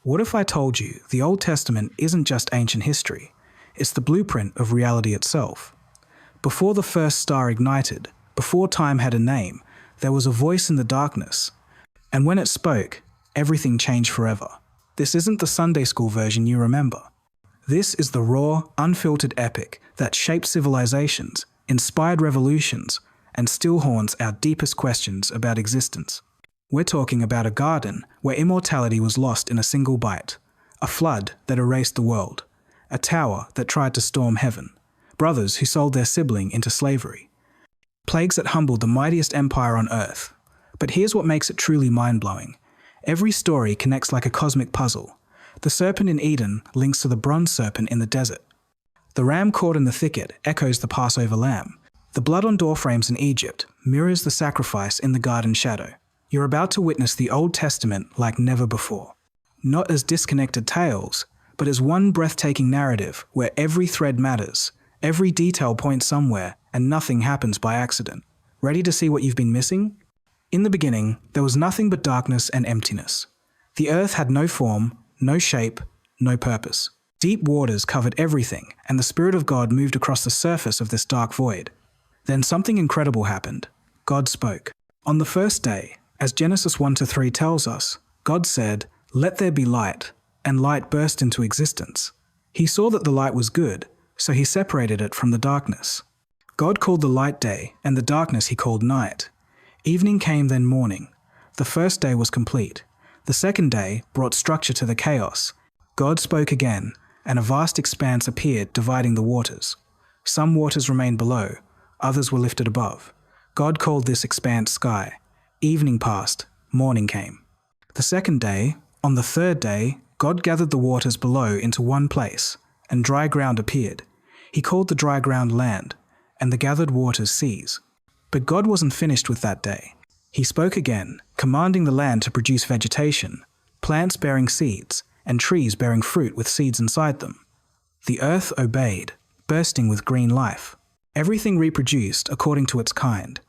What if I told you the Old Testament isn't just ancient history, it's the blueprint of reality itself? Before the first star ignited, before time had a name, there was a voice in the darkness, and when it spoke, everything changed forever. This isn't the Sunday school version you remember. This is the raw, unfiltered epic that shaped civilizations, inspired revolutions, and still haunts our deepest questions about existence. We're talking about a garden where immortality was lost in a single bite, a flood that erased the world, a tower that tried to storm heaven, brothers who sold their sibling into slavery, plagues that humbled the mightiest empire on earth. But here's what makes it truly mind-blowing. Every story connects like a cosmic puzzle. The serpent in Eden links to the bronze serpent in the desert. The ram caught in the thicket echoes the Passover lamb. The blood on doorframes in Egypt mirrors the sacrifice in the garden shadow. You're about to witness the Old Testament like never before. Not as disconnected tales, but as one breathtaking narrative where every thread matters, every detail points somewhere, and nothing happens by accident. Ready to see what you've been missing? In the beginning, there was nothing but darkness and emptiness. The earth had no form, no shape, no purpose. Deep waters covered everything, and the Spirit of God moved across the surface of this dark void. Then something incredible happened. God spoke. On the first day, as Genesis 1-3 tells us, God said, "Let there be light," and light burst into existence. He saw that the light was good, so he separated it from the darkness. God called the light day, and the darkness he called night. Evening came, then morning. The first day was complete. The second day brought structure to the chaos. God spoke again, and a vast expanse appeared, dividing the waters. Some waters remained below, others were lifted above. God called this expanse sky. Evening passed, morning came. The second day, on the third day, God gathered the waters below into one place, and dry ground appeared. He called the dry ground land, and the gathered waters seas. But God wasn't finished with that day. He spoke again, commanding the land to produce vegetation, plants bearing seeds, and trees bearing fruit with seeds inside them. The earth obeyed, bursting with green life. Everything reproduced according to its kind.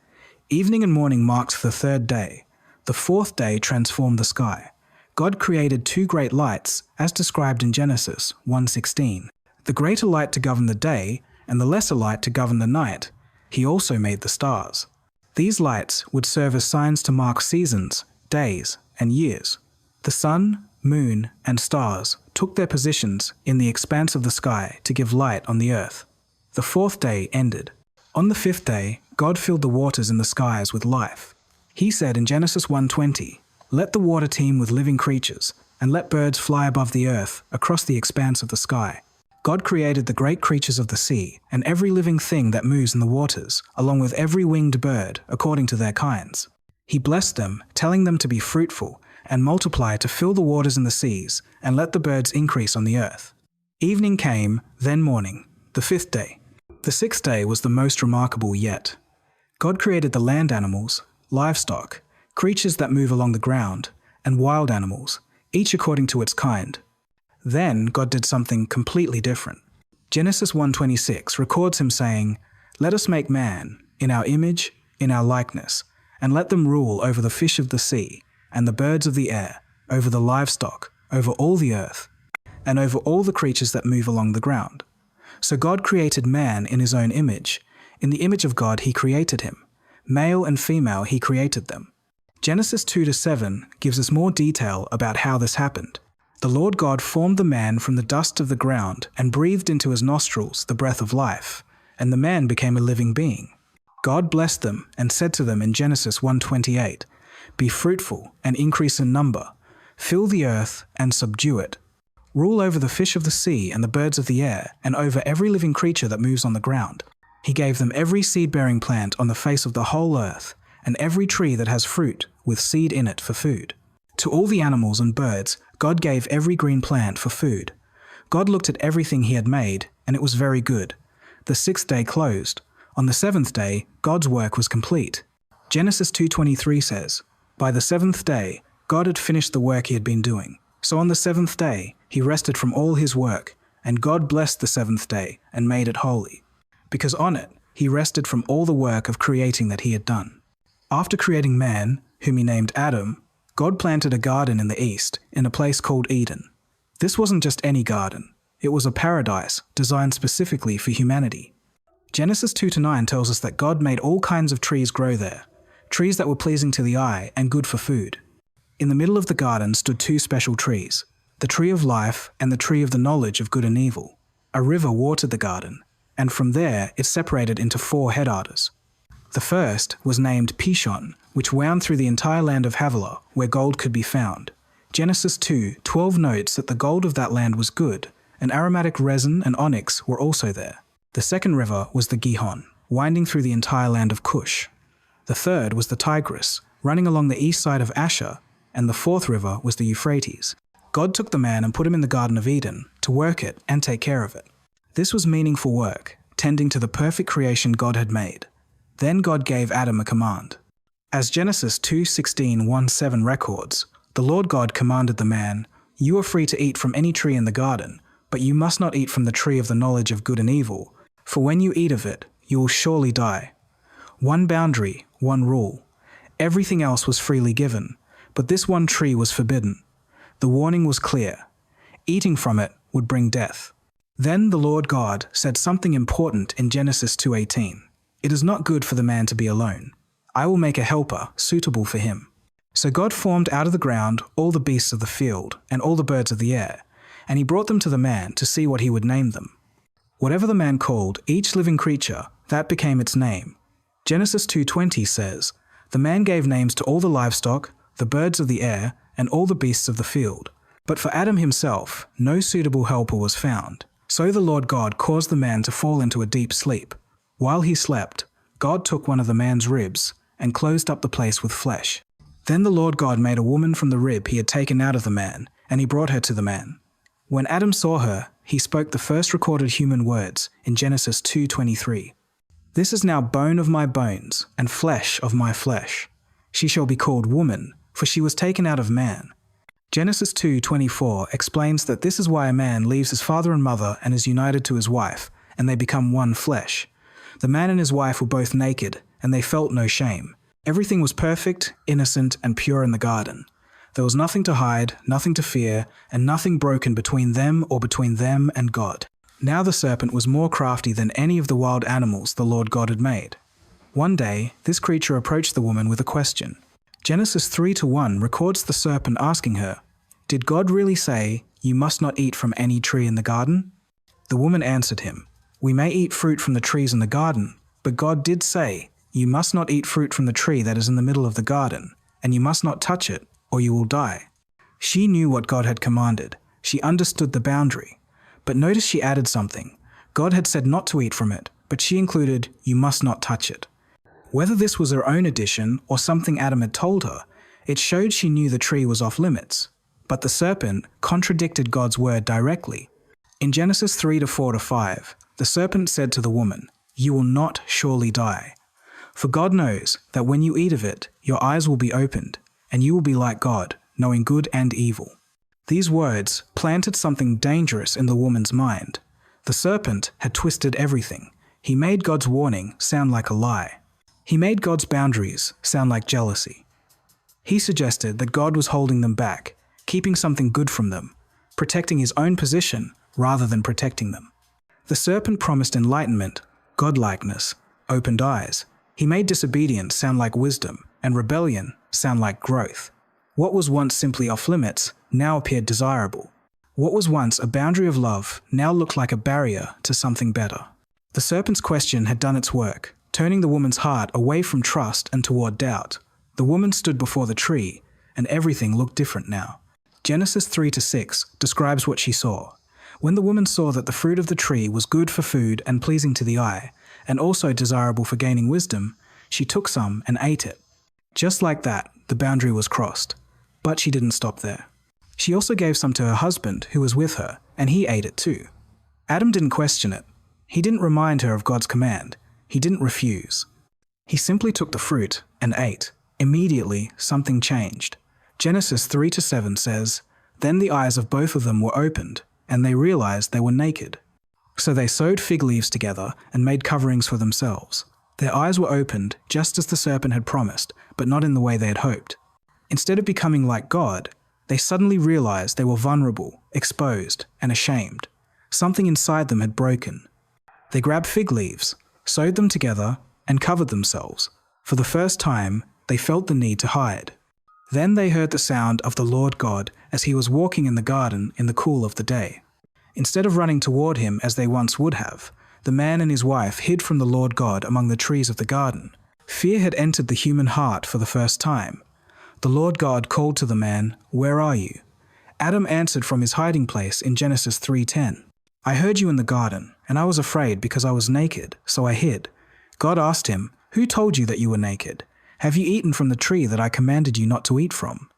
Evening and morning marked the third day. The fourth day transformed the sky. God created two great lights, as described in Genesis 1:16. The greater light to govern the day, and the lesser light to govern the night. He also made the stars. These lights would serve as signs to mark seasons, days, and years. The sun, moon, and stars took their positions in the expanse of the sky to give light on the earth. The fourth day ended. On the fifth day, God filled the waters in the skies with life. He said in Genesis 1:20, "Let the water teem with living creatures, and let birds fly above the earth across the expanse of the sky." God created the great creatures of the sea and every living thing that moves in the waters, along with every winged bird according to their kinds. He blessed them, telling them to be fruitful and multiply, to fill the waters in the seas, and let the birds increase on the earth. Evening came, then morning, the fifth day. The sixth day was the most remarkable yet. God created the land animals, livestock, creatures that move along the ground, and wild animals, each according to its kind. Then God did something completely different. Genesis 1:26 records him saying, "Let us make man, in our image, in our likeness, and let them rule over the fish of the sea, and the birds of the air, over the livestock, over all the earth, and over all the creatures that move along the ground." So God created man in his own image. In the image of God he created him. Male and female he created them. Genesis 2-7 gives us more detail about how this happened. The Lord God formed the man from the dust of the ground and breathed into his nostrils the breath of life, and the man became a living being. God blessed them and said to them in Genesis 1:28, "Be fruitful and increase in number, fill the earth and subdue it. Rule over the fish of the sea and the birds of the air, and over every living creature that moves on the ground." He gave them every seed-bearing plant on the face of the whole earth, and every tree that has fruit with seed in it for food. To all the animals and birds, God gave every green plant for food. God looked at everything he had made, and it was very good. The sixth day closed. On the seventh day, God's work was complete. Genesis 2:23 says, "By the seventh day, God had finished the work he had been doing. So on the seventh day, he rested from all his work, and God blessed the seventh day and made it holy, because on it he rested from all the work of creating that he had done." After creating man, whom he named Adam, God planted a garden in the east, in a place called Eden. This wasn't just any garden. It was a paradise designed specifically for humanity. Genesis 2-9 tells us that God made all kinds of trees grow there, trees that were pleasing to the eye and good for food. In the middle of the garden stood two special trees, the tree of life and the tree of the knowledge of good and evil. A river watered the garden, and from there it separated into 4 head orders. The first was named Pishon, which wound through the entire land of Havilah, where gold could be found. Genesis 2:12 notes that the gold of that land was good, and aromatic resin and onyx were also there. The second river was the Gihon, winding through the entire land of Cush. The third was the Tigris, running along the east side of Asher, and the fourth river was the Euphrates. God took the man and put him in the Garden of Eden to work it and take care of it. This was meaningful work, tending to the perfect creation God had made. Then God gave Adam a command. As Genesis 2:16-1-7 records, the Lord God commanded the man, "You are free to eat from any tree in the garden, but you must not eat from the tree of the knowledge of good and evil, for when you eat of it, you will surely die." One boundary, one rule. Everything else was freely given, but this one tree was forbidden. The warning was clear. Eating from it would bring death. Then the Lord God said something important in Genesis 2:18. "It is not good for the man to be alone. I will make a helper suitable for him." So God formed out of the ground all the beasts of the field and all the birds of the air, and he brought them to the man to see what he would name them. Whatever the man called each living creature, that became its name. Genesis 2:20 says, "The man gave names to all the livestock, the birds of the air, and all the beasts of the field. But for Adam himself, no suitable helper was found. So the Lord God caused the man to fall into a deep sleep. While he slept, God took one of the man's ribs and closed up the place with flesh. Then the Lord God made a woman from the rib he had taken out of the man, and he brought her to the man. When Adam saw her, he spoke the first recorded human words in Genesis 2:23. "This is now bone of my bones and flesh of my flesh. She shall be called woman, for she was taken out of man." Genesis 2:24 explains that this is why a man leaves his father and mother and is united to his wife, and they become one flesh. The man and his wife were both naked, and they felt no shame. Everything was perfect, innocent, and pure in the garden. There was nothing to hide, nothing to fear, and nothing broken between them or between them and God. Now the serpent was more crafty than any of the wild animals the Lord God had made. One day, this creature approached the woman with a question. Genesis 3:1 records the serpent asking her, "Did God really say, 'You must not eat from any tree in the garden'?" The woman answered him, "We may eat fruit from the trees in the garden, but God did say, 'You must not eat fruit from the tree that is in the middle of the garden, and you must not touch it, or you will die.'" She knew what God had commanded. She understood the boundary. But notice she added something. God had said not to eat from it, but she included, "You must not touch it." Whether this was her own addition or something Adam had told her, it showed she knew the tree was off limits. But the serpent contradicted God's word directly. In Genesis 3:4-5, the serpent said to the woman, "You will not surely die. For God knows that when you eat of it, your eyes will be opened, and you will be like God, knowing good and evil." These words planted something dangerous in the woman's mind. The serpent had twisted everything. He made God's warning sound like a lie. He made God's boundaries sound like jealousy. He suggested that God was holding them back, keeping something good from them, protecting his own position rather than protecting them. The serpent promised enlightenment, godlikeness, opened eyes. He made disobedience sound like wisdom and rebellion sound like growth. What was once simply off limits now appeared desirable. What was once a boundary of love now looked like a barrier to something better. The serpent's question had done its work, turning the woman's heart away from trust and toward doubt. The woman stood before the tree, and everything looked different now. Genesis 3-6 describes what she saw. When the woman saw that the fruit of the tree was good for food and pleasing to the eye, and also desirable for gaining wisdom, she took some and ate it. Just like that, the boundary was crossed. But she didn't stop there. She also gave some to her husband, who was with her, and he ate it too. Adam didn't question it. He didn't remind her of God's command. He didn't refuse. He simply took the fruit and ate. Immediately, something changed. Genesis 3-7 says, "Then the eyes of both of them were opened, and they realized they were naked. So they sewed fig leaves together and made coverings for themselves. Their eyes were opened, just as the serpent had promised, but not in the way they had hoped. Instead of becoming like God, they suddenly realized they were vulnerable, exposed, and ashamed. Something inside them had broken. They grabbed fig leaves, sewed them together, and covered themselves. For the first time, they felt the need to hide. Then they heard the sound of the Lord God as he was walking in the garden in the cool of the day. Instead of running toward him as they once would have, the man and his wife hid from the Lord God among the trees of the garden. Fear had entered the human heart for the first time. The Lord God called to the man, "Where are you?" Adam answered from his hiding place in Genesis 3:10. "I heard you in the garden, and I was afraid because I was naked, so I hid." God asked him, "Who told you that you were naked? Have you eaten from the tree that I commanded you not to eat from?"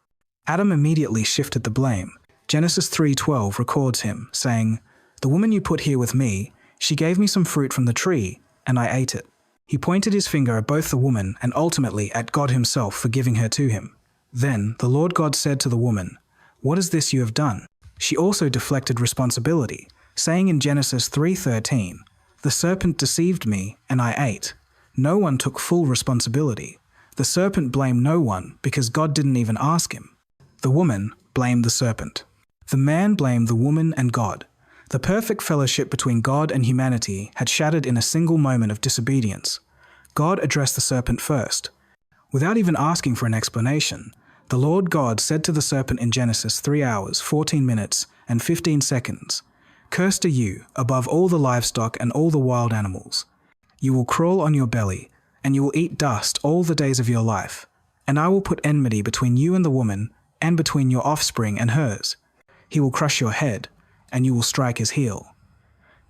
Adam immediately shifted the blame. Genesis 3:12 records him, saying, "The woman you put here with me, she gave me some fruit from the tree, and I ate it." He pointed his finger at both the woman and ultimately at God himself for giving her to him. Then the Lord God said to the woman, "What is this you have done?" She also deflected responsibility, saying in Genesis 3:13, "The serpent deceived me, and I ate." No one took full responsibility. The serpent blamed no one because God didn't even ask him. The woman blamed the serpent. The man blamed the woman and God. The perfect fellowship between God and humanity had shattered in a single moment of disobedience. God addressed the serpent first. Without even asking for an explanation, the Lord God said to the serpent in Genesis 3 hours, 14 minutes, and 15 seconds, "Cursed are you above all the livestock and all the wild animals. You will crawl on your belly, and you will eat dust all the days of your life. And I will put enmity between you and the woman, and between your offspring and hers. He will crush your head, and you will strike his heel."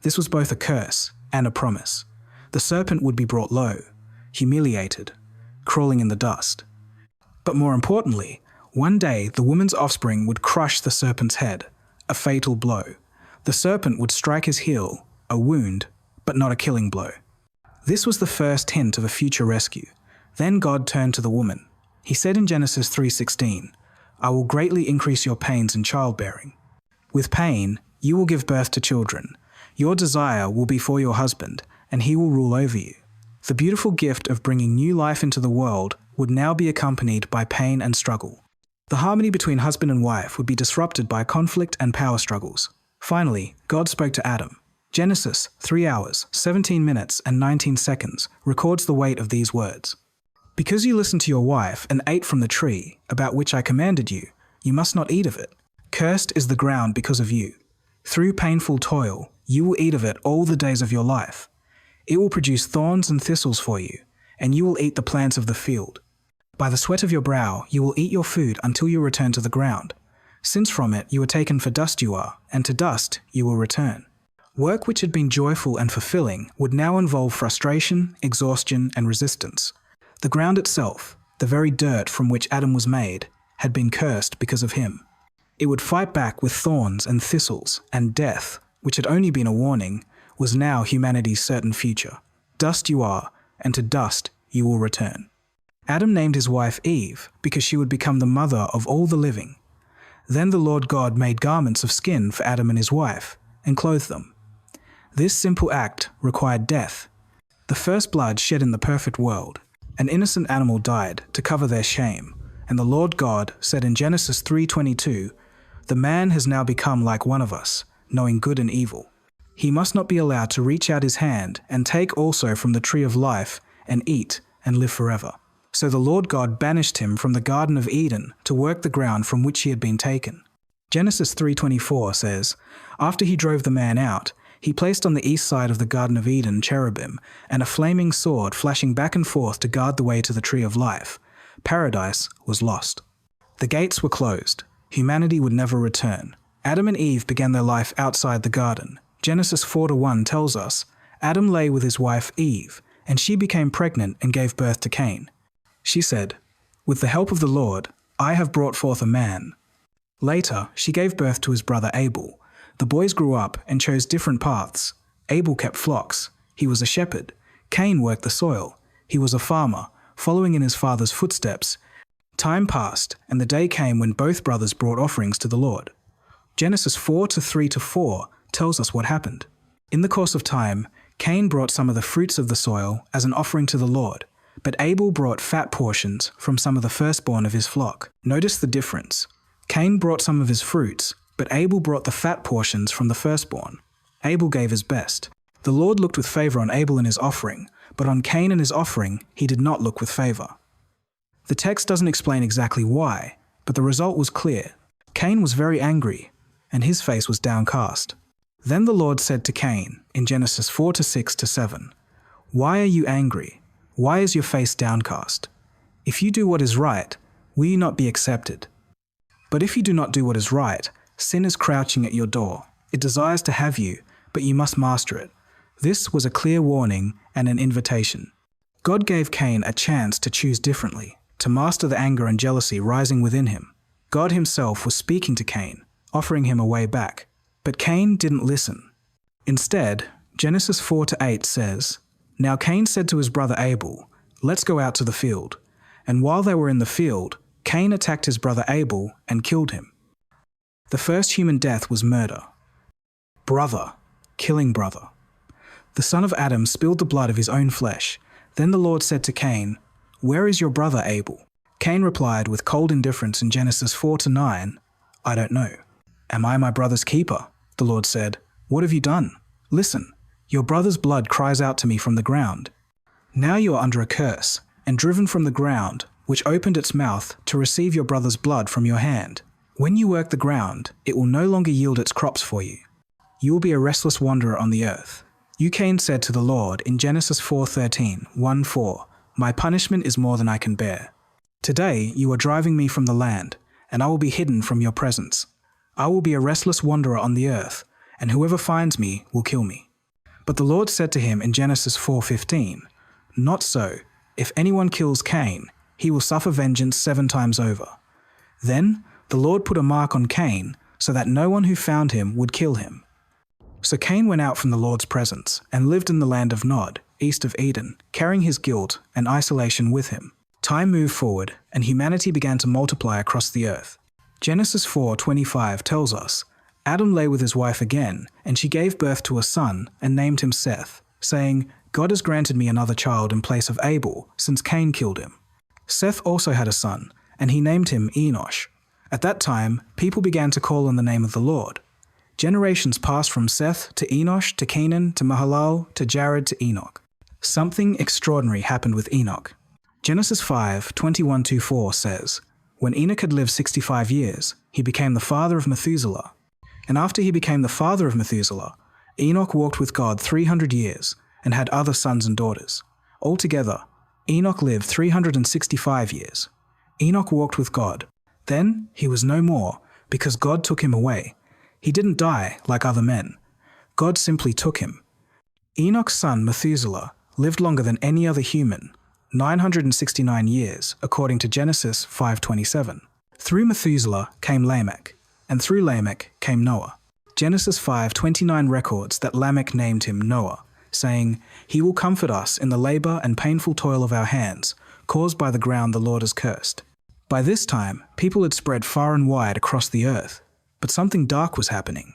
This was both a curse and a promise. The serpent would be brought low, humiliated, crawling in the dust. But more importantly, one day the woman's offspring would crush the serpent's head, a fatal blow. The serpent would strike his heel, a wound, but not a killing blow. This was the first hint of a future rescue. Then God turned to the woman. He said in Genesis 3:16, "I will greatly increase your pains in childbearing. With pain, you will give birth to children. Your desire will be for your husband, and he will rule over you." The beautiful gift of bringing new life into the world would now be accompanied by pain and struggle. The harmony between husband and wife would be disrupted by conflict and power struggles. Finally, God spoke to Adam. Genesis 3 hours, 17 minutes, and 19 seconds records the weight of these words. "Because you listened to your wife and ate from the tree, about which I commanded you, you must not eat of it. Cursed is the ground because of you. Through painful toil, you will eat of it all the days of your life. It will produce thorns and thistles for you, and you will eat the plants of the field. By the sweat of your brow, you will eat your food until you return to the ground. Since from it you were taken, for dust you are, and to dust you will return." Work which had been joyful and fulfilling would now involve frustration, exhaustion, and resistance. The ground itself, the very dirt from which Adam was made, had been cursed because of him. It would fight back with thorns and thistles, and death, which had only been a warning, was now humanity's certain future. Dust you are, and to dust you will return. Adam named his wife Eve because she would become the mother of all the living. Then the Lord God made garments of skin for Adam and his wife, and clothed them. This simple act required death. The first blood shed in the perfect world. An innocent animal died to cover their shame, and the Lord God said in Genesis 3:22, "The man has now become like one of us, knowing good and evil. He must not be allowed to reach out his hand and take also from the tree of life and eat and live forever." So the Lord God banished him from the Garden of Eden to work the ground from which he had been taken. Genesis 3:24 says, "After he drove the man out, he placed on the east side of the Garden of Eden cherubim and a flaming sword flashing back and forth to guard the way to the tree of life. Paradise was lost." The gates were closed. Humanity would never return. Adam and Eve began their life outside the garden. Genesis 4:1 tells us, "Adam lay with his wife Eve, and she became pregnant and gave birth to Cain. She said, 'With the help of the Lord, I have brought forth a man.' Later, she gave birth to his brother Abel. The boys grew up and chose different paths. Abel kept flocks. He was a shepherd. Cain worked the soil. He was a farmer, following in his father's footsteps. Time passed, and the day came when both brothers brought offerings to the Lord." Genesis 4:3-4 tells us what happened. In the course of time, Cain brought some of the fruits of the soil as an offering to the Lord, but Abel brought fat portions from some of the firstborn of his flock. Notice the difference. Cain brought some of his fruits, but Abel brought the fat portions from the firstborn. Abel gave his best. The Lord looked with favor on Abel and his offering, but on Cain and his offering he did not look with favor. The text doesn't explain exactly why, but the result was clear. Cain was very angry, and his face was downcast. Then the Lord said to Cain, in Genesis 4:6-7, "Why are you angry? Why is your face downcast? If you do what is right, will you not be accepted? But if you do not do what is right, sin is crouching at your door. It desires to have you, but you must master it." This was a clear warning and an invitation. God gave Cain a chance to choose differently, to master the anger and jealousy rising within him. God himself was speaking to Cain, offering him a way back. But Cain didn't listen. Instead, Genesis 4:8 says, "Now Cain said to his brother Abel, 'Let's go out to the field.' And while they were in the field, Cain attacked his brother Abel and killed him." The first human death was murder. Brother, killing brother. The son of Adam spilled the blood of his own flesh. Then the Lord said to Cain, "Where is your brother Abel?" Cain replied with cold indifference in Genesis 4:9, "I don't know." "Am I my brother's keeper?" The Lord said. "What have you done? Listen, your brother's blood cries out to me from the ground. Now you are under a curse, and driven from the ground, which opened its mouth to receive your brother's blood from your hand. When you work the ground, it will no longer yield its crops for you. You will be a restless wanderer on the earth." You Cain said to the Lord in Genesis 4:13, "My punishment is more than I can bear. Today you are driving me from the land, and I will be hidden from your presence. I will be a restless wanderer on the earth, and whoever finds me will kill me." But the Lord said to him in Genesis 4:15, "Not so. If anyone kills Cain, he will suffer vengeance 7 times over." Then the Lord put a mark on Cain so that no one who found him would kill him. So Cain went out from the Lord's presence and lived in the land of Nod, east of Eden, carrying his guilt and isolation with him. Time moved forward, and humanity began to multiply across the earth. Genesis 4:25 tells us, "Adam lay with his wife again, and she gave birth to a son and named him Seth, saying, 'God has granted me another child in place of Abel, since Cain killed him.' Seth also had a son, and he named him Enosh. At that time, people began to call on the name of the Lord. Generations passed from Seth to Enosh to Kenan to Mahalalel to Jared to Enoch. Something extraordinary happened with Enoch. Genesis 5:21-4 says, "When Enoch had lived 65 years, he became the father of Methuselah. And after he became the father of Methuselah, Enoch walked with God 300 years and had other sons and daughters. Altogether, Enoch lived 365 years. Enoch walked with God. Then he was no more, because God took him away. He didn't die like other men. God simply took him." Enoch's son Methuselah lived longer than any other human, 969 years, according to Genesis 5:27. Through Methuselah came Lamech, and through Lamech came Noah. Genesis 5:29 records that Lamech named him Noah, saying, "He will comfort us in the labor and painful toil of our hands, caused by the ground the Lord has cursed." By this time, people had spread far and wide across the earth, but something dark was happening.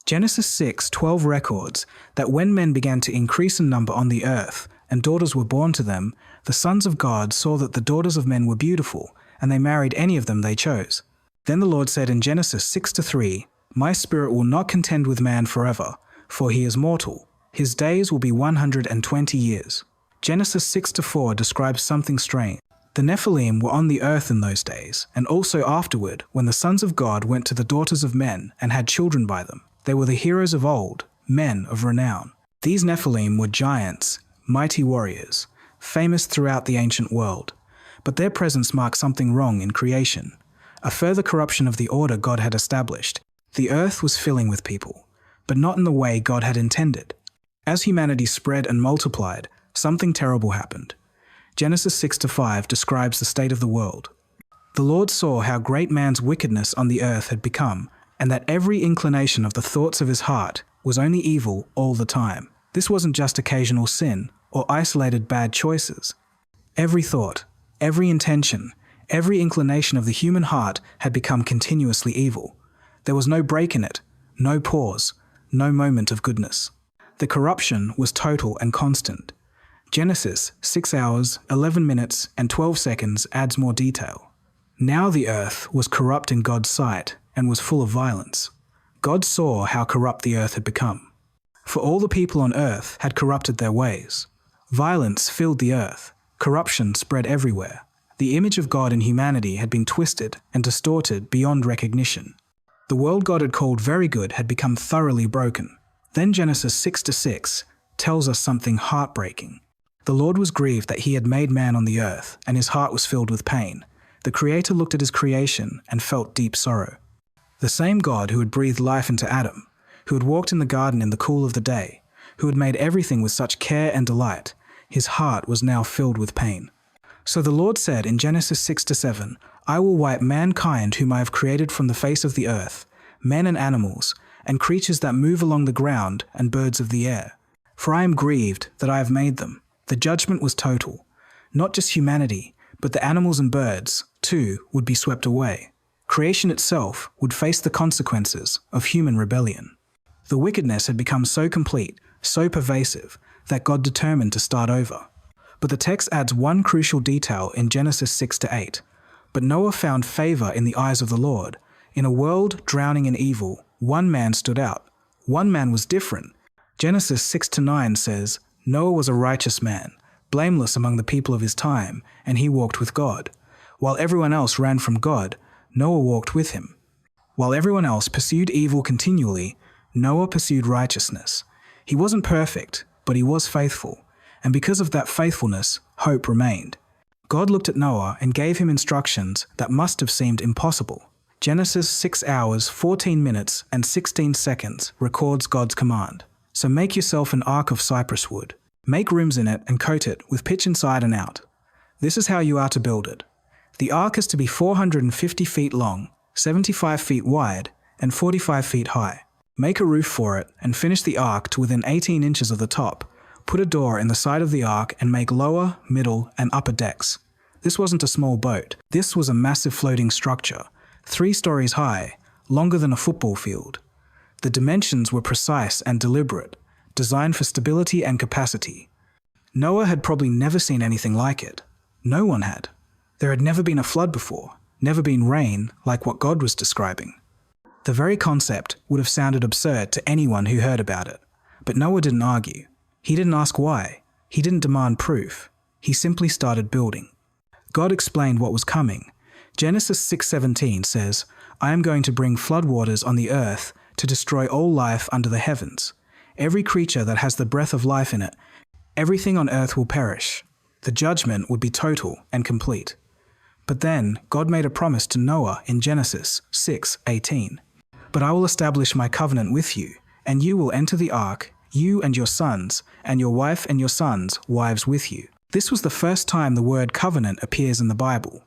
Genesis 6:12 records that when men began to increase in number on the earth and daughters were born to them, the sons of God saw that the daughters of men were beautiful, and they married any of them they chose. Then the Lord said in Genesis 6:3, "My spirit will not contend with man forever, for he is mortal. His days will be 120 years. Genesis 6:4 describes something strange. The Nephilim were on the earth in those days, and also afterward, when the sons of God went to the daughters of men and had children by them. They were the heroes of old, men of renown. These Nephilim were giants, mighty warriors, famous throughout the ancient world. But their presence marked something wrong in creation, a further corruption of the order God had established. The earth was filling with people, but not in the way God had intended. As humanity spread and multiplied, something terrible happened. Genesis 6-5 describes the state of the world. The Lord saw how great man's wickedness on the earth had become, and that every inclination of the thoughts of his heart was only evil all the time. This wasn't just occasional sin or isolated bad choices. Every thought, every intention, every inclination of the human heart had become continuously evil. There was no break in it, no pause, no moment of goodness. The corruption was total and constant. Genesis 6 hours, 11 minutes, and 12 seconds adds more detail. Now the earth was corrupt in God's sight and was full of violence. God saw how corrupt the earth had become. For all the people on earth had corrupted their ways. Violence filled the earth. Corruption spread everywhere. The image of God in humanity had been twisted and distorted beyond recognition. The world God had called very good had become thoroughly broken. Then Genesis 6:6 tells us something heartbreaking. The Lord was grieved that he had made man on the earth, and his heart was filled with pain. The Creator looked at his creation and felt deep sorrow. The same God who had breathed life into Adam, who had walked in the garden in the cool of the day, who had made everything with such care and delight, his heart was now filled with pain. So the Lord said in Genesis 6-7, I will wipe mankind whom I have created from the face of the earth, men and animals, and creatures that move along the ground and birds of the air. For I am grieved that I have made them. The judgment was total. Not just humanity, but the animals and birds, too, would be swept away. Creation itself would face the consequences of human rebellion. The wickedness had become so complete, so pervasive, that God determined to start over. But the text adds one crucial detail in Genesis 6-8. But Noah found favor in the eyes of the Lord. In a world drowning in evil, one man stood out. One man was different. Genesis 6-9 says, Noah was a righteous man, blameless among the people of his time, and he walked with God. While everyone else ran from God, Noah walked with him. While everyone else pursued evil continually, Noah pursued righteousness. He wasn't perfect, but he was faithful, and because of that faithfulness, hope remained. God looked at Noah and gave him instructions that must have seemed impossible. Genesis 6 hours, 14 minutes, and 16 seconds records God's command. So make yourself an ark of cypress wood. Make rooms in it and coat it with pitch inside and out. This is how you are to build it. The ark is to be 450 feet long, 75 feet wide, and 45 feet high. Make a roof for it and finish the ark to within 18 inches of the top. Put a door in the side of the ark and make lower, middle, and upper decks. This wasn't a small boat. This was a massive floating structure, 3 stories high, longer than a football field. The dimensions were precise and deliberate, designed for stability and capacity. Noah had probably never seen anything like it. No one had. There had never been a flood before, never been rain like what God was describing. The very concept would have sounded absurd to anyone who heard about it. But Noah didn't argue. He didn't ask why. He didn't demand proof. He simply started building. God explained what was coming. Genesis 6:17 says, I am going to bring floodwaters on the earth to destroy all life under the heavens. Every creature that has the breath of life in it, everything on earth will perish. The judgment would be total and complete. But then God made a promise to Noah in Genesis 6:18. But I will establish my covenant with you, and you will enter the ark, you and your sons, and your wife and your sons' wives with you. This was the first time the word covenant appears in the Bible.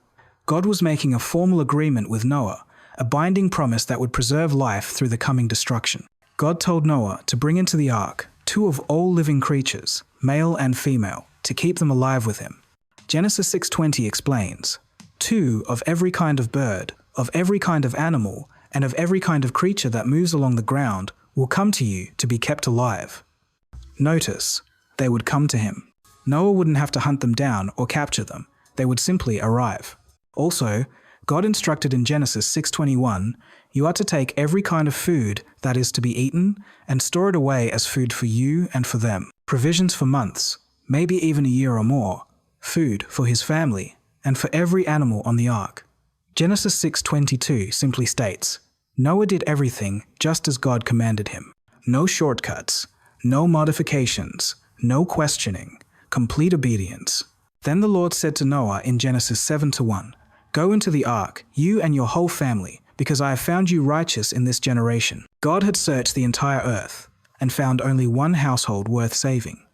God was making a formal agreement with Noah, a binding promise that would preserve life through the coming destruction. God told Noah to bring into the ark 2 of all living creatures, male and female, to keep them alive with him. Genesis 6:20 explains, 2 of every kind of bird, of every kind of animal, and of every kind of creature that moves along the ground will come to you to be kept alive. Notice, they would come to him. Noah wouldn't have to hunt them down or capture them. They would simply arrive. Also, God instructed in Genesis 6:21, you are to take every kind of food that is to be eaten and store it away as food for you and for them. Provisions for months, maybe even a year or more. Food for his family and for every animal on the ark. Genesis 6:22 simply states, Noah did everything just as God commanded him. No shortcuts, no modifications, no questioning, complete obedience. Then the Lord said to Noah in Genesis 7:1, Go into the ark, you and your whole family, because I have found you righteous in this generation. God had searched the entire earth and found only one household worth saving.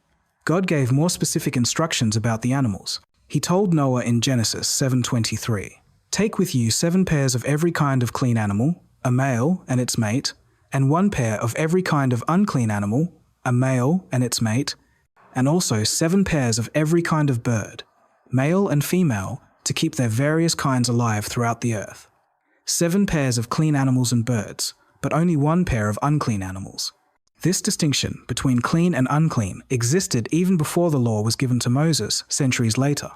God gave more specific instructions about the animals. He told Noah in Genesis 7:23, Take with you 7 pairs of every kind of clean animal, a male and its mate, and 1 pair of every kind of unclean animal, a male and its mate, and also 7 pairs of every kind of bird, male and female, to keep their various kinds alive throughout the earth. 7 pairs of clean animals and birds, but only 1 pair of unclean animals. This distinction between clean and unclean existed even before the law was given to Moses centuries later.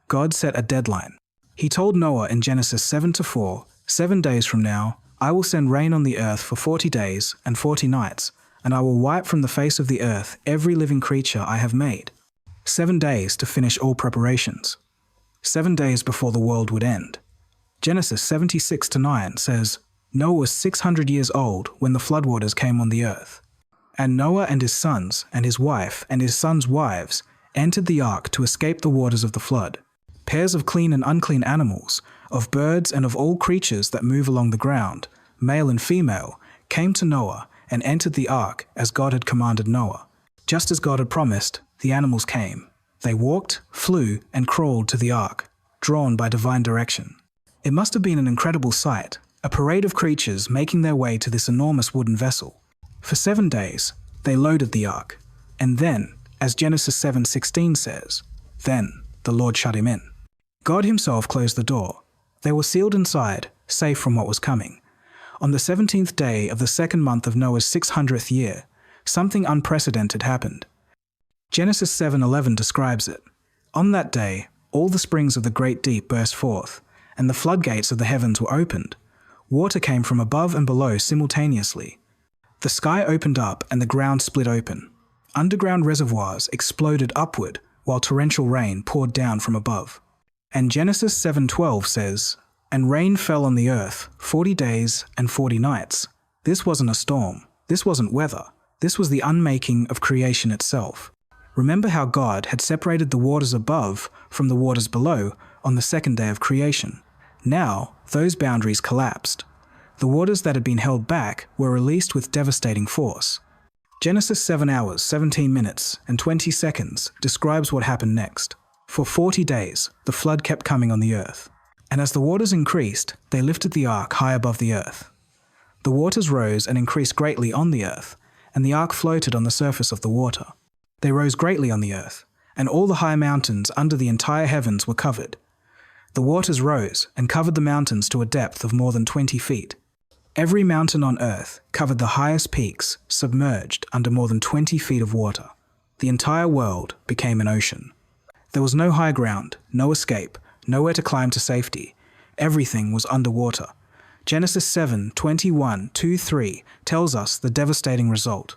God set a deadline. He told Noah in Genesis 7-4, 7 days from now, I will send rain on the earth for 40 days and 40 nights, and I will wipe from the face of the earth every living creature I have made. 7 days to finish all preparations. 7 days before the world would end. Genesis 76-9 says, Noah was 600 years old when the floodwaters came on the earth. And Noah and his sons and his wife and his sons' wives entered the ark to escape the waters of the flood. Pairs of clean and unclean animals, of birds and of all creatures that move along the ground, male and female, came to Noah and entered the ark as God had commanded Noah. Just as God had promised, the animals came. They walked, flew, and crawled to the ark, drawn by divine direction. It must have been an incredible sight, a parade of creatures making their way to this enormous wooden vessel. For 7 days, they loaded the ark, and then, as Genesis 7:16 says, then the Lord shut him in. God himself closed the door. They were sealed inside, safe from what was coming. On the 17th day of the second month of Noah's 600th year, something unprecedented happened. Genesis 7:11 describes it. On that day, all the springs of the great deep burst forth, and the floodgates of the heavens were opened. Water came from above and below simultaneously. The sky opened up and the ground split open. Underground reservoirs exploded upward while torrential rain poured down from above. And Genesis 7:12 says, And rain fell on the earth 40 days and 40 nights. This wasn't a storm. This wasn't weather. This was the unmaking of creation itself. Remember how God had separated the waters above from the waters below on the second day of creation. Now, those boundaries collapsed. The waters that had been held back were released with devastating force. Genesis 7 hours, 17 minutes, and 20 seconds describes what happened next. For 40 days, the flood kept coming on the earth. And as the waters increased, they lifted the ark high above the earth. The waters rose and increased greatly on the earth, and the ark floated on the surface of the water. They rose greatly on the earth, and all the high mountains under the entire heavens were covered. The waters rose and covered the mountains to a depth of more than 20 feet. Every mountain on earth, covered the highest peaks, submerged under more than 20 feet of water. The entire world became an ocean. There was no high ground, no escape, nowhere to climb to safety. Everything was underwater. Genesis 7:21-3 tells us the devastating result.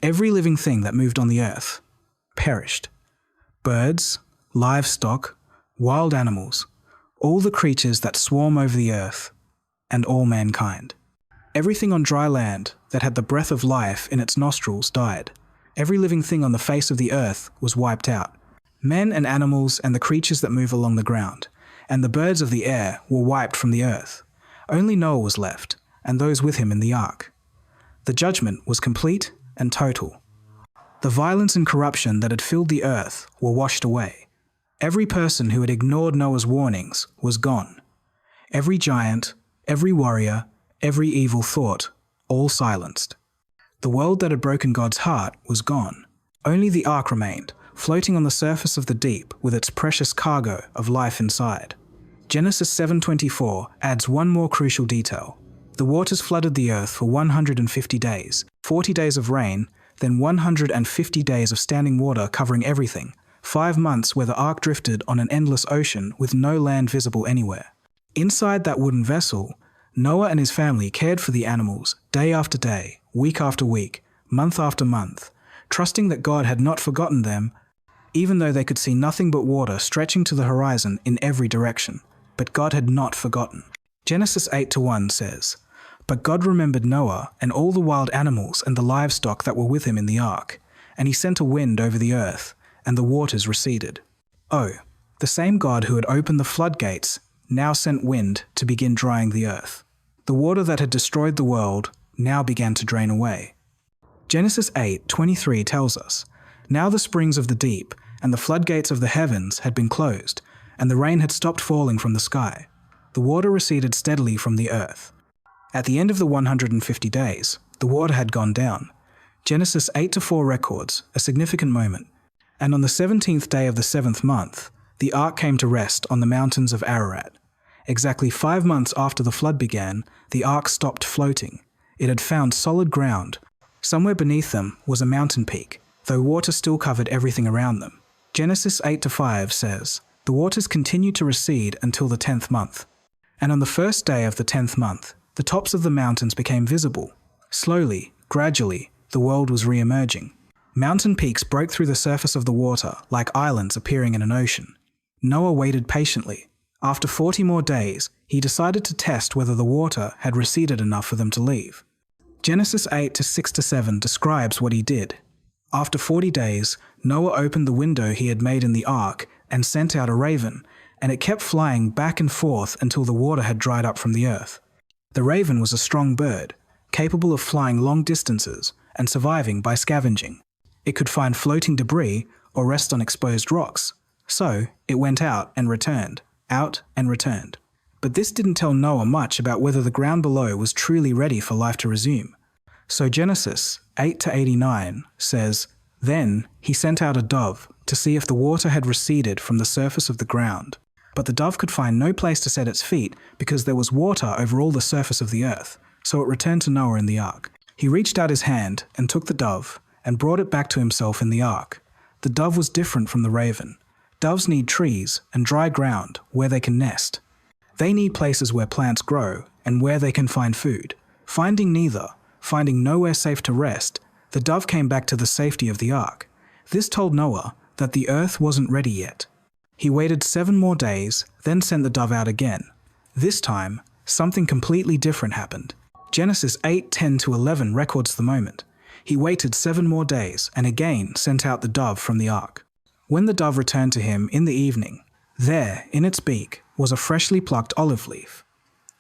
Every living thing that moved on the earth perished. Birds, livestock, wild animals, all the creatures that swarm over the earth, and all mankind. Everything on dry land that had the breath of life in its nostrils died. Every living thing on the face of the earth was wiped out. Men and animals and the creatures that move along the ground, and the birds of the air were wiped from the earth. Only Noah was left, and those with him in the ark. The judgment was complete and total. The violence and corruption that had filled the earth were washed away. Every person who had ignored Noah's warnings was gone. Every giant, every warrior, every evil thought, all silenced. The world that had broken God's heart was gone. Only the ark remained, floating on the surface of the deep with its precious cargo of life inside. Genesis 7:24 adds one more crucial detail. The waters flooded the earth for 150 days, 40 days of rain, then 150 days of standing water covering everything, 5 months where the ark drifted on an endless ocean with no land visible anywhere. Inside that wooden vessel, Noah and his family cared for the animals day after day, week after week, month after month, trusting that God had not forgotten them, even though they could see nothing but water stretching to the horizon in every direction. But God had not forgotten. Genesis 8:1 says, But God remembered Noah and all the wild animals and the livestock that were with him in the ark, and he sent a wind over the earth, and the waters receded. Oh, the same God who had opened the floodgates now sent wind to begin drying the earth. The water that had destroyed the world now began to drain away. Genesis 8:23 tells us, Now the springs of the deep and the floodgates of the heavens had been closed, and the rain had stopped falling from the sky. The water receded steadily from the earth. At the end of the 150 days, the water had gone down. Genesis 8-4 records a significant moment. And on the 17th day of the 7th month, the ark came to rest on the mountains of Ararat. Exactly 5 months after the flood began, the ark stopped floating. It had found solid ground, Somewhere beneath them was a mountain peak, though water still covered everything around them. Genesis 8-5 says, "The waters continued to recede until the 10th month. And on the first day of the 10th month, the tops of the mountains became visible. Slowly, gradually, the world was re-emerging. Mountain peaks broke through the surface of the water like islands appearing in an ocean. Noah waited patiently. After 40 more days, he decided to test whether the water had receded enough for them to leave. Genesis 8-6-7 describes what he did. After 40 days, Noah opened the window he had made in the ark and sent out a raven, and it kept flying back and forth until the water had dried up from the earth. The raven was a strong bird, capable of flying long distances and surviving by scavenging. It could find floating debris or rest on exposed rocks. So, it went out and returned. But this didn't tell Noah much about whether the ground below was truly ready for life to resume. So Genesis 8-89 says, "Then he sent out a dove to see if the water had receded from the surface of the ground. But the dove could find no place to set its feet because there was water over all the surface of the earth, so it returned to Noah in the ark. He reached out his hand and took the dove and brought it back to himself in the ark. The dove was different from the raven. Doves need trees and dry ground where they can nest. They need places where plants grow and where they can find food. Finding neither, finding nowhere safe to rest, the dove came back to the safety of the ark. This told Noah that the earth wasn't ready yet. He waited 7 more days, then sent the dove out again. This time, something completely different happened. Genesis 8:10-11 records the moment. He waited 7 more days and again sent out the dove from the ark. When the dove returned to him in the evening, there, in its beak, was a freshly plucked olive leaf.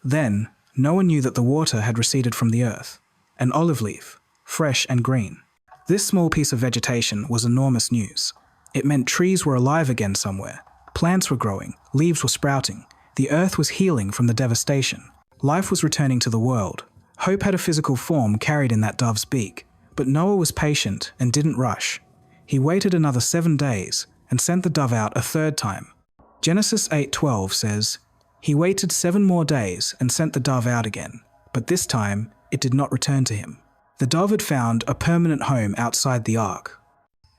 Then, Noah knew that the water had receded from the earth. An olive leaf, fresh and green. This small piece of vegetation was enormous news. It meant trees were alive again somewhere. Plants were growing, leaves were sprouting. The earth was healing from the devastation. Life was returning to the world. Hope had a physical form carried in that dove's beak. But Noah was patient and didn't rush. He waited another 7 days and sent the dove out a 3rd time. Genesis 8:12 says, "He waited 7 more days and sent the dove out again, but this time it did not return to him." The dove had found a permanent home outside the ark.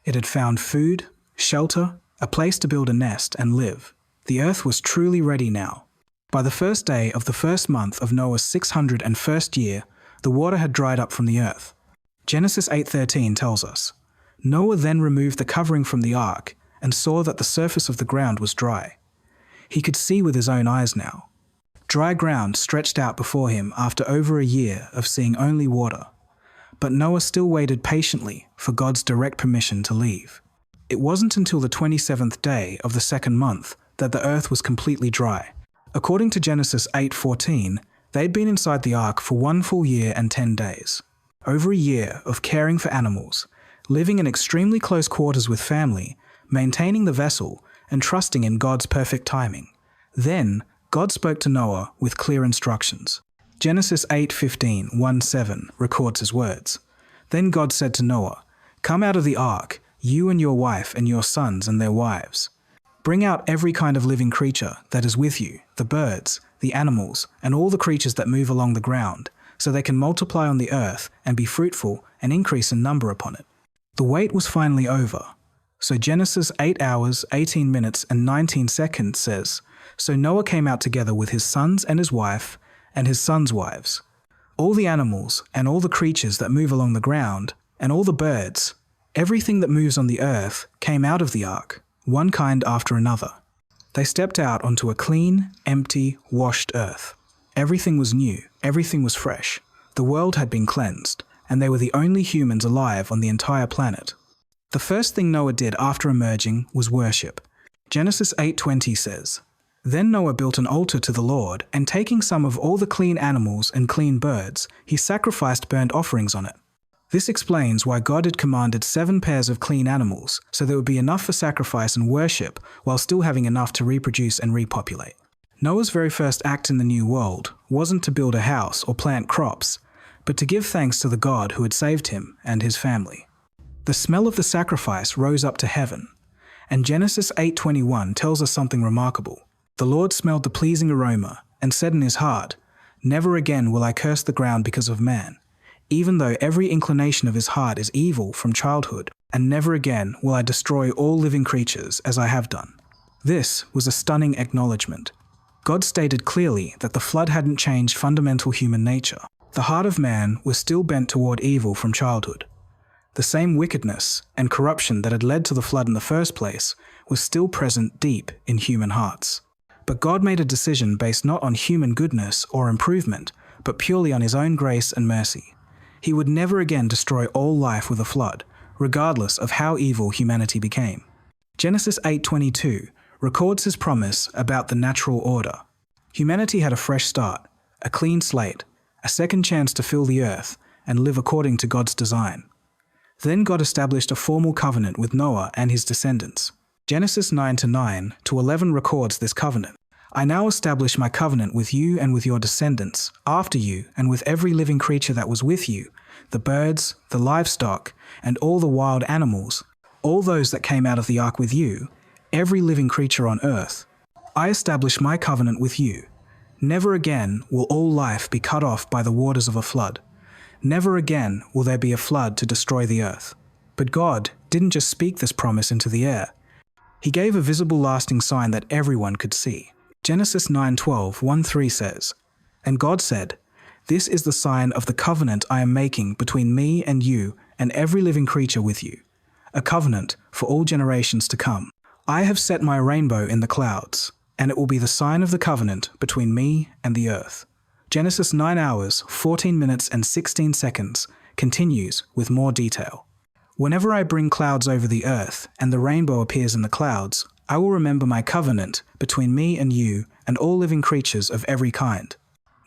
It had found food, shelter, a place to build a nest and live. The earth was truly ready now. By the first day of the 1st month of Noah's 601st year, the water had dried up from the earth. Genesis 8:13 tells us, "Noah then removed the covering from the ark and saw that the surface of the ground was dry." He could see with his own eyes now. Dry ground stretched out before him after over a year of seeing only water. But Noah still waited patiently for God's direct permission to leave. It wasn't until the 27th day of the 2nd month that the earth was completely dry. According to Genesis 8:14, they'd been inside the ark for 1 full year and 10 days. Over a year of caring for animals, living in extremely close quarters with family, maintaining the vessel, and trusting in God's perfect timing. Then, God spoke to Noah with clear instructions. Genesis 8:15-1-7 records his words. "Then God said to Noah, 'Come out of the ark, you and your wife and your sons and their wives. Bring out every kind of living creature that is with you, the birds, the animals, and all the creatures that move along the ground, so they can multiply on the earth and be fruitful and increase in number upon it.' The wait was finally over. So Genesis 8 hours, 18 minutes, and 19 seconds says, "So Noah came out together with his sons and his wife, and his sons' wives. All the animals and all the creatures that move along the ground, and all the birds, everything that moves on the earth, came out of the ark, one kind after another. They stepped out onto a clean, empty, washed earth. Everything was new, everything was fresh. The world had been cleansed, and they were the only humans alive on the entire planet." The first thing Noah did after emerging was worship. Genesis 8:20 says, "Then Noah built an altar to the Lord, and taking some of all the clean animals and clean birds, he sacrificed burnt offerings on it." This explains why God had commanded 7 pairs of clean animals, so there would be enough for sacrifice and worship, while still having enough to reproduce and repopulate. Noah's very first act in the new world wasn't to build a house or plant crops, but to give thanks to the God who had saved him and his family. The smell of the sacrifice rose up to heaven, and Genesis 8:21 tells us something remarkable. "The Lord smelled the pleasing aroma and said in his heart, 'Never again will I curse the ground because of man. even though every inclination of his heart is evil from childhood, and never again will I destroy all living creatures as I have done." This was a stunning acknowledgement. God stated clearly that the flood hadn't changed fundamental human nature. The heart of man was still bent toward evil from childhood. The same wickedness and corruption that had led to the flood in the first place was still present deep in human hearts. But God made a decision based not on human goodness or improvement, but purely on his own grace and mercy. He would never again destroy all life with a flood, regardless of how evil humanity became. Genesis 8:22 records his promise about the natural order. Humanity had a fresh start, a clean slate, a second chance to fill the earth and live according to God's design. Then God established a formal covenant with Noah and his descendants. Genesis 9:9-11 records this covenant. "I now establish my covenant with you and with your descendants after you and with every living creature that was with you, the birds, the livestock, and all the wild animals, all those that came out of the ark with you, every living creature on earth. I establish my covenant with you. Never again will all life be cut off by the waters of a flood. Never again will there be a flood to destroy the earth." But God didn't just speak this promise into the air. He gave a visible lasting sign that everyone could see. Genesis 9:12-1-3 says, "And God said, 'This is the sign of the covenant I am making between me and you and every living creature with you, a covenant for all generations to come. I have set my rainbow in the clouds, and it will be the sign of the covenant between me and the earth.'" Genesis 9 hours, 14 minutes and 16 seconds continues with more detail. "Whenever I bring clouds over the earth and the rainbow appears in the clouds, I will remember my covenant between me and you and all living creatures of every kind.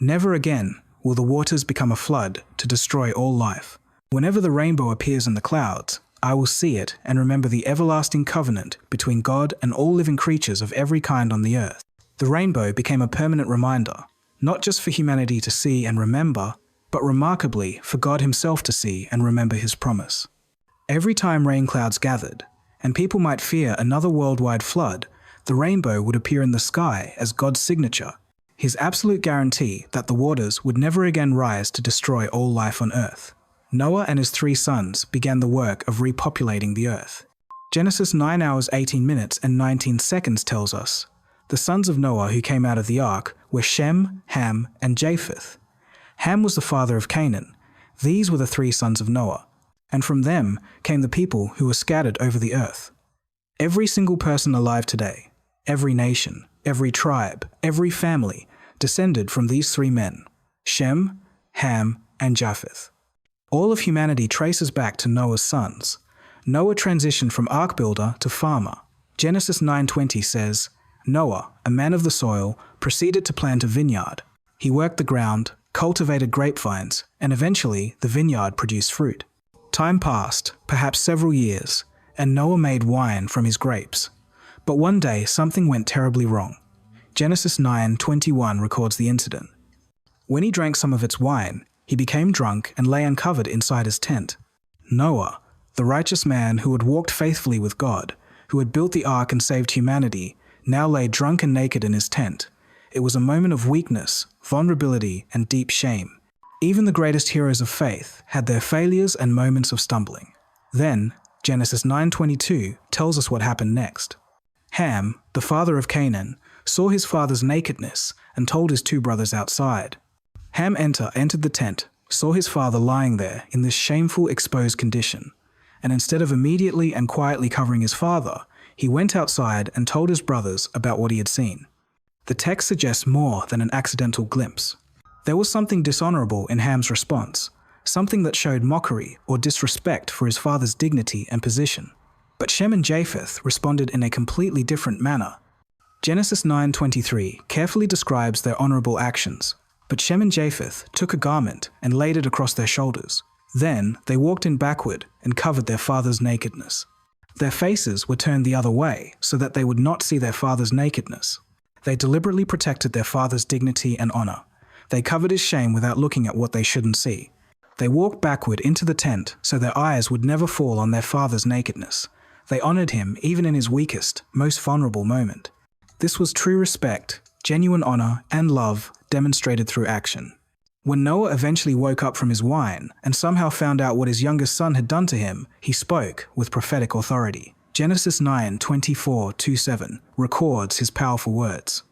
Never again will the waters become a flood to destroy all life. Whenever the rainbow appears in the clouds, I will see it and remember the everlasting covenant between God and all living creatures of every kind on the earth." The rainbow became a permanent reminder, not just for humanity to see and remember, but remarkably for God himself to see and remember his promise. Every time rain clouds gathered, and people might fear another worldwide flood, the rainbow would appear in the sky as God's signature, his absolute guarantee that the waters would never again rise to destroy all life on earth. Noah and his 3 sons began the work of repopulating the earth. Genesis 9 hours 18 minutes and 19 seconds tells us, "The sons of Noah who came out of the ark were Shem, Ham, and Japheth. Ham was the father of Canaan. These were the 3 sons of Noah. And from them came the people who were scattered over the earth." Every single person alive today, every nation, every tribe, every family, descended from these 3 men, Shem, Ham, and Japheth. All of humanity traces back to Noah's sons. Noah transitioned from ark builder to farmer. Genesis 9:20 says, "Noah, a man of the soil, proceeded to plant a vineyard. He worked the ground, cultivated grapevines, and eventually the vineyard produced fruit. Time passed, perhaps several years, and Noah made wine from his grapes. But one day something went terribly wrong. Genesis 9:21 records the incident. When he drank some of its wine, he became drunk and lay uncovered inside his tent. Noah, the righteous man who had walked faithfully with God, who had built the ark and saved humanity, now lay drunk and naked in his tent. It was a moment of weakness, vulnerability, and deep shame. Even the greatest heroes of faith had their failures and moments of stumbling. Then, Genesis 9:22 tells us what happened next. Ham, the father of Canaan, saw his father's nakedness and told his 2 brothers outside. Ham entered the tent, saw his father lying there in this shameful, exposed condition, and instead of immediately and quietly covering his father, he went outside and told his brothers about what he had seen. The text suggests more than an accidental glimpse. There was something dishonorable in Ham's response, something that showed mockery or disrespect for his father's dignity and position. But Shem and Japheth responded in a completely different manner. Genesis 9:23 carefully describes their honorable actions. But Shem and Japheth took a garment and laid it across their shoulders. Then they walked in backward and covered their father's nakedness. Their faces were turned the other way so that they would not see their father's nakedness. They deliberately protected their father's dignity and honor. They covered his shame without looking at what they shouldn't see. They walked backward into the tent so their eyes would never fall on their father's nakedness. They honored him even in his weakest, most vulnerable moment. This was true respect, genuine honor, and love demonstrated through action. When Noah eventually woke up from his wine and somehow found out what his youngest son had done to him, he spoke with prophetic authority. Genesis 9:24-7 records his powerful words.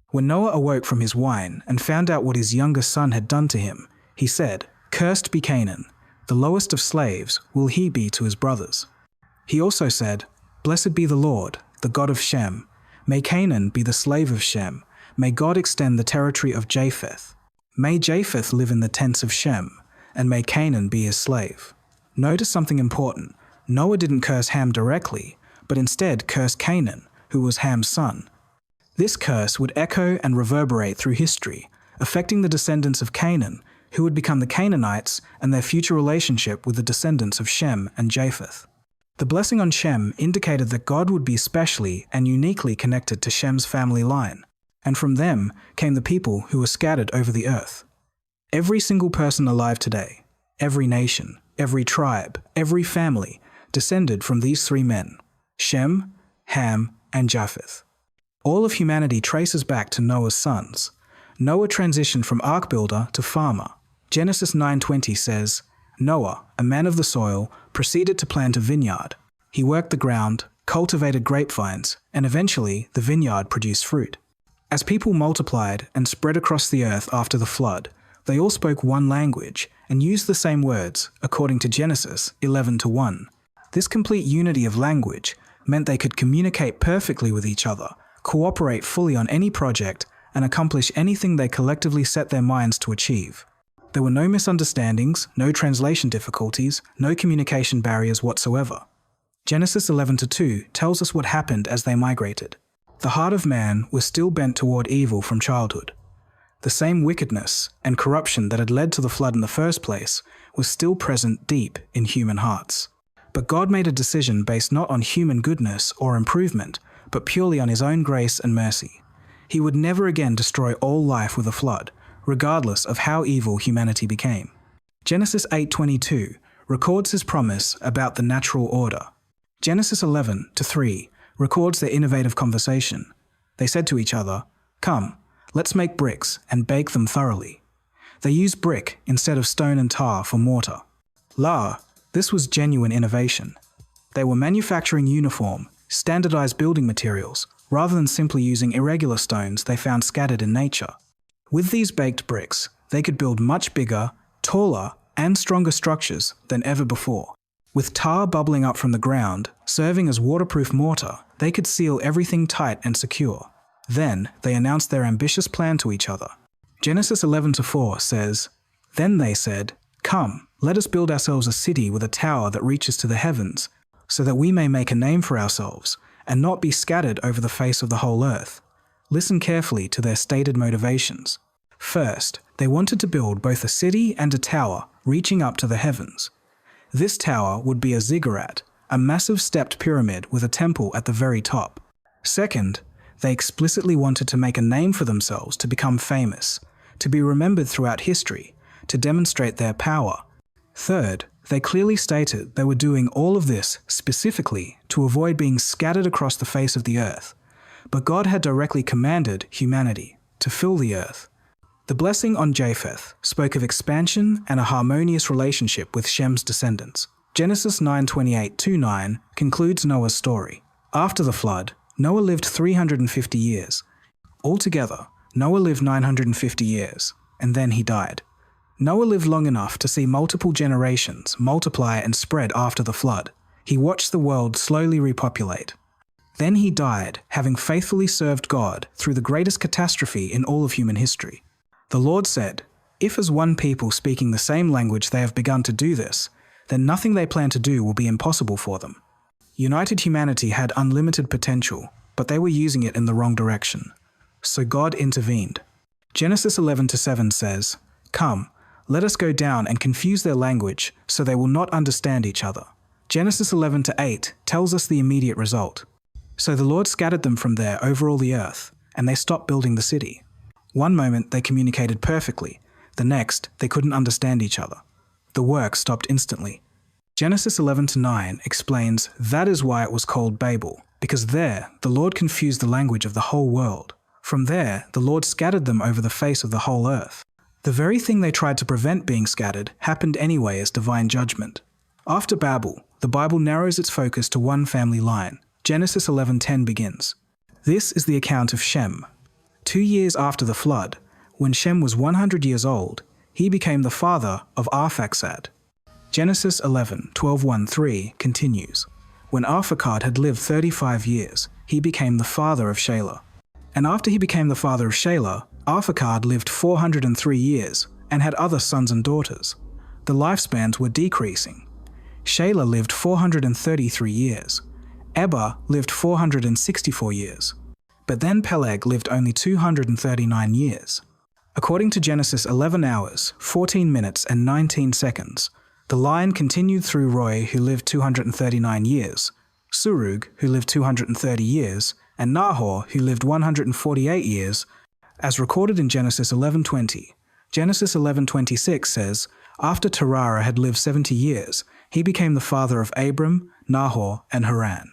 When Noah awoke from his wine and found out what his youngest son had done to him, he said, "Cursed be Canaan, the lowest of slaves will he be to his brothers." He also said, "Blessed be the Lord, the God of Shem. May Canaan be the slave of Shem. May God extend the territory of Japheth. May Japheth live in the tents of Shem, and may Canaan be his slave." Notice something important. Noah didn't curse Ham directly, but instead cursed Canaan, who was Ham's son. This curse would echo and reverberate through history, affecting the descendants of Canaan, who would become the Canaanites, and their future relationship with the descendants of Shem and Japheth. The blessing on Shem indicated that God would be specially and uniquely connected to Shem's family line, and from them came the people who were scattered over the earth. Every single person alive today, every nation, every tribe, every family, descended from these three men, Shem, Ham, and Japheth. All of humanity traces back to Noah's sons. Noah transitioned from ark builder to farmer. Genesis 9:20 says, "Noah, a man of the soil, proceeded to plant a vineyard. He worked the ground, cultivated grapevines, and eventually the vineyard produced fruit." As people multiplied and spread across the earth after the flood, they all spoke one language and used the same words, according to Genesis 11:1. This complete unity of language meant they could communicate perfectly with each other, cooperate fully on any project, and accomplish anything they collectively set their minds to achieve. There were no misunderstandings, no translation difficulties, no communication barriers whatsoever. Genesis 11:2 tells us what happened as they migrated. The heart of man was still bent toward evil from childhood. The same wickedness and corruption that had led to the flood in the first place was still present deep in human hearts. But God made a decision based not on human goodness or improvement, but purely on his own grace and mercy. He would never again destroy all life with a flood, regardless of how evil humanity became. Genesis 8:22 records his promise about the natural order. Genesis 11:3 records their innovative conversation. They said to each other, "Come, let's make bricks and bake them thoroughly." They used brick instead of stone and tar for mortar. This was genuine innovation. They were manufacturing uniform, standardized building materials, rather than simply using irregular stones they found scattered in nature. With these baked bricks, they could build much bigger, taller, and stronger structures than ever before. With tar bubbling up from the ground, serving as waterproof mortar, they could seal everything tight and secure. Then, they announced their ambitious plan to each other. Genesis 11:4 says, "Then they said, 'Come, let us build ourselves a city with a tower that reaches to the heavens, so that we may make a name for ourselves, and not be scattered over the face of the whole earth.'" Listen carefully to their stated motivations. First, they wanted to build both a city and a tower reaching up to the heavens. This tower would be a ziggurat, a massive stepped pyramid with a temple at the very top. Second, they explicitly wanted to make a name for themselves to become famous, to be remembered throughout history, to demonstrate their power. Third, they clearly stated they were doing all of this specifically to avoid being scattered across the face of the earth. But God had directly commanded humanity to fill the earth. The blessing on Japheth spoke of expansion and a harmonious relationship with Shem's descendants. Genesis 9:28-9 concludes Noah's story. After the flood, Noah lived 350 years. Altogether, Noah lived 950 years, and then he died. Noah lived long enough to see multiple generations multiply and spread after the flood. He watched the world slowly repopulate. Then he died, having faithfully served God through the greatest catastrophe in all of human history. The Lord said, "If as one people speaking the same language they have begun to do this, then nothing they plan to do will be impossible for them." United humanity had unlimited potential, but they were using it in the wrong direction. So God intervened. Genesis 11:7 says, "Come, let us go down and confuse their language so they will not understand each other." Genesis 11:8 tells us the immediate result. So the Lord scattered them from there over all the earth, and they stopped building the city. One moment they communicated perfectly, the next they couldn't understand each other. The work stopped instantly. Genesis 11:9 explains that is why it was called Babel, because there the Lord confused the language of the whole world. From there, the Lord scattered them over the face of the whole earth. The very thing they tried to prevent being scattered happened anyway as divine judgment. After Babel, the Bible narrows its focus to one family line. Genesis 11:10 begins. This is the account of Shem. 2 years after the flood, when Shem was 100 years old, he became the father of Arphaxad. Genesis 11:12-1-3 continues. When Arphaxad had lived 35 years, he became the father of Shelah. And after he became the father of Shelah, Arphaxad lived 403 years and had other sons and daughters. The lifespans were decreasing. Shelah lived 433 years. Eber lived 464 years. But then Peleg lived only 239 years. According to Genesis 11 hours, 14 minutes and 19 seconds, the line continued through Roy, who lived 239 years, Surug, who lived 230 years, and Nahor, who lived 148 years, as recorded in Genesis 11:20. Genesis 11:26 says, after Terah had lived 70 years, he became the father of Abram, Nahor, and Haran.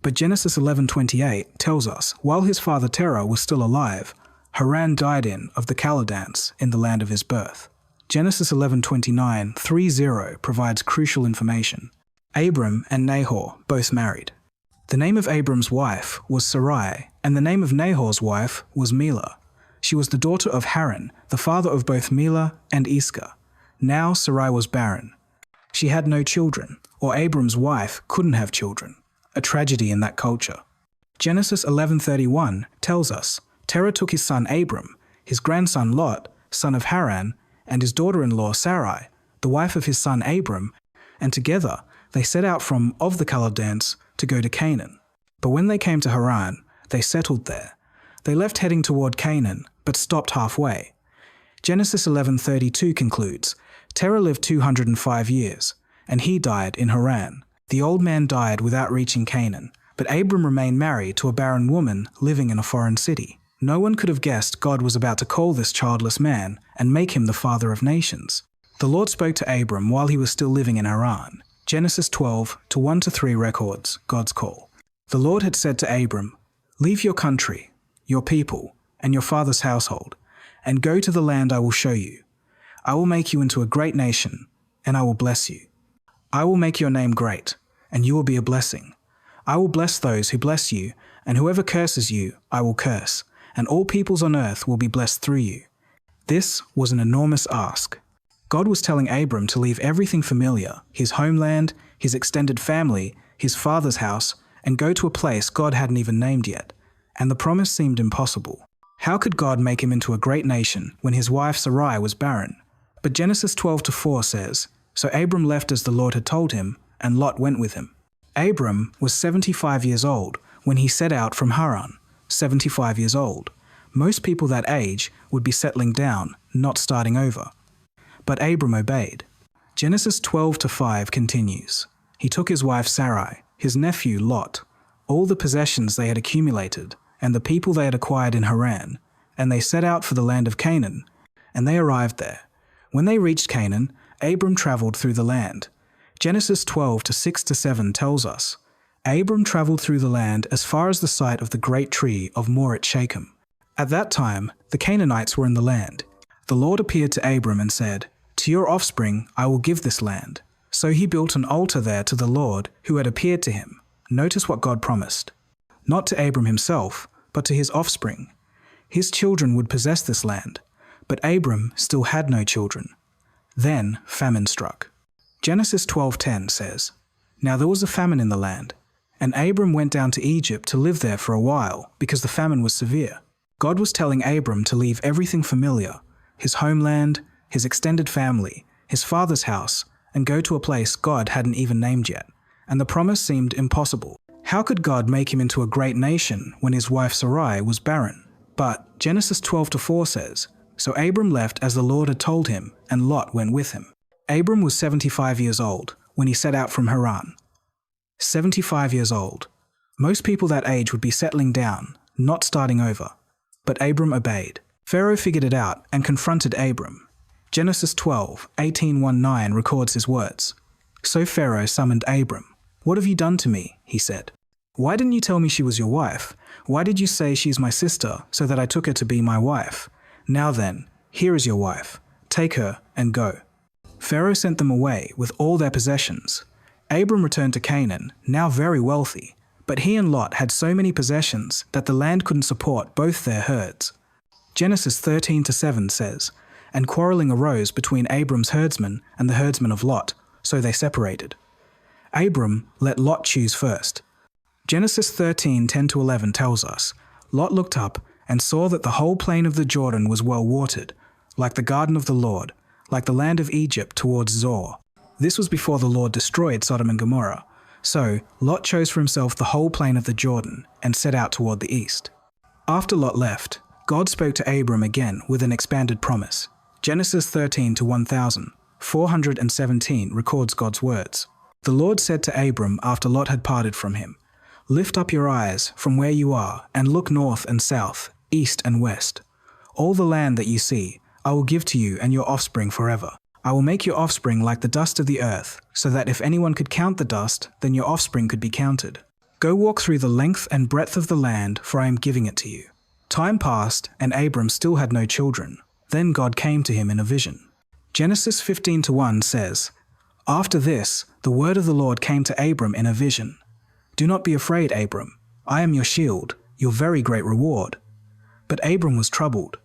But Genesis 11:28 tells us, while his father Terah was still alive, Haran died of the Chaldeans in the land of his birth. Genesis 11:29-30 provides crucial information. Abram and Nahor both married. The name of Abram's wife was Sarai, and the name of Nahor's wife was Milah. She was the daughter of Haran, the father of both Milah and Iscah. Now Sarai was barren. She had no children, or Abram's wife couldn't have children, a tragedy in that culture. Genesis 11:31 tells us, Terah took his son Abram, his grandson Lot, son of Haran, and his daughter-in-law Sarai, the wife of his son Abram, and together they set out from of the Chaldeans to go to Canaan. But when they came to Haran, they settled there. They left heading toward Canaan, but stopped halfway. Genesis 11:32 concludes, Terah lived 205 years, and he died in Haran. The old man died without reaching Canaan, but Abram remained married to a barren woman living in a foreign city. No one could have guessed God was about to call this childless man and make him the father of nations. The Lord spoke to Abram while he was still living in Haran. Genesis 12:1-3 records God's call. The Lord had said to Abram, leave your country, your people, and your father's household, and go to the land I will show you. I will make you into a great nation, and I will bless you. I will make your name great, and you will be a blessing. I will bless those who bless you, and whoever curses you, I will curse, and all peoples on earth will be blessed through you. This was an enormous ask. God was telling Abram to leave everything familiar, his homeland, his extended family, his father's house, and go to a place God hadn't even named yet. And the promise seemed impossible. How could God make him into a great nation when his wife Sarai was barren? But Genesis 12:4 says, so Abram left as the Lord had told him, and Lot went with him. Abram was 75 years old when he set out from Haran. 75 years old. Most people that age would be settling down, not starting over. But Abram obeyed. Genesis 12:5 continues. He took his wife Sarai, his nephew Lot, all the possessions they had accumulated, and the people they had acquired in Haran, and they set out for the land of Canaan, and they arrived there. When they reached Canaan, Abram traveled through the land. Genesis 12:6-7 tells us, Abram traveled through the land as far as the site of the great tree of Morit Shechem. At that time, the Canaanites were in the land. The Lord appeared to Abram and said, to your offspring I will give this land. So he built an altar there to the Lord who had appeared to him. Notice what God promised. Not to Abram himself, but to his offspring. His children would possess this land, but Abram still had no children. Then famine struck. Genesis 12:10 says, now there was a famine in the land, and Abram went down to Egypt to live there for a while because the famine was severe. God was telling Abram to leave everything familiar, his homeland, his extended family, his father's house, and go to a place God hadn't even named yet. And the promise seemed impossible. How could God make him into a great nation when his wife Sarai was barren? But Genesis 12:4 says, so Abram left as the Lord had told him, and Lot went with him. Abram was 75 years old when he set out from Haran. 75 years old. Most people that age would be settling down, not starting over. But Abram obeyed. Pharaoh figured it out and confronted Abram. Genesis 12:18-19 records his words. So Pharaoh summoned Abram. What have you done to me? He said. Why didn't you tell me she was your wife? Why did you say she's my sister so that I took her to be my wife? Now then, here is your wife. Take her and go." Pharaoh sent them away with all their possessions. Abram returned to Canaan, now very wealthy, but he and Lot had so many possessions that the land couldn't support both their herds. Genesis 13-7 says, "And quarreling arose between Abram's herdsmen and the herdsmen of Lot, so they separated. Abram let Lot choose first." Genesis 13:10-11 tells us, "Lot looked up and saw that the whole plain of the Jordan was well watered, like the garden of the Lord, like the land of Egypt towards Zoar." This was before the Lord destroyed Sodom and Gomorrah. So Lot chose for himself the whole plain of the Jordan and set out toward the east. After Lot left, God spoke to Abram again with an expanded promise. Genesis 13-1000, 417 records God's words. "The Lord said to Abram after Lot had parted from him, 'Lift up your eyes from where you are and look north and south, east and west. All the land that you see, I will give to you and your offspring forever. I will make your offspring like the dust of the earth, so that if anyone could count the dust, then your offspring could be counted. Go walk through the length and breadth of the land, for I am giving it to you.' Time passed, and Abram still had no children. Then God came to him in a vision. Genesis 15-1 says, "After this, the word of the Lord came to Abram in a vision. 'Do not be afraid, Abram. I am your shield, your very great reward.' But Abram was troubled."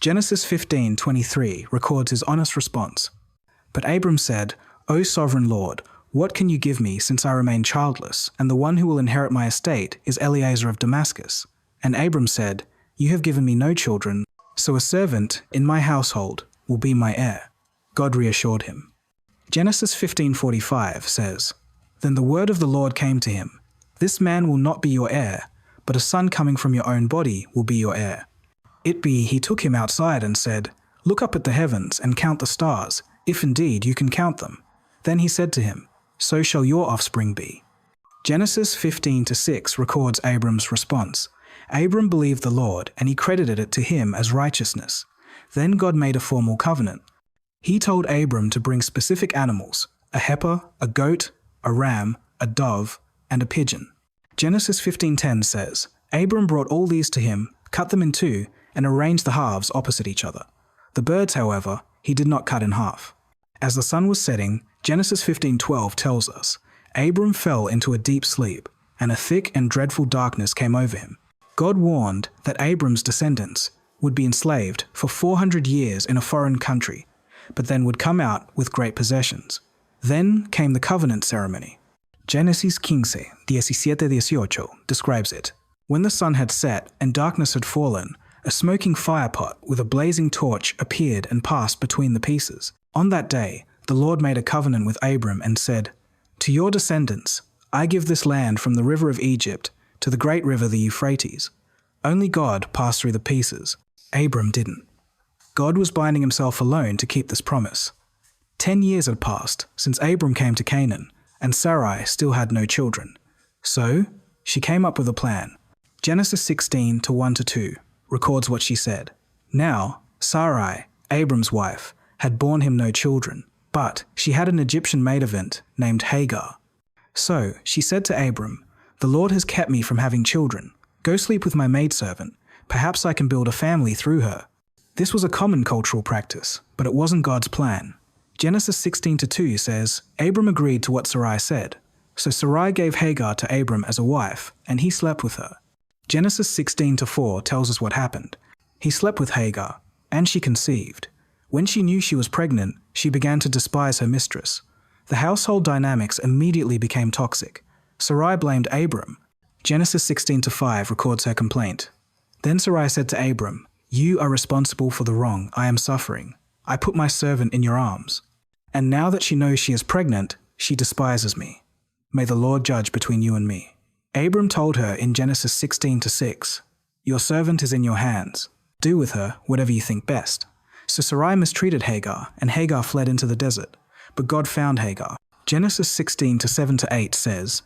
Genesis 15:23 records his honest response. "But Abram said, 'O sovereign Lord, what can you give me since I remain childless, and the one who will inherit my estate is Eliezer of Damascus?' And Abram said, 'You have given me no children, so a servant in my household will be my heir.' God reassured him." Genesis 15:45 says, "Then the word of the Lord came to him, 'This man will not be your heir, but a son coming from your own body will be your heir.' He took him outside and said, 'Look up at the heavens and count the stars, if indeed you can count them.' Then he said to him, 'So shall your offspring be.'" Genesis 15-6 records Abram's response. Abram believed the Lord, and he credited it to him as righteousness. Then God made a formal covenant. He told Abram to bring specific animals: a heifer, a goat, a ram, a dove, and a pigeon. Genesis 15:10 says, "Abram brought all these to him, cut them in two, and arranged the halves opposite each other. The birds, however, he did not cut in half." As the sun was setting, Genesis 15:12 tells us, Abram fell into a deep sleep, and a thick and dreadful darkness came over him. God warned that Abram's descendants would be enslaved for 400 years in a foreign country, but then would come out with great possessions. Then came the covenant ceremony. Genesis 15:17-18 describes it. "When the sun had set and darkness had fallen, a smoking firepot with a blazing torch appeared and passed between the pieces. On that day, the Lord made a covenant with Abram and said, 'To your descendants, I give this land from the river of Egypt to the great river the Euphrates.' Only God passed through the pieces. Abram didn't. God was binding himself alone to keep this promise. 10 years had passed since Abram came to Canaan, and Sarai still had no children. So she came up with a plan. Genesis 16:1-2 records what she said. "Now, Sarai, Abram's wife, had borne him no children, but she had an Egyptian maidservant named Hagar. So she said to Abram, 'The Lord has kept me from having children. Go sleep with my maidservant. Perhaps I can build a family through her.' This was a common cultural practice, but it wasn't God's plan. Genesis 16:2 says, Abram agreed to what Sarai said. So Sarai gave Hagar to Abram as a wife, and he slept with her. Genesis 16:4 tells us what happened. He slept with Hagar, and she conceived. When she knew she was pregnant, she began to despise her mistress. The household dynamics immediately became toxic. Sarai blamed Abram. Genesis 16:5 records her complaint. Then Sarai said to Abram, "You are responsible for the wrong I am suffering. I put my servant in your arms. And now that she knows she is pregnant, she despises me. May the Lord judge between you and me." Abram told her in Genesis 16:6, "Your servant is in your hands. Do with her whatever you think best." So Sarai mistreated Hagar, and Hagar fled into the desert. But God found Hagar. Genesis 16:7-8 says,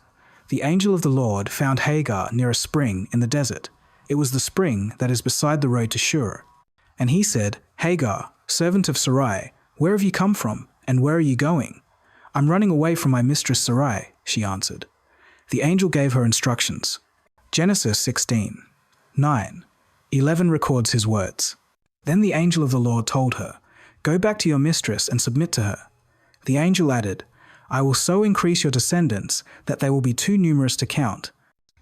"The angel of the Lord found Hagar near a spring in the desert. It was the spring that is beside the road to Shur. And he said, 'Hagar, servant of Sarai, where have you come from, and where are you going?' 'I'm running away from my mistress Sarai,' she answered. The angel gave her instructions. Genesis 16:9-11 records his words. Then the angel of the Lord told her, Go back to your mistress and submit to her." The angel added, "I will so increase your descendants that they will be too numerous to count."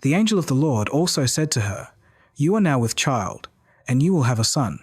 The angel of the Lord also said to her, "You are now with child, and you will have a son.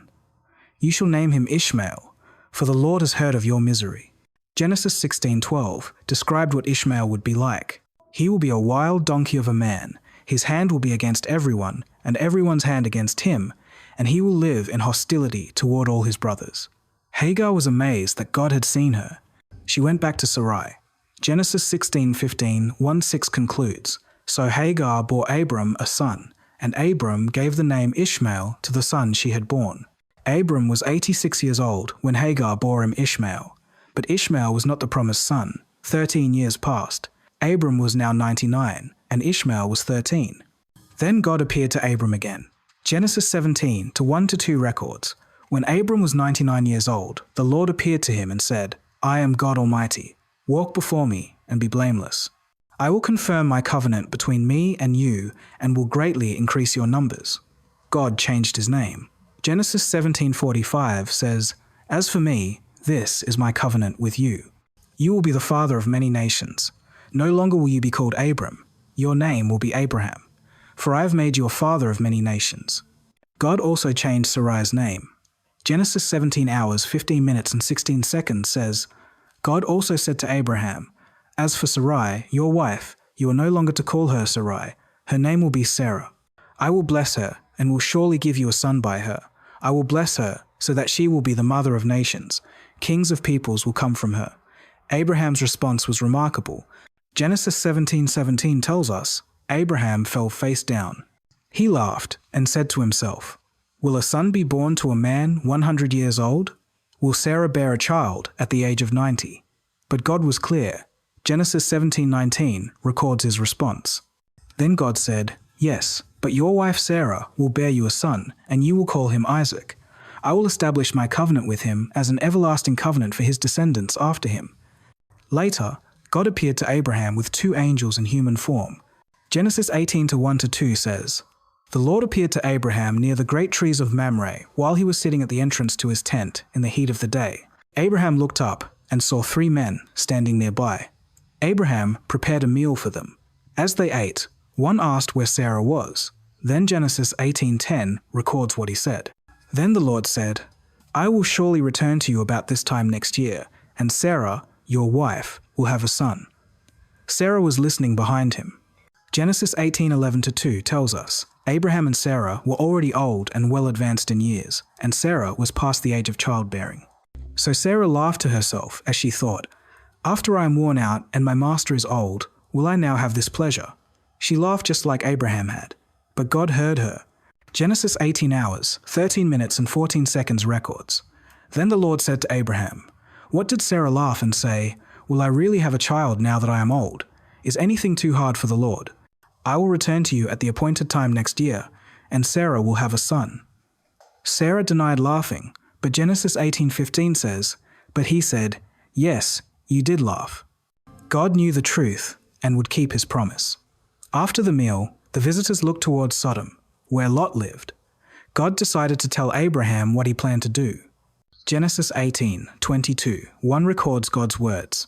You shall name him Ishmael, for the Lord has heard of your misery." Genesis 16:12 described what Ishmael would be like. "He will be a wild donkey of a man. His hand will be against everyone, and everyone's hand against him, and he will live in hostility toward all his brothers." Hagar was amazed that God had seen her. She went back to Sarai. Genesis 16:15, 1-6 concludes, "So Hagar bore Abram a son, and Abram gave the name Ishmael to the son she had born." Abram was 86 years old when Hagar bore him Ishmael, but Ishmael was not the promised son. 13 years passed. Abram was now 99, and Ishmael was 13. Then God appeared to Abram again. Genesis 17 to 1-2 records, "When Abram was 99 years old, the Lord appeared to him and said, 'I am God Almighty. Walk before me and be blameless. I will confirm my covenant between me and you and will greatly increase your numbers.'" God changed his name. Genesis 17:45 says, "As for me, this is my covenant with you. You will be the father of many nations. No longer will you be called Abram. Your name will be Abraham, for I have made you a father of many nations." God also changed Sarai's name. Genesis 17 hours, 15 minutes and 16 seconds says, "God also said to Abraham, 'As for Sarai, your wife, you are no longer to call her Sarai. Her name will be Sarah. I will bless her and will surely give you a son by her. I will bless her so that she will be the mother of nations. Kings of peoples will come from her." Abraham's response was remarkable. Genesis 17:17 tells us, Abraham fell face down. He laughed and said to himself, "Will a son be born to a man 100 years old? Will Sarah bear a child at the age of 90? But God was clear. Genesis 17:19 records his response. Then God said, "Yes, but your wife Sarah will bear you a son, and you will call him Isaac. I will establish my covenant with him as an everlasting covenant for his descendants after him." Later, God appeared to Abraham with 2 angels in human form. Genesis 18:1-2 says, "The Lord appeared to Abraham near the great trees of Mamre while he was sitting at the entrance to his tent in the heat of the day. Abraham looked up and saw 3 men standing nearby. Abraham prepared a meal for them. As they ate, one asked where Sarah was. Then Genesis 18:10 records what he said. Then the Lord said, "I will surely return to you about this time next year, and Sarah, your wife, will have a son." Sarah was listening behind him. Genesis 18:11-2 tells us, Abraham and Sarah were already old and well advanced in years, and Sarah was past the age of childbearing. So Sarah laughed to herself as she thought, "After I am worn out and my master is old, will I now have this pleasure?" She laughed just like Abraham had, but God heard her. Genesis 18 hours, 13 minutes and 14 seconds records. Then the Lord said to Abraham, "What did Sarah laugh and say, 'Will I really have a child now that I am old? Is anything too hard for the Lord? I will return to you at the appointed time next year, and Sarah will have a son.'" Sarah denied laughing, but Genesis 18:15 says, "But he said, 'Yes, you did laugh.'" God knew the truth and would keep his promise. After the meal, the visitors looked towards Sodom, where Lot lived. God decided to tell Abraham what he planned to do. Genesis 18:22, 1 records God's words.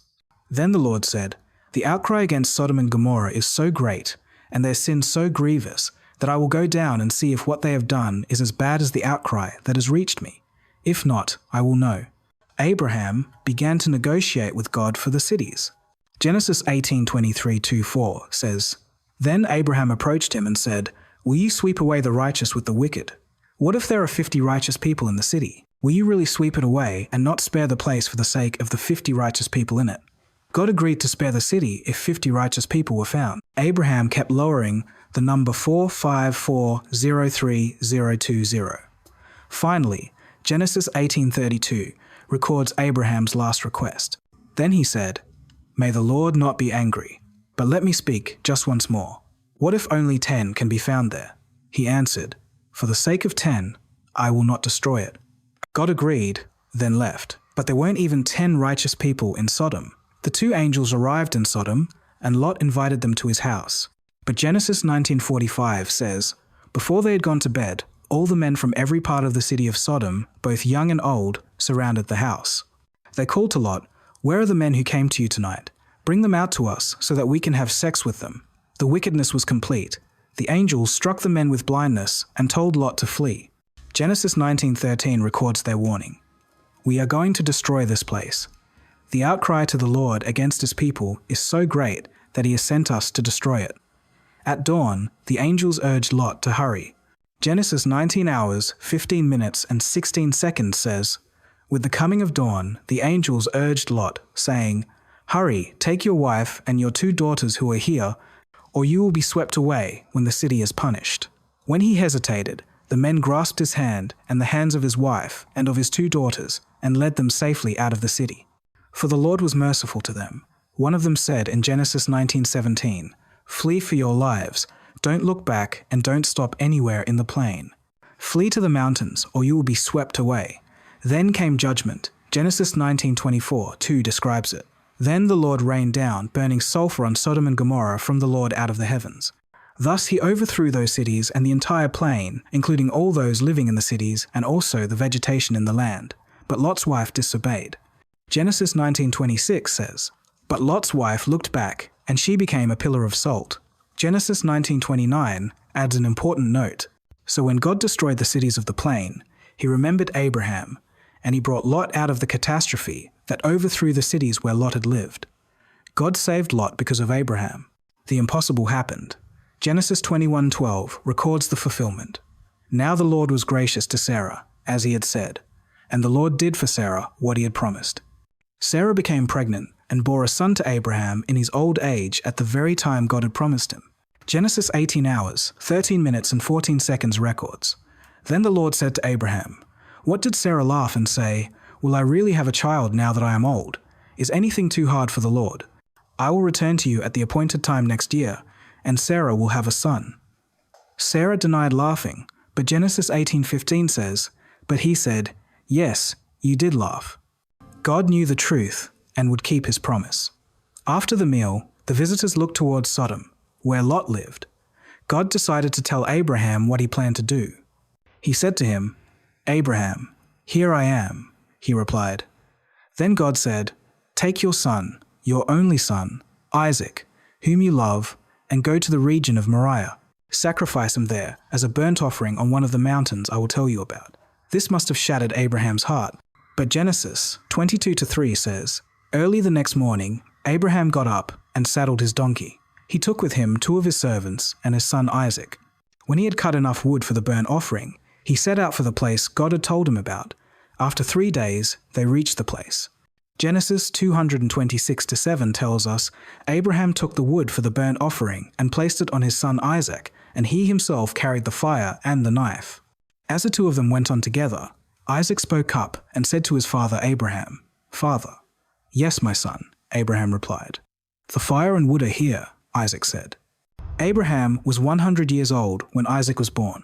Then the Lord said, "The outcry against Sodom and Gomorrah is so great, and their sin so grievous, that I will go down and see if what they have done is as bad as the outcry that has reached me. If not, I will know." Abraham began to negotiate with God for the cities. Genesis 18:23-4 says, "Then Abraham approached him and said, 'Will you sweep away the righteous with the wicked? What if there are 50 righteous people in the city? Will you really sweep it away and not spare the place for the sake of the 50 righteous people in it?' God agreed to spare the city if 50 righteous people were found. Abraham kept lowering the number 4540320. Finally, Genesis 18:32 records Abraham's last request. Then he said, "May the Lord not be angry, but let me speak just once more. What if only 10 can be found there?" He answered, "For the sake of 10, I will not destroy it." God agreed, then left. But there weren't even 10 righteous people in Sodom. The 2 angels arrived in Sodom, and Lot invited them to his house. But Genesis 19:45 says, "Before they had gone to bed, all the men from every part of the city of Sodom, both young and old, surrounded the house. They called to Lot, "Where are the men who came to you tonight? Bring them out to us so that we can have sex with them." The wickedness was complete. The angels struck the men with blindness and told Lot to flee. Genesis 19:13 records their warning. "We are going to destroy this place. The outcry to the Lord against his people is so great that he has sent us to destroy it." At dawn, the angels urged Lot to hurry. Genesis 19 hours, 15 minutes, and 16 seconds says, "With the coming of dawn, the angels urged Lot, saying, 'Hurry, take your wife and your 2 daughters who are here, or you will be swept away when the city is punished.' When he hesitated, the men grasped his hand and the hands of his wife and of his 2 daughters and led them safely out of the city. For the Lord was merciful to them. One of them said in Genesis 19:17, "Flee for your lives. Don't look back and don't stop anywhere in the plain. Flee to the mountains or you will be swept away." Then came judgment. Genesis 19:24, 2 describes it. "Then the Lord rained down burning sulfur on Sodom and Gomorrah from the Lord out of the heavens. Thus he overthrew those cities and the entire plain, including all those living in the cities and also the vegetation in the land. But Lot's wife disobeyed." Genesis 19:26 says, "But Lot's wife looked back, and she became a pillar of salt." Genesis 19:29 adds an important note. "So when God destroyed the cities of the plain, he remembered Abraham, and he brought Lot out of the catastrophe that overthrew the cities where Lot had lived." God saved Lot because of Abraham. The impossible happened. Genesis 21:12 records the fulfillment. "Now the Lord was gracious to Sarah, as he had said, and the Lord did for Sarah what he had promised." Sarah became pregnant and bore a son to Abraham in his old age at the very time God had promised him. Genesis 18 hours, 13 minutes and 14 seconds records. "Then the Lord said to Abraham, 'What did Sarah laugh and say, "Will I really have a child now that I am old? Is anything too hard for the Lord? I will return to you at the appointed time next year, and Sarah will have a son.'" Sarah denied laughing, but Genesis 18:15 says, "But he said, 'Yes, you did laugh.'" God knew the truth and would keep his promise. After the meal, the visitors looked towards Sodom, where Lot lived. God decided to tell Abraham what he planned to do. He said to him, "Abraham, here I am," he replied. Then God said, "Take your son, your only son, Isaac, whom you love, and go to the region of Moriah. Sacrifice him there as a burnt offering on one of the mountains I will tell you about." This must have shattered Abraham's heart. But Genesis 22:3 says, "Early the next morning, Abraham got up and saddled his donkey. He took with him 2 of his servants and his son Isaac. When he had cut enough wood for the burnt offering, he set out for the place God had told him about. After 3 days, they reached the place." Genesis 226:7 tells us, "Abraham took the wood for the burnt offering and placed it on his son Isaac, and he himself carried the fire and the knife. As the 2 of them went on together, Isaac spoke up and said to his father Abraham, 'Father.' 'Yes, my son,' Abraham replied. 'The fire and wood are here,' Isaac said." Abraham was 100 years old when Isaac was born.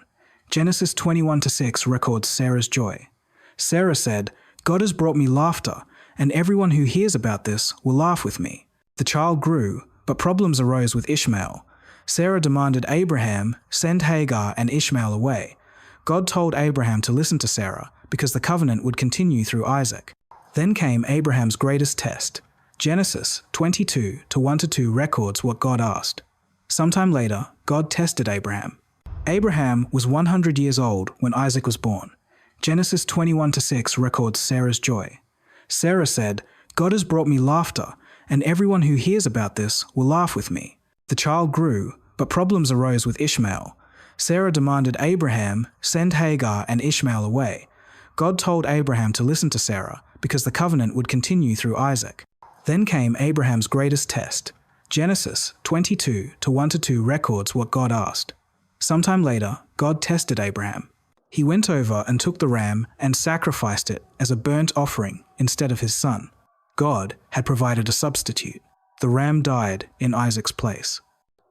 Genesis 21:6 records Sarah's joy. Sarah said, "God has brought me laughter, and everyone who hears about this will laugh with me." The child grew, but problems arose with Ishmael. Sarah demanded Abraham send Hagar and Ishmael away. God told Abraham to listen to Sarah because the covenant would continue through Isaac. Then came Abraham's greatest test. Genesis 22:1-2 records what God asked. Sometime later, God tested Abraham. Abraham was 100 years old when Isaac was born. Genesis 21:6 records Sarah's joy. Sarah said, "God has brought me laughter, and everyone who hears about this will laugh with me." The child grew, but problems arose with Ishmael. Sarah demanded Abraham send Hagar and Ishmael away. God told Abraham to listen to Sarah because the covenant would continue through Isaac. Then came Abraham's greatest test. Genesis 22:1-2 records what God asked. Sometime later, God tested Abraham. He went over and took the ram and sacrificed it as a burnt offering instead of his son. God had provided a substitute. The ram died in Isaac's place.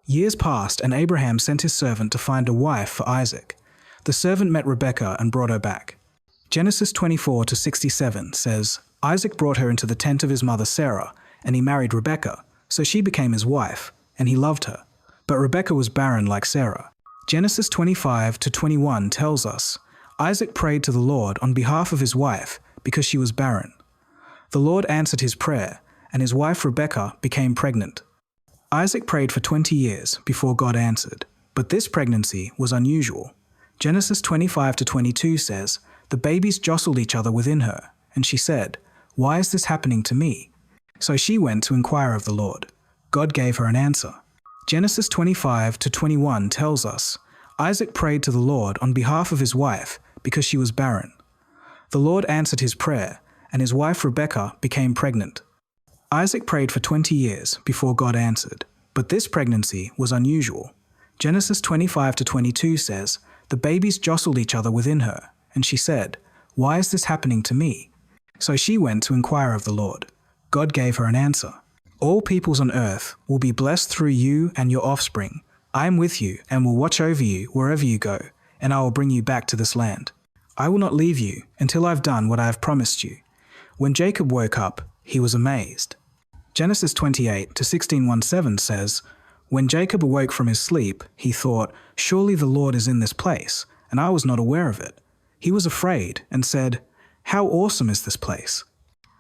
Years passed and Abraham sent his servant to find a wife for Isaac. The servant met Rebekah and brought her back. Genesis 24:67 says, "Isaac brought her into the tent of his mother Sarah, and he married Rebekah, so she became his wife, and he loved her. But Rebekah was barren like Sarah." Genesis 25:21 tells us, "Isaac prayed to the Lord on behalf of his wife because she was barren. The Lord answered his prayer, and his wife Rebekah became pregnant. Isaac prayed for 20 years before God answered, but this pregnancy was unusual. Genesis 25-22 says, "The babies jostled each other within her, and she said, 'Why is this happening to me?' So she went to inquire of the Lord. God gave her an answer." Genesis 25-21 tells us, Isaac prayed to the Lord on behalf of his wife because she was barren. The Lord answered his prayer, and his wife Rebekah became pregnant. Isaac prayed for 20 years before God answered, but this pregnancy was unusual. Genesis 25-22 says, "The babies jostled each other within her, and she said, 'Why is this happening to me?' So she went to inquire of the Lord. God gave her an answer. All peoples on earth will be blessed through you and your offspring. I am with you and will watch over you wherever you go, and I will bring you back to this land. I will not leave you until I've done what I have promised you." When Jacob woke up, he was amazed. Genesis 28-16:17 says, "When Jacob awoke from his sleep, he thought, 'Surely the Lord is in this place, and I was not aware of it.' He was afraid and said, 'How awesome is this place!'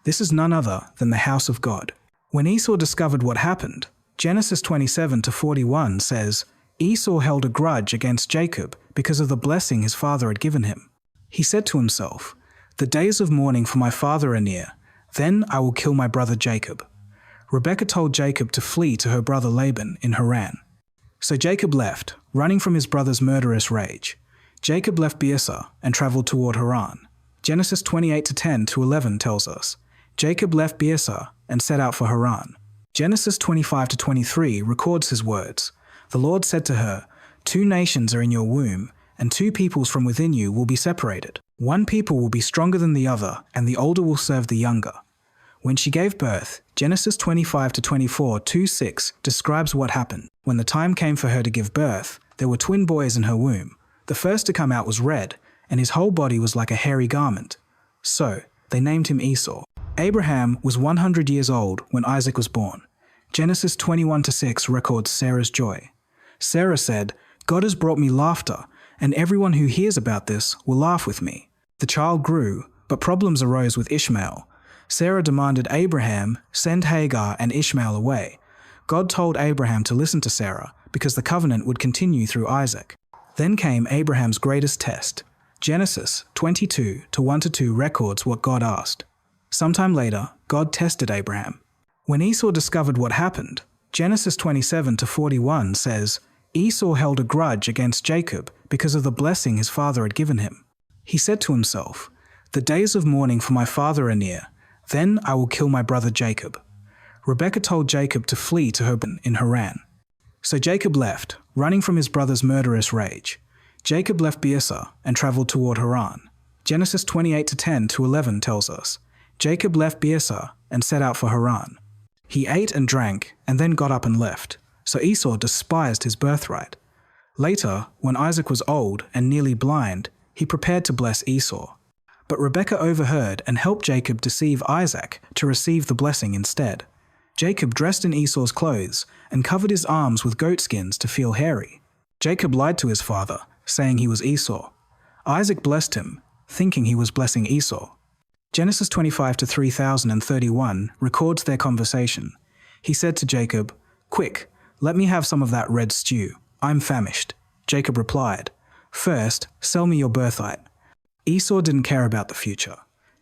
This is none other than the house of God." When Esau discovered what happened, Genesis 27-41 says, "Esau held a grudge against Jacob because of the blessing his father had given him. He said to himself, 'The days of mourning for my father are near. Then I will kill my brother Jacob.' Rebekah told Jacob to flee to her brother Laban in Haran. So Jacob left, running from his brother's murderous rage. Jacob left Beersah and traveled toward Haran. Genesis 28-10-11 tells us, Jacob left Beersah and set out for Haran. Genesis 25-23 records his words. The Lord said to her, "2 nations are in your womb, and 2 peoples from within you will be separated. 1 people will be stronger than the other, and the older will serve the younger." When she gave birth, Genesis 25-24:2-6 describes what happened. When the time came for her to give birth, there were twin boys in her womb. The first to come out was red, and his whole body was like a hairy garment. So they named him Esau. Abraham was 100 years old when Isaac was born. Genesis 21-6 records Sarah's joy. Sarah said, "God has brought me laughter, and everyone who hears about this will laugh with me." The child grew, but problems arose with Ishmael. Sarah demanded Abraham send Hagar and Ishmael away. God told Abraham to listen to Sarah because the covenant would continue through Isaac. Then came Abraham's greatest test. Genesis 22-1-2 records what God asked. Sometime later, God tested Abraham. When Esau discovered what happened, Genesis 27-41 says, "Esau held a grudge against Jacob because of the blessing his father had given him. He said to himself, 'The days of mourning for my father are near. Then I will kill my brother Jacob.' Rebekah told Jacob to flee to her in Haran. So Jacob left, running from his brother's murderous rage. Jacob left Beersah and traveled toward Haran. Genesis 28-10-11 tells us, Jacob left Beersah and set out for Haran. He ate and drank and then got up and left. So Esau despised his birthright. Later, when Isaac was old and nearly blind, he prepared to bless Esau. But Rebekah overheard and helped Jacob deceive Isaac to receive the blessing instead. Jacob dressed in Esau's clothes and covered his arms with goat skins to feel hairy. Jacob lied to his father, saying he was Esau. Isaac blessed him, thinking he was blessing Esau. Genesis 25-3031 records their conversation. He said to Jacob, "Quick, let me have some of that red stew. I'm famished." Jacob replied, "First, sell me your birthright." Esau didn't care about the future.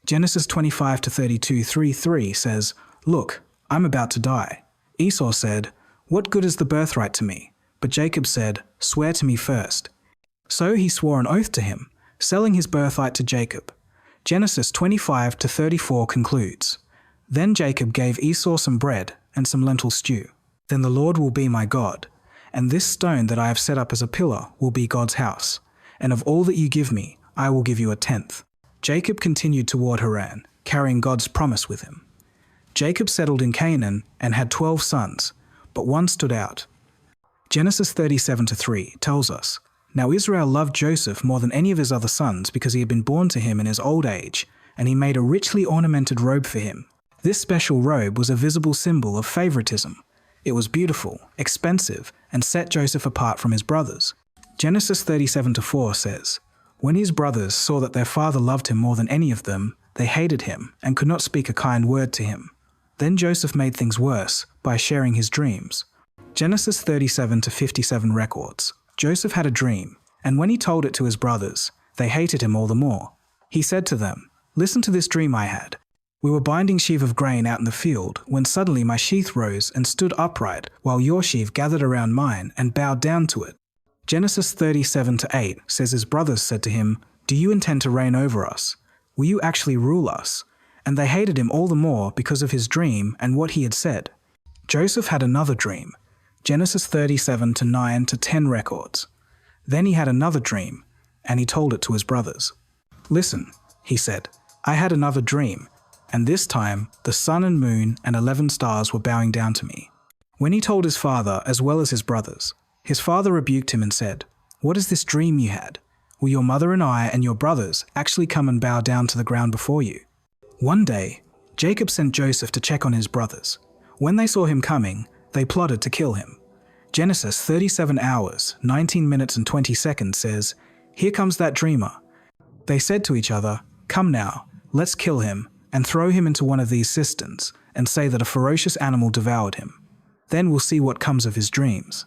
Genesis 25-32:3 says, "Look, I'm about to die." Esau said, "What good is the birthright to me?" But Jacob said, "Swear to me first." So he swore an oath to him, selling his birthright to Jacob. Genesis 25-34 concludes, "Then Jacob gave Esau some bread and some lentil stew. Then the Lord will be my God, and this stone that I have set up as a pillar will be God's house, and of all that you give me, I will give you a tenth." Jacob continued toward Haran, carrying God's promise with him. Jacob settled in Canaan and had 12 sons, but one stood out. Genesis 37-3 tells us, "Now Israel loved Joseph more than any of his other sons because he had been born to him in his old age, and he made a richly ornamented robe for him. This special robe was a visible symbol of favoritism. It was beautiful, expensive, and set Joseph apart from his brothers." Genesis 37-4 says, "When his brothers saw that their father loved him more than any of them, They hated him and could not speak a kind word to him. Then Joseph made things worse by sharing his dreams. Genesis 37 to 57 records. Joseph had a dream, and when he told it to his brothers, they hated him all the more. He said to them, "Listen to this dream I had. We were binding sheaf of grain out in the field, when suddenly my sheaf rose and stood upright, while your sheaf gathered around mine and bowed down to it." Genesis 37 to 8 says his brothers said to him, "Do you intend to reign over us? Will you actually rule us?" And they hated him all the more because of his dream and what he had said. Joseph had another dream. Genesis 37 to 9 to 10 records. Then he had another dream, and he told it to his brothers. "Listen," he said, "I had another dream, and this time the sun and moon and 11 stars were bowing down to me." When he told his father as well as his brothers, his father rebuked him and said, "What is this dream you had? Will your mother and I and your brothers actually come and bow down to the ground before you?" One day, Jacob sent Joseph to check on his brothers. When they saw him coming, they plotted to kill him. Genesis 37 hours, 19 minutes and 20 seconds says, "Here comes that dreamer." They said to each other, "Come now, let's kill him and throw him into one of these cisterns and say that a ferocious animal devoured him. Then we'll see what comes of his dreams."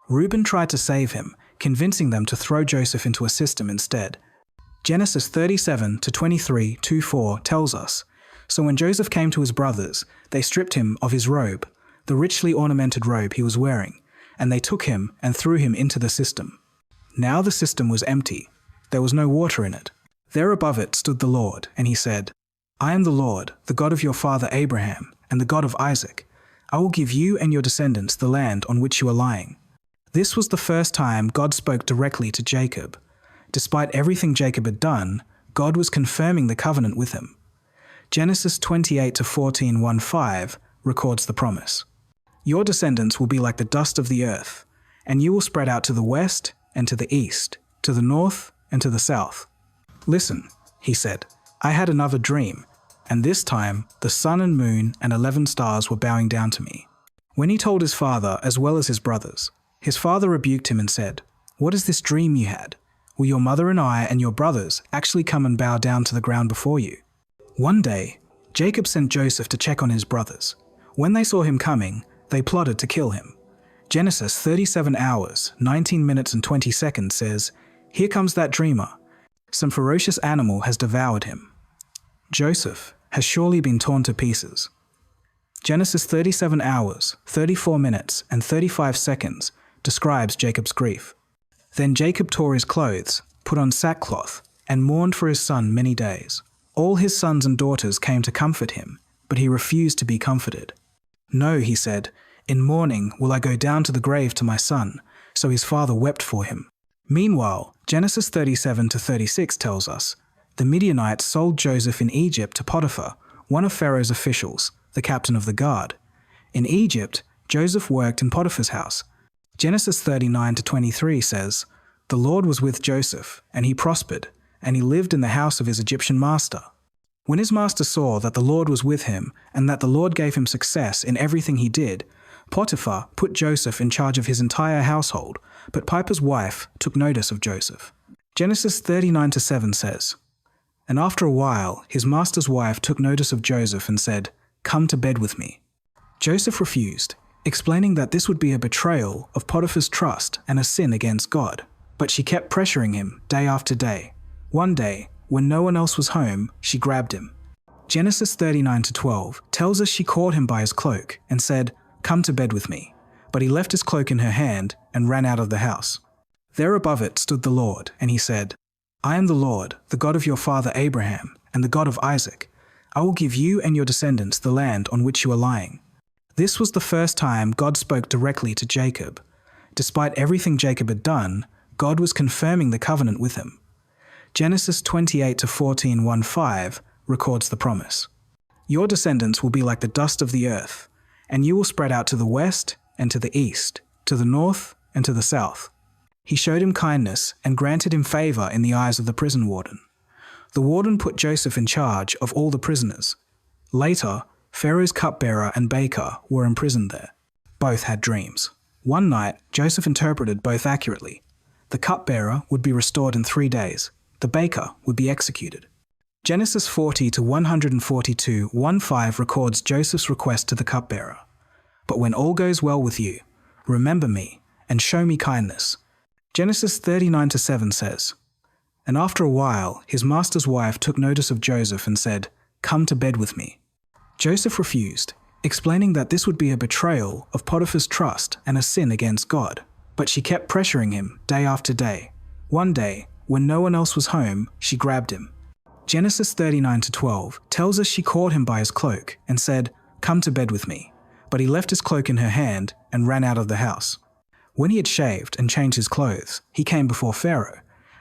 Reuben tried to save him, convincing them to throw Joseph into a cistern instead. Genesis 37 to 23, 2-4 tells us, "So when Joseph came to his brothers, they stripped him of his robe, the richly ornamented robe he was wearing, and they took him and threw him into the cistern. Now the cistern was empty. There was no water in it. There above it stood the Lord, and he said, "I am the Lord, the God of your father Abraham, and the God of Isaac. I will give you and your descendants the land on which you are lying." This was the first time God spoke directly to Jacob. Despite everything Jacob had done, God was confirming the covenant with him. Genesis 28 to 14, 1-5 records the promise. "Your descendants will be like the dust of the earth, and you will spread out to the west and to the east, to the north and to the south." "Listen," he said, "I had another dream, and this time the sun and moon and 11 stars were bowing down to me." When he told his father as well as his brothers, his father rebuked him and said, "What is this dream you had? Will your mother and I and your brothers actually come and bow down to the ground before you?" One day, Jacob sent Joseph to check on his brothers. When they saw him coming, they plotted to kill him. Genesis 37 hours, 19 minutes and 20 seconds says, "Here comes that dreamer. Some ferocious animal has devoured him." Joseph has surely been torn to pieces. Genesis 37 hours, 34 minutes and 35 seconds describes Jacob's grief. "Then Jacob tore his clothes, put on sackcloth, and mourned for his son many days. All his sons and daughters came to comfort him, but he refused to be comforted. 'No,' he said, 'in mourning will I go down to the grave to my son.' So his father wept for him." Meanwhile, Genesis 37 to 36 tells us, "The Midianites sold Joseph in Egypt to Potiphar, one of Pharaoh's officials, the captain of the guard. In Egypt, Joseph worked in Potiphar's house." Genesis 39 to 23 says, "The Lord was with Joseph, and he prospered, and he lived in the house of his Egyptian master. When his master saw that the Lord was with him, and that the Lord gave him success in everything he did, Potiphar put Joseph in charge of his entire household, but Potiphar's wife took notice of Joseph." Genesis 39 to 7 says, "And after a while, his master's wife took notice of Joseph and said, 'Come to bed with me.' Joseph refused, explaining that this would be a betrayal of Potiphar's trust and a sin against God. But she kept pressuring him day after day. One day, when no one else was home, she grabbed him. Genesis 39 to 12 tells us she caught him by his cloak and said, 'Come to bed with me.' But he left his cloak in her hand and ran out of the house. There above it stood the Lord, and he said, 'I am the Lord, the God of your father Abraham, and the God of Isaac. I will give you and your descendants the land on which you are lying.' This was the first time God spoke directly to Jacob. Despite everything Jacob had done, God was confirming the covenant with him. Genesis 28 to 14, 1-5 records the promise. "Your descendants will be like the dust of the earth, and you will spread out to the west and to the east, to the north and to the south." He showed him kindness and granted him favor in the eyes of the prison warden. The warden put Joseph in charge of all the prisoners. Later, Pharaoh's cupbearer and baker were imprisoned there. Both had dreams. One night, Joseph interpreted both accurately. The cupbearer would be restored in 3 days. The baker would be executed. Genesis 40 to 142, 1:5 records Joseph's request to the cupbearer. But when all goes well with you, remember me and show me kindness. Genesis 39 to 7 says, And after a while, his master's wife took notice of Joseph and said, Come to bed with me. Joseph refused, explaining that this would be a betrayal of Potiphar's trust and a sin against God. But she kept pressuring him day after day. One day, when no one else was home, she grabbed him. Genesis 39 to 12 tells us she caught him by his cloak and said, Come to bed with me. But he left his cloak in her hand and ran out of the house. When he had shaved and changed his clothes, he came before Pharaoh.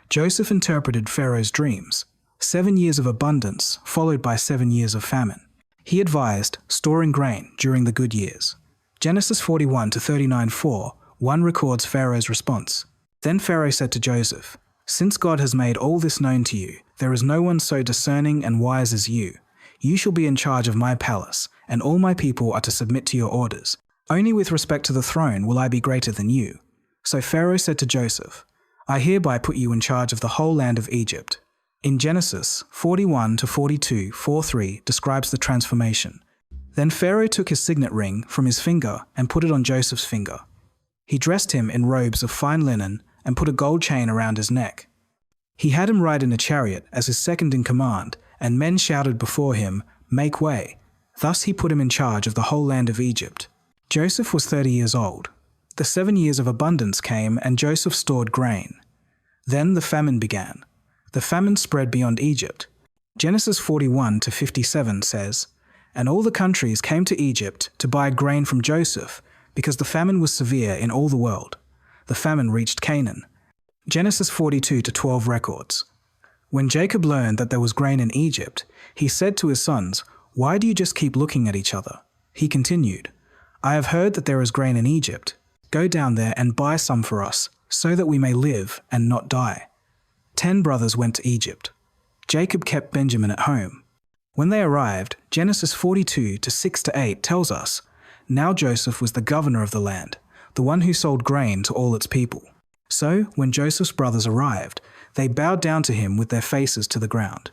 Joseph interpreted Pharaoh's dreams, 7 years of abundance followed by 7 years of famine. He advised storing grain during the good years. Genesis 41 to 39:4, 1 records Pharaoh's response. Then Pharaoh said to Joseph, Since God has made all this known to you, there is no one so discerning and wise as you. You shall be in charge of my palace, and all my people are to submit to your orders. Only with respect to the throne will I be greater than you. So Pharaoh said to Joseph, I hereby put you in charge of the whole land of Egypt. In Genesis 41 to 42, 4:3 describes the transformation. Then Pharaoh took his signet ring from his finger and put it on Joseph's finger. He dressed him in robes of fine linen and put a gold chain around his neck. He had him ride in a chariot as his second in command, and men shouted before him, Make way. Thus he put him in charge of the whole land of Egypt. Joseph was 30 years old. The 7 years of abundance came, and Joseph stored grain. Then the famine began. The famine spread beyond Egypt. Genesis 41 to 57 says, And all the countries came to Egypt to buy grain from Joseph, because the famine was severe in all the world. The famine reached Canaan. Genesis 42 to 12 records. When Jacob learned that there was grain in Egypt, he said to his sons, Why do you just keep looking at each other? He continued, I have heard that there is grain in Egypt. Go down there and buy some for us, so that we may live and not die. 10 brothers went to Egypt. Jacob kept Benjamin at home. When they arrived, Genesis 42 to 6 to 8 tells us, Now Joseph was the governor of the land, the one who sold grain to all its people. So, when Joseph's brothers arrived, they bowed down to him with their faces to the ground.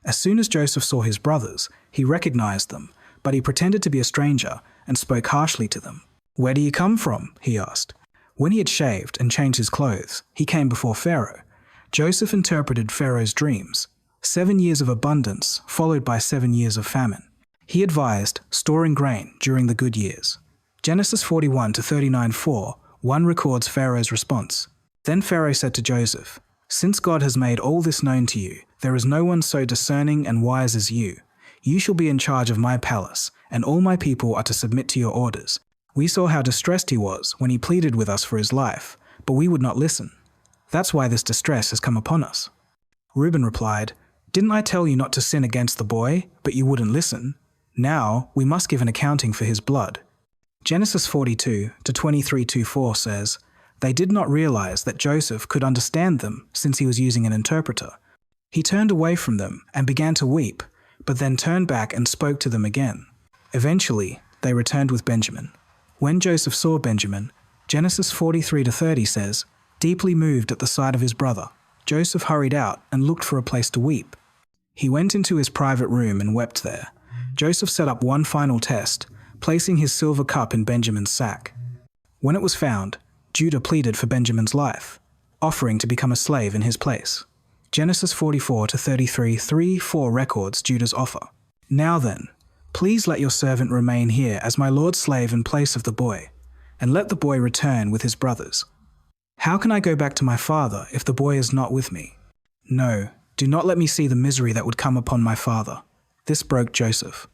As soon as Joseph saw his brothers, he recognized them, but he pretended to be a stranger and spoke harshly to them. Where do you come from? He asked. When he had shaved and changed his clothes, he came before Pharaoh. Joseph interpreted Pharaoh's dreams, 7 years of abundance followed by 7 years of famine. He advised storing grain during the good years. Genesis 41 to 39:4, 1 records Pharaoh's response. Then Pharaoh said to Joseph, Since God has made all this known to you, there is no one so discerning and wise as you. You shall be in charge of my palace, and all my people are to submit to your orders. We saw how distressed he was when he pleaded with us for his life, but we would not listen. That's why this distress has come upon us. Reuben replied, Didn't I tell you not to sin against the boy, but you wouldn't listen? Now we must give an accounting for his blood. Genesis 42 to 23:4 says, They did not realize that Joseph could understand them since he was using an interpreter. He turned away from them and began to weep, but then turned back and spoke to them again. Eventually, they returned with Benjamin. When Joseph saw Benjamin, Genesis 43 to 30 says, Deeply moved at the sight of his brother, Joseph hurried out and looked for a place to weep. He went into his private room and wept there. Joseph set up one final test, placing his silver cup in Benjamin's sack. When it was found, Judah pleaded for Benjamin's life, offering to become a slave in his place. Genesis 44 to 33, 3-4 records Judah's offer. Now then, please let your servant remain here as my lord's slave in place of the boy, and let the boy return with his brothers. How can I go back to my father if the boy is not with me? No, do not let me see the misery that would come upon my father. This broke Joseph.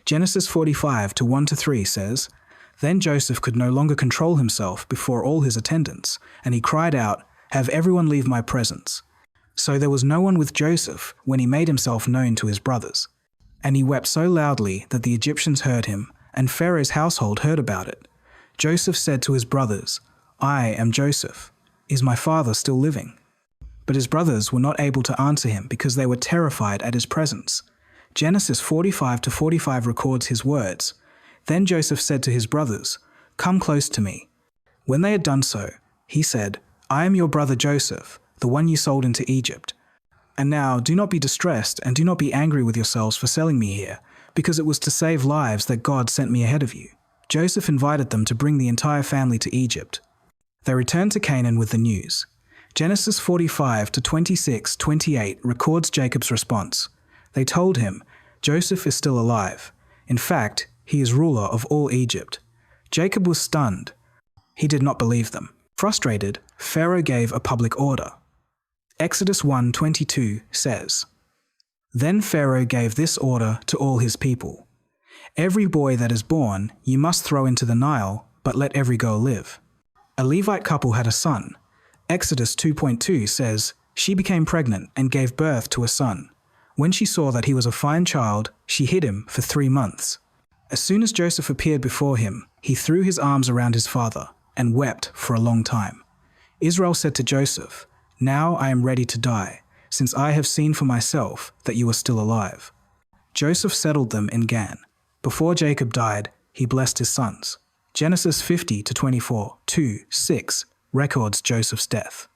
Genesis 45 to 1-3 says, Then Joseph could no longer control himself before all his attendants, and he cried out, Have everyone leave my presence. So there was no one with Joseph when he made himself known to his brothers. And he wept so loudly that the Egyptians heard him, and Pharaoh's household heard about it. Joseph said to his brothers, I am Joseph. Is my father still living? But his brothers were not able to answer him because they were terrified at his presence. Genesis 45 to 45 records his words. Then Joseph said to his brothers, Come close to me. When they had done so, he said, I am your brother Joseph, the one you sold into Egypt. And now do not be distressed and do not be angry with yourselves for selling me here, because it was to save lives that God sent me ahead of you." Joseph invited them to bring the entire family to Egypt. They returned to Canaan with the news. Genesis 45 to 26:28 records Jacob's response. They told him, "Joseph is still alive. In fact, he is ruler of all Egypt." Jacob was stunned. He did not believe them. Frustrated, Pharaoh gave a public order. Exodus 1:22 says, "Then Pharaoh gave this order to all his people. Every boy that is born you must throw into the Nile, but let every girl live." A Levite couple had a son. Exodus 2:2 says, "She became pregnant and gave birth to a son. When she saw that he was a fine child, she hid him for 3 months. As soon as Joseph appeared before him, he threw his arms around his father and wept for a long time. Israel said to Joseph, 'Now I am ready to die, since I have seen for myself that you are still alive.' Joseph settled them in Gan. Before Jacob died, he blessed his sons. Genesis 50-24, 2:6 records Joseph's death.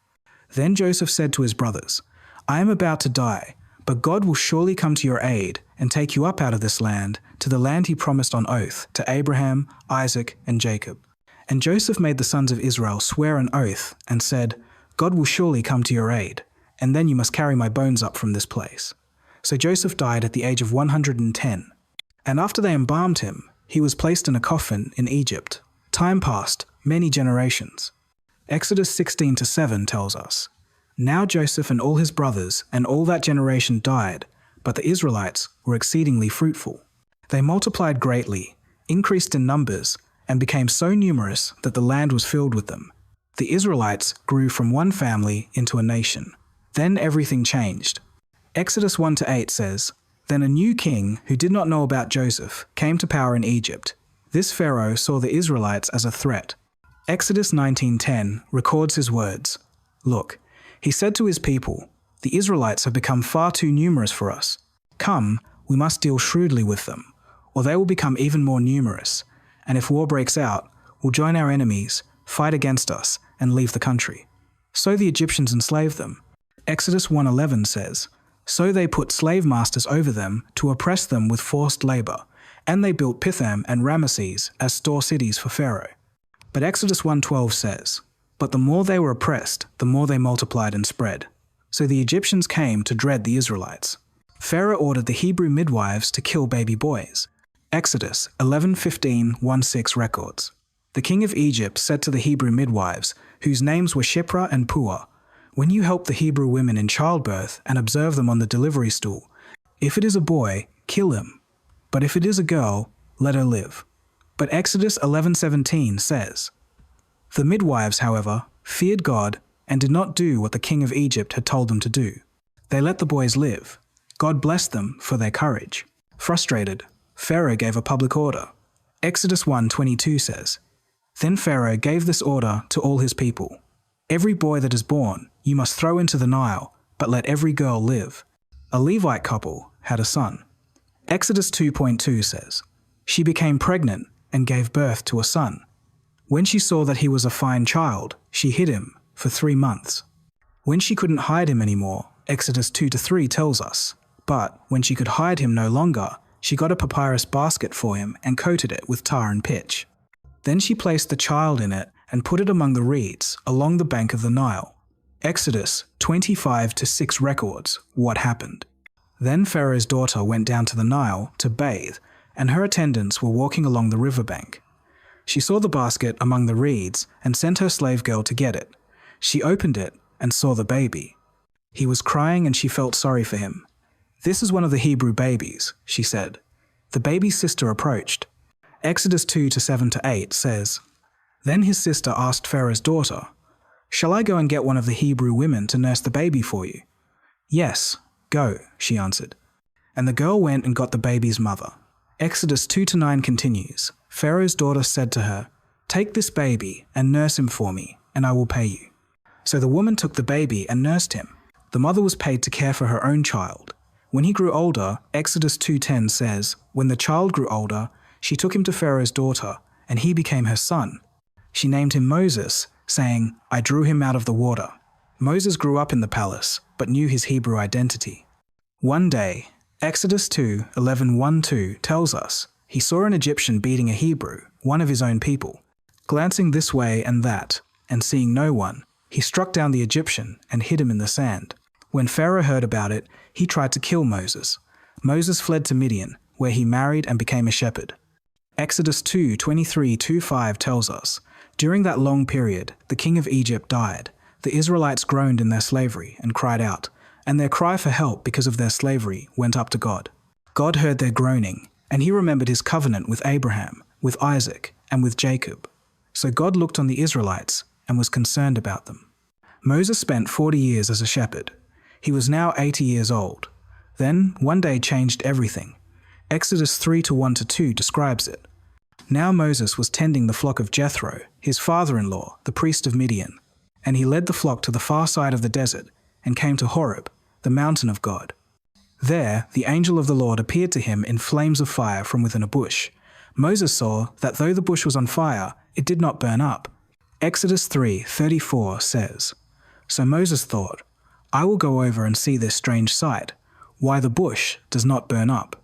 Then Joseph said to his brothers, 'I am about to die, but God will surely come to your aid and take you up out of this land to the land he promised on oath to Abraham, Isaac, and Jacob.' And Joseph made the sons of Israel swear an oath and said, 'God will surely come to your aid, and then you must carry my bones up from this place.' So Joseph died at the age of 110. And after they embalmed him, he was placed in a coffin in Egypt. Time passed, many generations. Exodus 16-7 tells us, "Now Joseph and all his brothers and all that generation died, but the Israelites were exceedingly fruitful. They multiplied greatly, increased in numbers, and became so numerous that the land was filled with them. The Israelites grew from one family into a nation. Then everything changed." Exodus 1-8 says, "Then a new king who did not know about Joseph came to power in Egypt. This Pharaoh saw the Israelites as a threat." Exodus 19:10 records his words, "Look, he said to his people, 'The Israelites have become far too numerous for us. Come, we must deal shrewdly with them, or they will become even more numerous. And if war breaks out, we'll join our enemies, fight against us, and leave the country.' So the Egyptians enslaved them." Exodus 1:11 says, "So they put slave masters over them to oppress them with forced labor, and they built Pithom and Ramesses as store cities for Pharaoh." But Exodus 1:12 says, "But the more they were oppressed, the more they multiplied and spread. So the Egyptians came to dread the Israelites. Pharaoh ordered the Hebrew midwives to kill baby boys." Exodus 11:15-16 records, "The king of Egypt said to the Hebrew midwives, whose names were Shiphrah and Puah, 'When you help the Hebrew women in childbirth and observe them on the delivery stool, if it is a boy, kill him. But if it is a girl, let her live.'" But Exodus 11:17 says, "The midwives, however, feared God and did not do what the king of Egypt had told them to do. They let the boys live. God blessed them for their courage." Frustrated, Pharaoh gave a public order. Exodus 1:22 says, "Then Pharaoh gave this order to all his people. 'Every boy that is born you must throw into the Nile, but let every girl live.' A Levite couple had a son." Exodus 2:2 says, "She became pregnant and gave birth to a son. When she saw that he was a fine child, she hid him for 3 months. When she couldn't hide him anymore," Exodus 2-3 tells us, "but when she could hide him no longer, she got a papyrus basket for him and coated it with tar and pitch. Then she placed the child in it and put it among the reeds along the bank of the Nile." Exodus 25-6 records what happened. "Then Pharaoh's daughter went down to the Nile to bathe, and her attendants were walking along the riverbank. She saw the basket among the reeds and sent her slave girl to get it. She opened it and saw the baby. He was crying and she felt sorry for him. 'This is one of the Hebrew babies,' she said. The baby's sister approached." Exodus 2-7-8 says, "Then his sister asked Pharaoh's daughter, 'Shall I go and get one of the Hebrew women to nurse the baby for you?' 'Yes, go,' she answered. And the girl went and got the baby's mother." Exodus 2-9 continues, "Pharaoh's daughter said to her, 'Take this baby and nurse him for me, and I will pay you.' So the woman took the baby and nursed him. The mother was paid to care for her own child. When he grew older," Exodus 2:10 says, "When the child grew older, she took him to Pharaoh's daughter, and he became her son. She named him Moses, saying, 'I drew him out of the water.' Moses grew up in the palace, but but knew his Hebrew identity. One day, Exodus 2:11-1-2 tells us, he saw an Egyptian beating a Hebrew, one of his own people. Glancing this way and that, and seeing no one, he struck down the Egyptian and hid him in the sand. When Pharaoh heard about it, he tried to kill Moses. Moses fled to Midian, where he married and became a shepherd. Exodus 2:23-5 tells us, during that long period, the king of Egypt died. The Israelites groaned in their slavery and cried out, and their cry for help because of their slavery went up to God. God heard their groaning, and he remembered his covenant with Abraham, with Isaac, and with Jacob. So God looked on the Israelites and was concerned about them. Moses spent 40 years as a shepherd. He was now 80 years old. Then, one day changed everything. Exodus 3:1-2 describes it. Now Moses was tending the flock of Jethro, his father-in-law, the priest of Midian, and he led the flock to the far side of the desert and came to Horeb, the mountain of God. There, the angel of the Lord appeared to him in flames of fire from within a bush. Moses saw that though the bush was on fire, it did not burn up. Exodus 3:34 says, So Moses thought, I will go over and see this strange sight, why the bush does not burn up.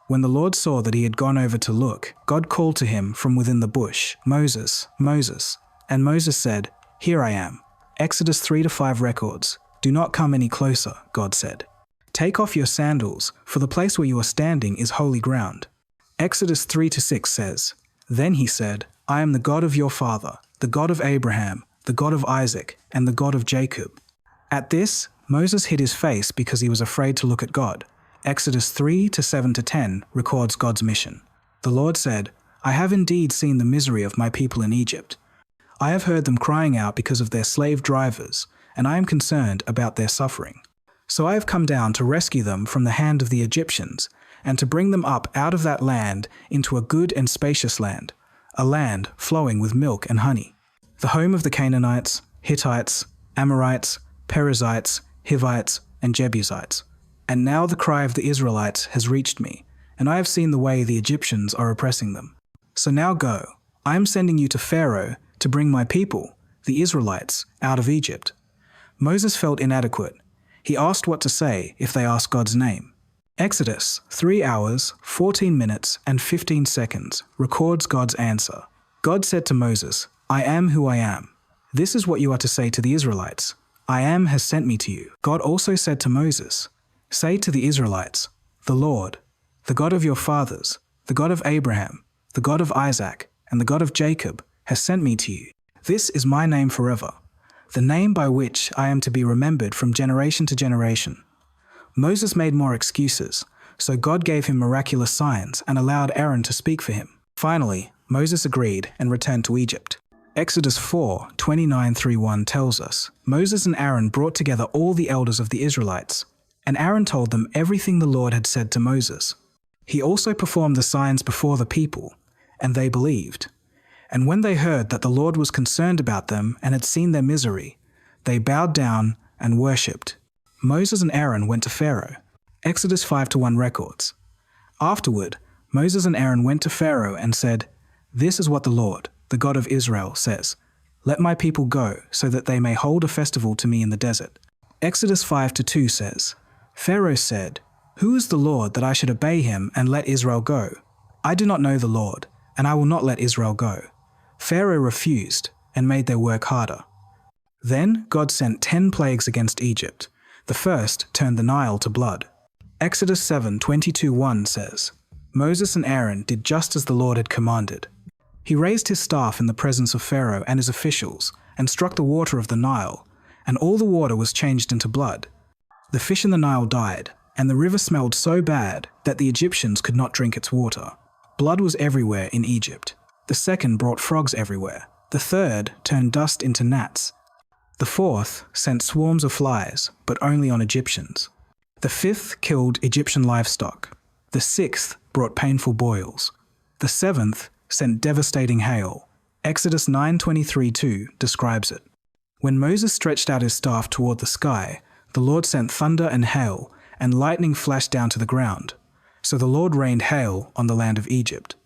When the Lord saw that he had gone over to look, God called to him from within the bush, Moses, Moses. And Moses said, Here I am. Exodus 3-5 records, Do not come any closer, God said. Take off your sandals, for the place where you are standing is holy ground. Exodus 3-6 says, Then he said, I am the God of your father, the God of Abraham, the God of Isaac, and the God of Jacob. At this, Moses hid his face because he was afraid to look at God. Exodus 3-7-10 records God's mission. The Lord said, I have indeed seen the misery of my people in Egypt. I have heard them crying out because of their slave drivers, and I am concerned about their suffering. So I have come down to rescue them from the hand of the Egyptians, and to bring them up out of that land into a good and spacious land, a land flowing with milk and honey, the home of the Canaanites, Hittites, Amorites, Perizzites, Hivites, and Jebusites. And now the cry of the Israelites has reached me, and I have seen the way the Egyptians are oppressing them. So now go, I am sending you to Pharaoh to bring my people, the Israelites, out of Egypt. Moses felt inadequate. He asked what to say if they asked God's name. Exodus 3 hours, 14 minutes, and 15 seconds records God's answer. God said to Moses, I am who I am. This is what you are to say to the Israelites. I am has sent me to you. God also said to Moses, Say to the Israelites, the Lord, the God of your fathers, the God of Abraham, the God of Isaac, and the God of Jacob, has sent me to you. This is my name forever, the name by which I am to be remembered from generation to generation. Moses made more excuses, so God gave him miraculous signs and allowed Aaron to speak for him. Finally, Moses agreed and returned to Egypt. Exodus 4:29-1 tells us, Moses and Aaron brought together all the elders of the Israelites, and Aaron told them everything the Lord had said to Moses. He also performed the signs before the people, and they believed. And when they heard that the Lord was concerned about them and had seen their misery, they bowed down and worshipped. Moses and Aaron went to Pharaoh. Exodus 5-1 records. Afterward, Moses and Aaron went to Pharaoh and said, This is what the Lord, the God of Israel, says, Let my people go so that they may hold a festival to me in the desert. Exodus 5-2 says, Pharaoh said, Who is the Lord that I should obey him and let Israel go? I do not know the Lord, and I will not let Israel go. Pharaoh refused and made their work harder. Then God sent 10 plagues against Egypt. The first turned the Nile to blood. Exodus 7:22-1 says, Moses and Aaron did just as the Lord had commanded. He raised his staff in the presence of Pharaoh and his officials and struck the water of the Nile, and all the water was changed into blood. The fish in the Nile died, and the river smelled so bad that the Egyptians could not drink its water. Blood was everywhere in Egypt. The second brought frogs everywhere. The third turned dust into gnats. The fourth sent swarms of flies, but only on Egyptians. The fifth killed Egyptian livestock. The sixth brought painful boils. The seventh sent devastating hail. Exodus 9:23-2 describes it. When Moses stretched out his staff toward the sky, the Lord sent thunder and hail, and lightning flashed down to the ground. So the Lord rained hail on the land of Egypt.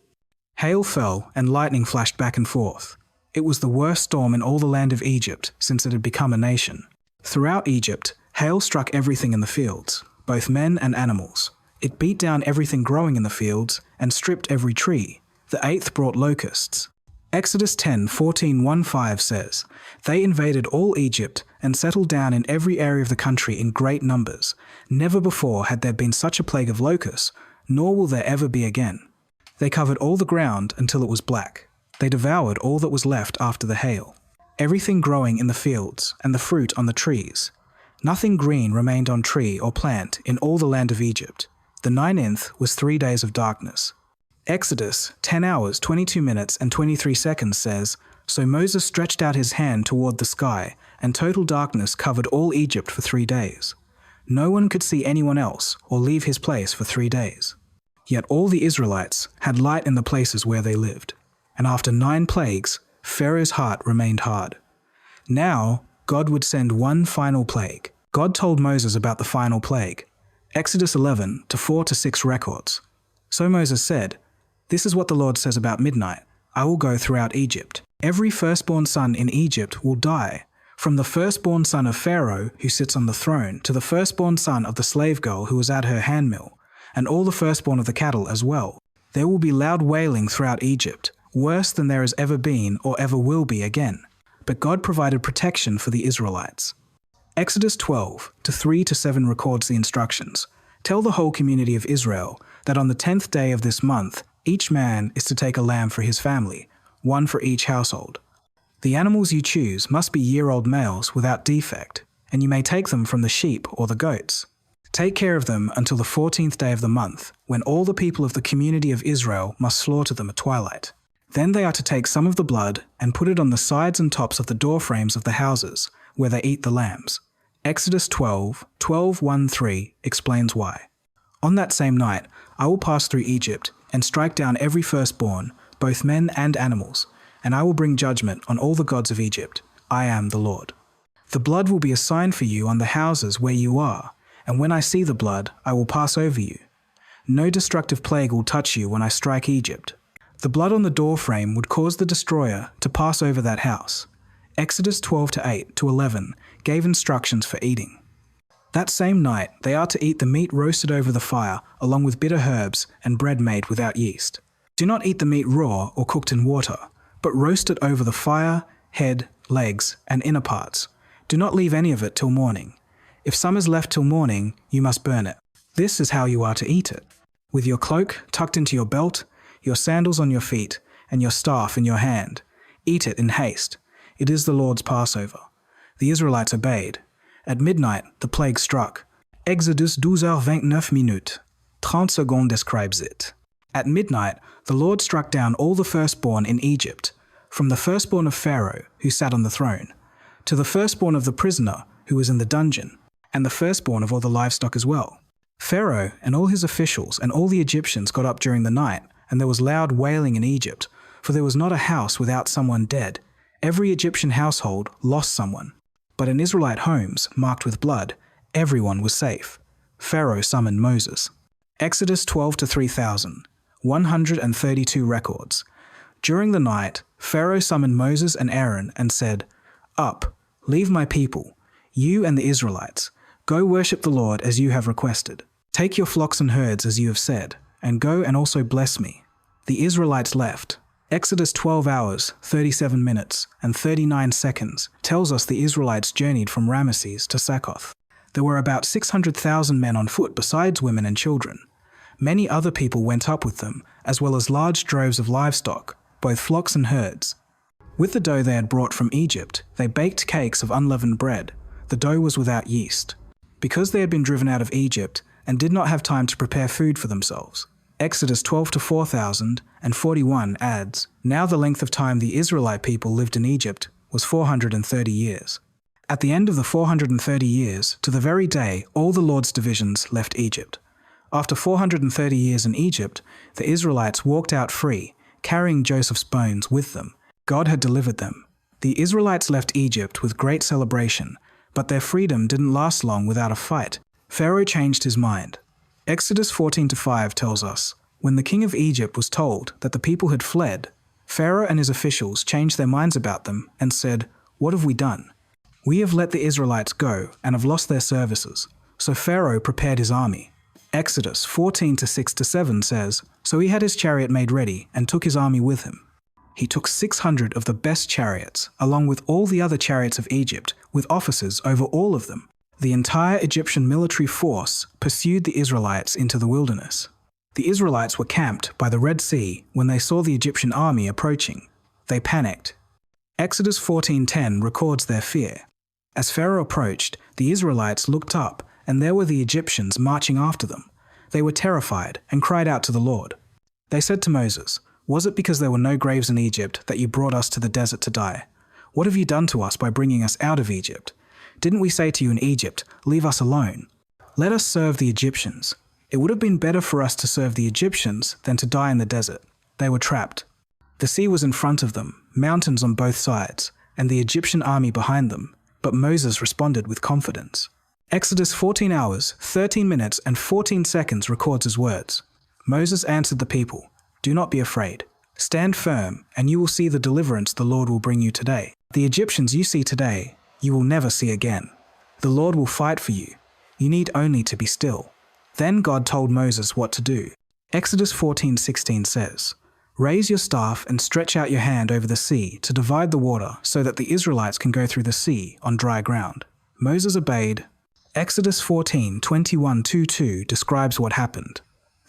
Hail fell and lightning flashed back and forth. It was the worst storm in all the land of Egypt since it had become a nation. Throughout Egypt, Hail struck everything in the fields, both men and animals. It beat down everything growing in the fields and stripped every tree. The eighth brought locusts. Exodus 10:14-15 says, "They invaded all Egypt and settled down in every area of the country in great numbers. Never before had there been such a plague of locusts, nor will there ever be again. They covered all the ground until it was black. They devoured all that was left after the hail, everything growing in the fields and the fruit on the trees. Nothing green remained on tree or plant in all the land of Egypt. The 9th was 3 days of darkness." Exodus 10 hours, 22 minutes and 23 seconds says, "So Moses stretched out his hand toward the sky, and total darkness covered all Egypt for 3 days. No one could see anyone else or leave his place for 3 days. Yet all the Israelites had light in the places where they lived. And after 9 plagues, Pharaoh's heart remained hard. Now, God would send one final plague. God told Moses about the final plague. Exodus 11 to 4-6 records. So Moses said, "This is what the Lord says about midnight. I will go throughout Egypt. Every firstborn son in Egypt will die, from the firstborn son of Pharaoh who sits on the throne to the firstborn son of the slave girl who was at her handmill, and all the firstborn of the cattle as well. There will be loud wailing throughout Egypt, worse than there has ever been or ever will be again." But God provided protection for the Israelites. Exodus 12 to 3-7 records the instructions. "Tell the whole community of Israel that on the 10th day of this month, each man is to take a lamb for his family, one for each household. The animals you choose must be year-old males without defect, and you may take them from the sheep or the goats. Take care of them until the 14th day of the month, when all the people of the community of Israel must slaughter them at twilight. Then they are to take some of the blood and put it on the sides and tops of the door frames of the houses, where they eat the lambs." Exodus 12:1-3 explains why. "On that same night, I will pass through Egypt and strike down every firstborn, both men and animals, and I will bring judgment on all the gods of Egypt. I am the Lord. The blood will be a sign for you on the houses where you are, and when I see the blood, I will pass over you. No destructive plague will touch you when I strike Egypt. The blood on the door frame would cause the destroyer to pass over that house." Exodus 12:8-11 gave instructions for eating. That same night, they are to eat the meat roasted over the fire, along with bitter herbs and bread made without yeast. Do not eat the meat raw or cooked in water, but roast it over the fire, head, legs, and inner parts. Do not leave any of it till morning. If some is left till morning, you must burn it. This is how you are to eat it: with your cloak tucked into your belt, your sandals on your feet, and your staff in your hand. Eat it in haste. It is the Lord's Passover." The Israelites obeyed. At midnight, the plague struck. Exodus 12:29, 30 seconds describes it. At midnight, the Lord struck down all the firstborn in Egypt, from the firstborn of Pharaoh, who sat on the throne, to the firstborn of the prisoner who was in the dungeon, and the firstborn of all the livestock as well. Pharaoh and all his officials and all the Egyptians got up during the night, and there was loud wailing in Egypt, for there was not a house without someone dead. Every Egyptian household lost someone. But in Israelite homes, marked with blood, everyone was safe. Pharaoh summoned Moses. Exodus 12-3000, 132 records. During the night, Pharaoh summoned Moses and Aaron and said, "Up, leave my people, you and the Israelites. Go worship the Lord as you have requested. Take your flocks and herds as you have said, and go and also bless me." The Israelites left. Exodus 12 hours, 37 minutes, and 39 seconds tells us the Israelites journeyed from Ramesses to Succoth. There were about 600,000 men on foot besides women and children. Many other people went up with them, as well as large droves of livestock, both flocks and herds. With the dough they had brought from Egypt, they baked cakes of unleavened bread. The dough was without yeast, because they had been driven out of Egypt and did not have time to prepare food for themselves. Exodus 12-4000 and 41 adds, "Now the length of time the Israelite people lived in Egypt was 430 years. At the end of the 430 years, to the very day, all the Lord's divisions left Egypt. After 430 years in Egypt, the Israelites walked out free, carrying Joseph's bones with them. God had delivered them. The Israelites left Egypt with great celebration, but their freedom didn't last long without a fight. Pharaoh changed his mind. Exodus 14-5 tells us, when the king of Egypt was told that the people had fled, Pharaoh and his officials changed their minds about them and said, "What have we done? "We have let the Israelites go and have lost their services." So Pharaoh prepared his army. Exodus 14:6-7 says, "So he had his chariot made ready and took his army with him. He took 600 of the best chariots, along with all the other chariots of Egypt, with officers over all of them. The entire Egyptian military force pursued the Israelites into the wilderness. The Israelites were camped by the Red Sea when they saw the Egyptian army approaching. They panicked." Exodus 14:10 records their fear. As Pharaoh approached, the Israelites looked up, and there were the Egyptians marching after them. They were terrified and cried out to the Lord. They said to Moses, "Was it because there were no graves in Egypt that you brought us to the desert to die? What have you done to us by bringing us out of Egypt? Didn't we say to you in Egypt, 'Leave us alone'? Let us serve the Egyptians. It would have been better for us to serve the Egyptians than to die in the desert." They were trapped. The sea was in front of them, mountains on both sides, and the Egyptian army behind them, but Moses responded with confidence. Exodus 14 hours, 13 minutes, and 14 seconds records his words. Moses answered the people, "Do not be afraid. Stand firm, and you will see the deliverance the Lord will bring you today. The Egyptians you see today, you will never see again. The Lord will fight for you. You need only to be still." Then God told Moses what to do. Exodus 14:16 says, "Raise your staff and stretch out your hand over the sea to divide the water so that the Israelites can go through the sea on dry ground." Moses obeyed. Exodus 14:21-22 describes what happened.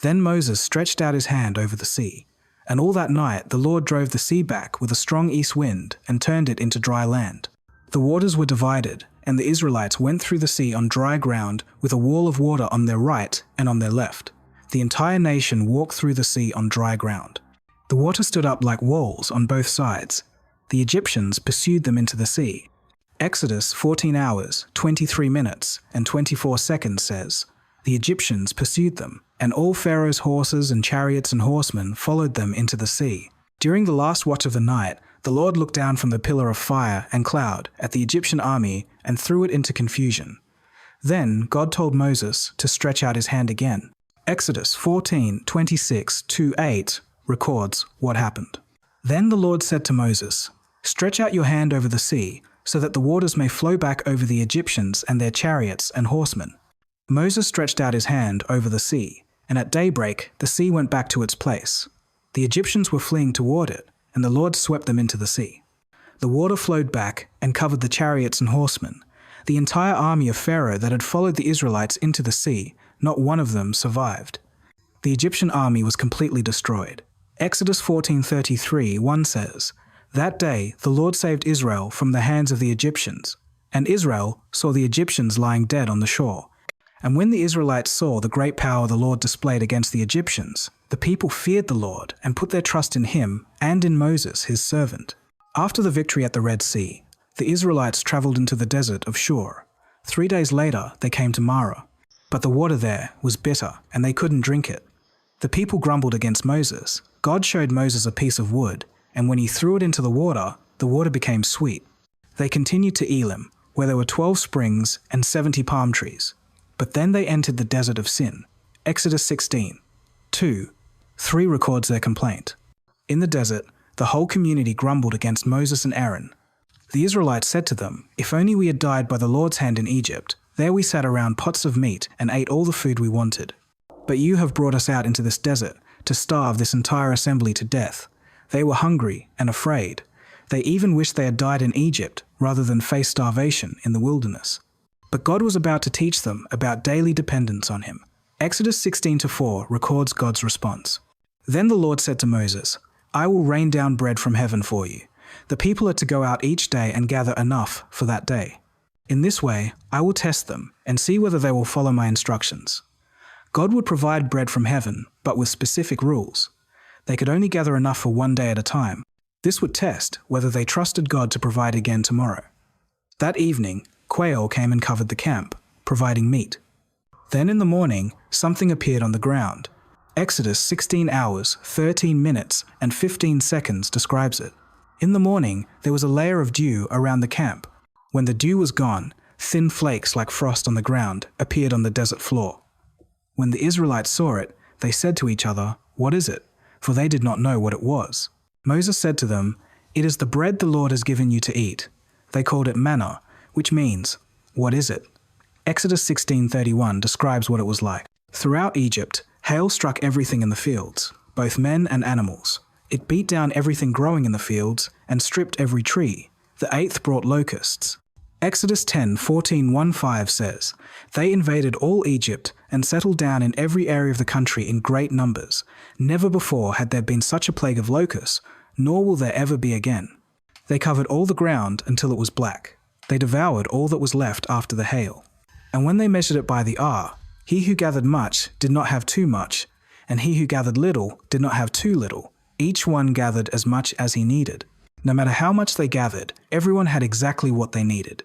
"Then Moses stretched out his hand over the sea, and all that night the Lord drove the sea back with a strong east wind and turned it into dry land. The waters were divided, and the Israelites went through the sea on dry ground with a wall of water on their right and on their left. The entire nation walked through the sea on dry ground. The water stood up like walls on both sides. The Egyptians pursued them into the sea." Exodus 14 hours, 23 minutes, and 24 seconds says, "The Egyptians pursued them, and all Pharaoh's horses and chariots and horsemen followed them into the sea. During the last watch of the night, the Lord looked down from the pillar of fire and cloud at the Egyptian army and threw it into confusion. Then God told Moses to stretch out his hand again." Exodus 14:26-8 records what happened. "Then the Lord said to Moses, 'Stretch out your hand over the sea, so that the waters may flow back over the Egyptians and their chariots and horsemen.' Moses stretched out his hand over the sea, and at daybreak the sea went back to its place. The Egyptians were fleeing toward it, and the Lord swept them into the sea. The water flowed back and covered the chariots and horsemen. The entire army of Pharaoh that had followed the Israelites into the sea, not one of them survived. The Egyptian army was completely destroyed." Exodus 14:33-1 says, "That day the Lord saved Israel from the hands of the Egyptians, and Israel saw the Egyptians lying dead on the shore. And when the Israelites saw the great power the Lord displayed against the Egyptians, the people feared the Lord and put their trust in him and in Moses, his servant." After the victory at the Red Sea, the Israelites traveled into the desert of Shur. 3 days later, they came to Marah. But the water there was bitter, and they couldn't drink it. The people grumbled against Moses. God showed Moses a piece of wood, and when he threw it into the water became sweet. They continued to Elim, where there were 12 springs and 70 palm trees. But then they entered the desert of Sin. Exodus 16:2-3 records their complaint. In the desert, the whole community grumbled against Moses and Aaron. The Israelites said to them, "If only we had died by the Lord's hand in Egypt. There we sat around pots of meat and ate all the food we wanted. But you have brought us out into this desert to starve this entire assembly to death." They were hungry and afraid. They even wished they had died in Egypt rather than face starvation in the wilderness. But God was about to teach them about daily dependence on him. Exodus 16:4 records God's response. "Then the Lord said to Moses, 'I will rain down bread from heaven for you. The people are to go out each day and gather enough for that day. In this way, I will test them and see whether they will follow my instructions.' God would provide bread from heaven, but with specific rules. They could only gather enough for 1 day at a time. This would test whether they trusted God to provide again tomorrow. That evening, quail came and covered the camp, providing meat. Then in the morning, something appeared on the ground. Exodus 16 hours, 13 minutes, and 15 seconds describes it. In the morning, there was a layer of dew around the camp. When the dew was gone, thin flakes like frost on the ground appeared on the desert floor. When the Israelites saw it, they said to each other, 'What is it?' For they did not know what it was. Moses said to them, 'It is the bread the Lord has given you to eat.' They called it manna, which means, what is it? Exodus 16:31 describes what it was like. Throughout Egypt, hail struck everything in the fields, both men and animals. It beat down everything growing in the fields and stripped every tree. The eighth brought locusts. Exodus 10:14-15 says, "They invaded all Egypt and settled down in every area of the country in great numbers. Never before had there been such a plague of locusts, nor will there ever be again. They covered all the ground until it was black. They devoured all that was left after the hail. And when they measured it by the ar, he who gathered much did not have too much, and he who gathered little did not have too little. Each one gathered as much as he needed." No matter how much they gathered, everyone had exactly what they needed.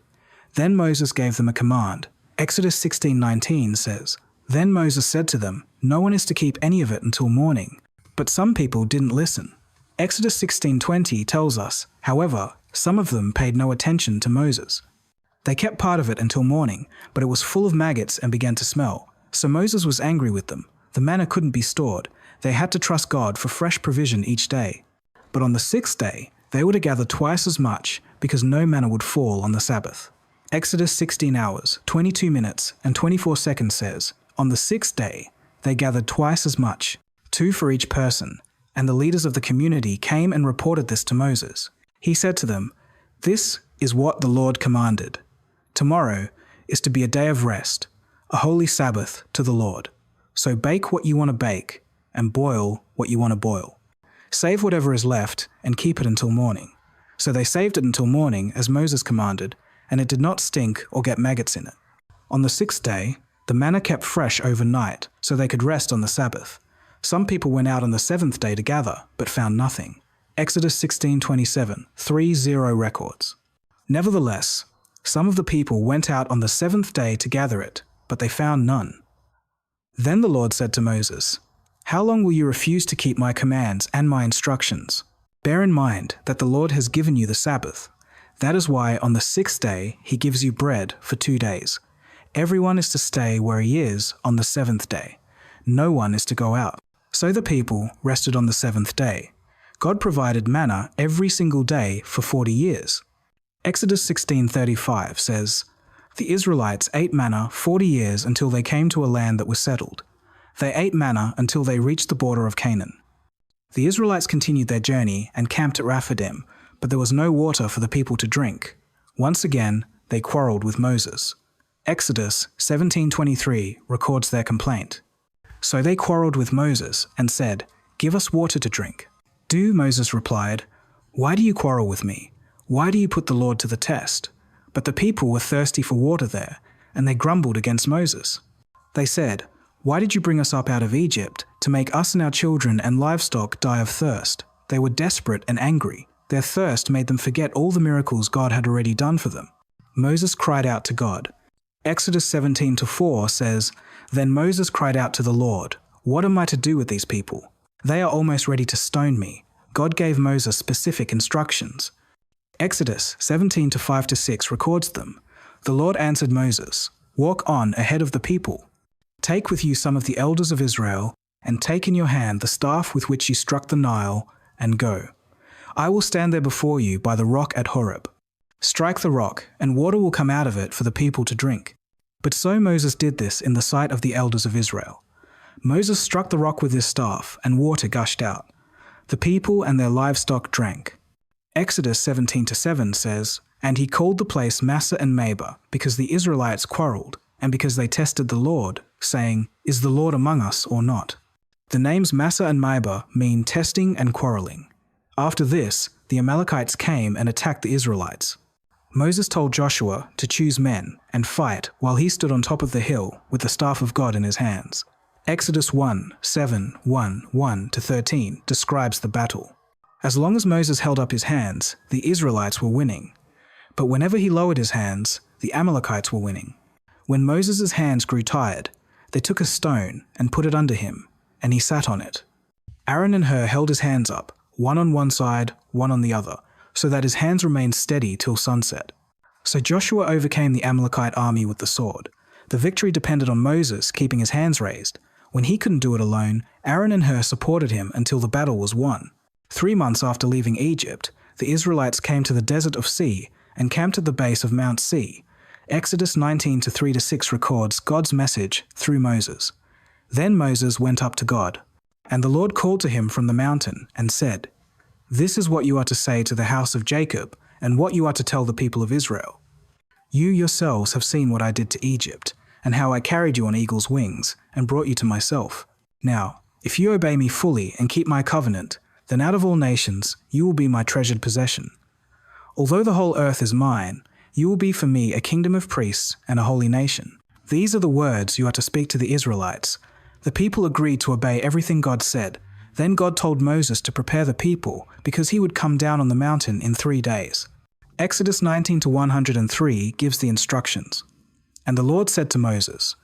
Then Moses gave them a command. Exodus 16:19 says, "Then Moses said to them, 'No one is to keep any of it until morning.' But some people didn't listen." Exodus 16:20 tells us, however, some of them paid no attention to Moses. They kept part of it until morning, but it was full of maggots and began to smell. So Moses was angry with them. The manna couldn't be stored. They had to trust God for fresh provision each day. But on the sixth day, they were to gather twice as much because no manna would fall on the Sabbath. Exodus 16 hours, 22 minutes, and 24 seconds says, "On the sixth day, they gathered twice as much, 2 for each person, and the leaders of the community came and reported this to Moses. He said to them, 'This is what the Lord commanded. Tomorrow is to be a day of rest, a holy Sabbath to the Lord. So bake what you want to bake, and boil what you want to boil. Save whatever is left and keep it until morning.' So they saved it until morning, as Moses commanded, and it did not stink or get maggots in it. On the sixth day, the manna kept fresh overnight, so they could rest on the Sabbath. Some people went out on the seventh day to gather, but found nothing." Exodus 16:27, 3-0 records. "Nevertheless, some of the people went out on the seventh day to gather it, but they found none. Then the Lord said to Moses, 'How long will you refuse to keep my commands and my instructions? Bear in mind that the Lord has given you the Sabbath. That is why on the sixth day he gives you bread for 2 days. Everyone is to stay where he is on the seventh day. No one is to go out.' So the people rested on the seventh day. God provided manna every single day for 40 years. Exodus 16:35 says, "The Israelites ate manna 40 years until they came to a land that was settled. They ate manna until they reached the border of Canaan. The Israelites continued their journey and camped at Rephidim, but there was no water for the people to drink. Once again, they quarreled with Moses." Exodus 17:23 records their complaint. "So they quarreled with Moses and said, 'Give us water to drink.' Moses replied, 'Why do you quarrel with me? Why do you put the Lord to the test?' But the people were thirsty for water there, and they grumbled against Moses. They said, 'Why did you bring us up out of Egypt to make us and our children and livestock die of thirst?' They were desperate and angry. Their thirst made them forget all the miracles God had already done for them. Moses cried out to God. Exodus 17:4 says, "Then Moses cried out to the Lord, 'What am I to do with these people? They are almost ready to stone me.' God gave Moses specific instructions. Exodus 17:5-6 records them. The Lord answered Moses, 'Walk on ahead of the people. Take with you some of the elders of Israel, and take in your hand the staff with which you struck the Nile, and go. I will stand there before you by the rock at Horeb. Strike the rock, and water will come out of it for the people to drink.' But so Moses did this in the sight of the elders of Israel. Moses struck the rock with his staff, and water gushed out. The people and their livestock drank." Exodus 17:7 says, "And he called the place Massah and Meribah, because the Israelites quarreled, and because they tested the Lord, saying, 'Is the Lord among us or not?' The names Massah and Meribah mean testing and quarreling. After this, the Amalekites came and attacked the Israelites. Moses told Joshua to choose men and fight while he stood on top of the hill with the staff of God in his hands. Exodus 1:7-1-1-13 describes the battle. As long as Moses held up his hands, the Israelites were winning. But whenever he lowered his hands, the Amalekites were winning. When Moses' hands grew tired, they took a stone and put it under him, and he sat on it. Aaron and Hur held his hands up, one on one side, one on the other, so that his hands remained steady till sunset. So Joshua overcame the Amalekite army with the sword. The victory depended on Moses keeping his hands raised. When he couldn't do it alone, Aaron and Hur supported him until the battle was won. 3 months after leaving Egypt, the Israelites came to the desert of Sin and camped at the base of Mount C. Exodus 19:3-6 records God's message through Moses. Then Moses went up to God, and the Lord called to him from the mountain and said, "This is what you are to say to the house of Jacob, and what you are to tell the people of Israel. You yourselves have seen what I did to Egypt, and how I carried you on eagle's wings and brought you to myself. Now, if you obey me fully and keep my covenant, then out of all nations you will be my treasured possession. Although the whole earth is mine, you will be for me a kingdom of priests and a holy nation. These are the words you are to speak to the Israelites." The people agreed to obey everything God said. Then God told Moses to prepare the people because he would come down on the mountain in 3 days. Exodus 19:103 gives the instructions. And the Lord said to Moses,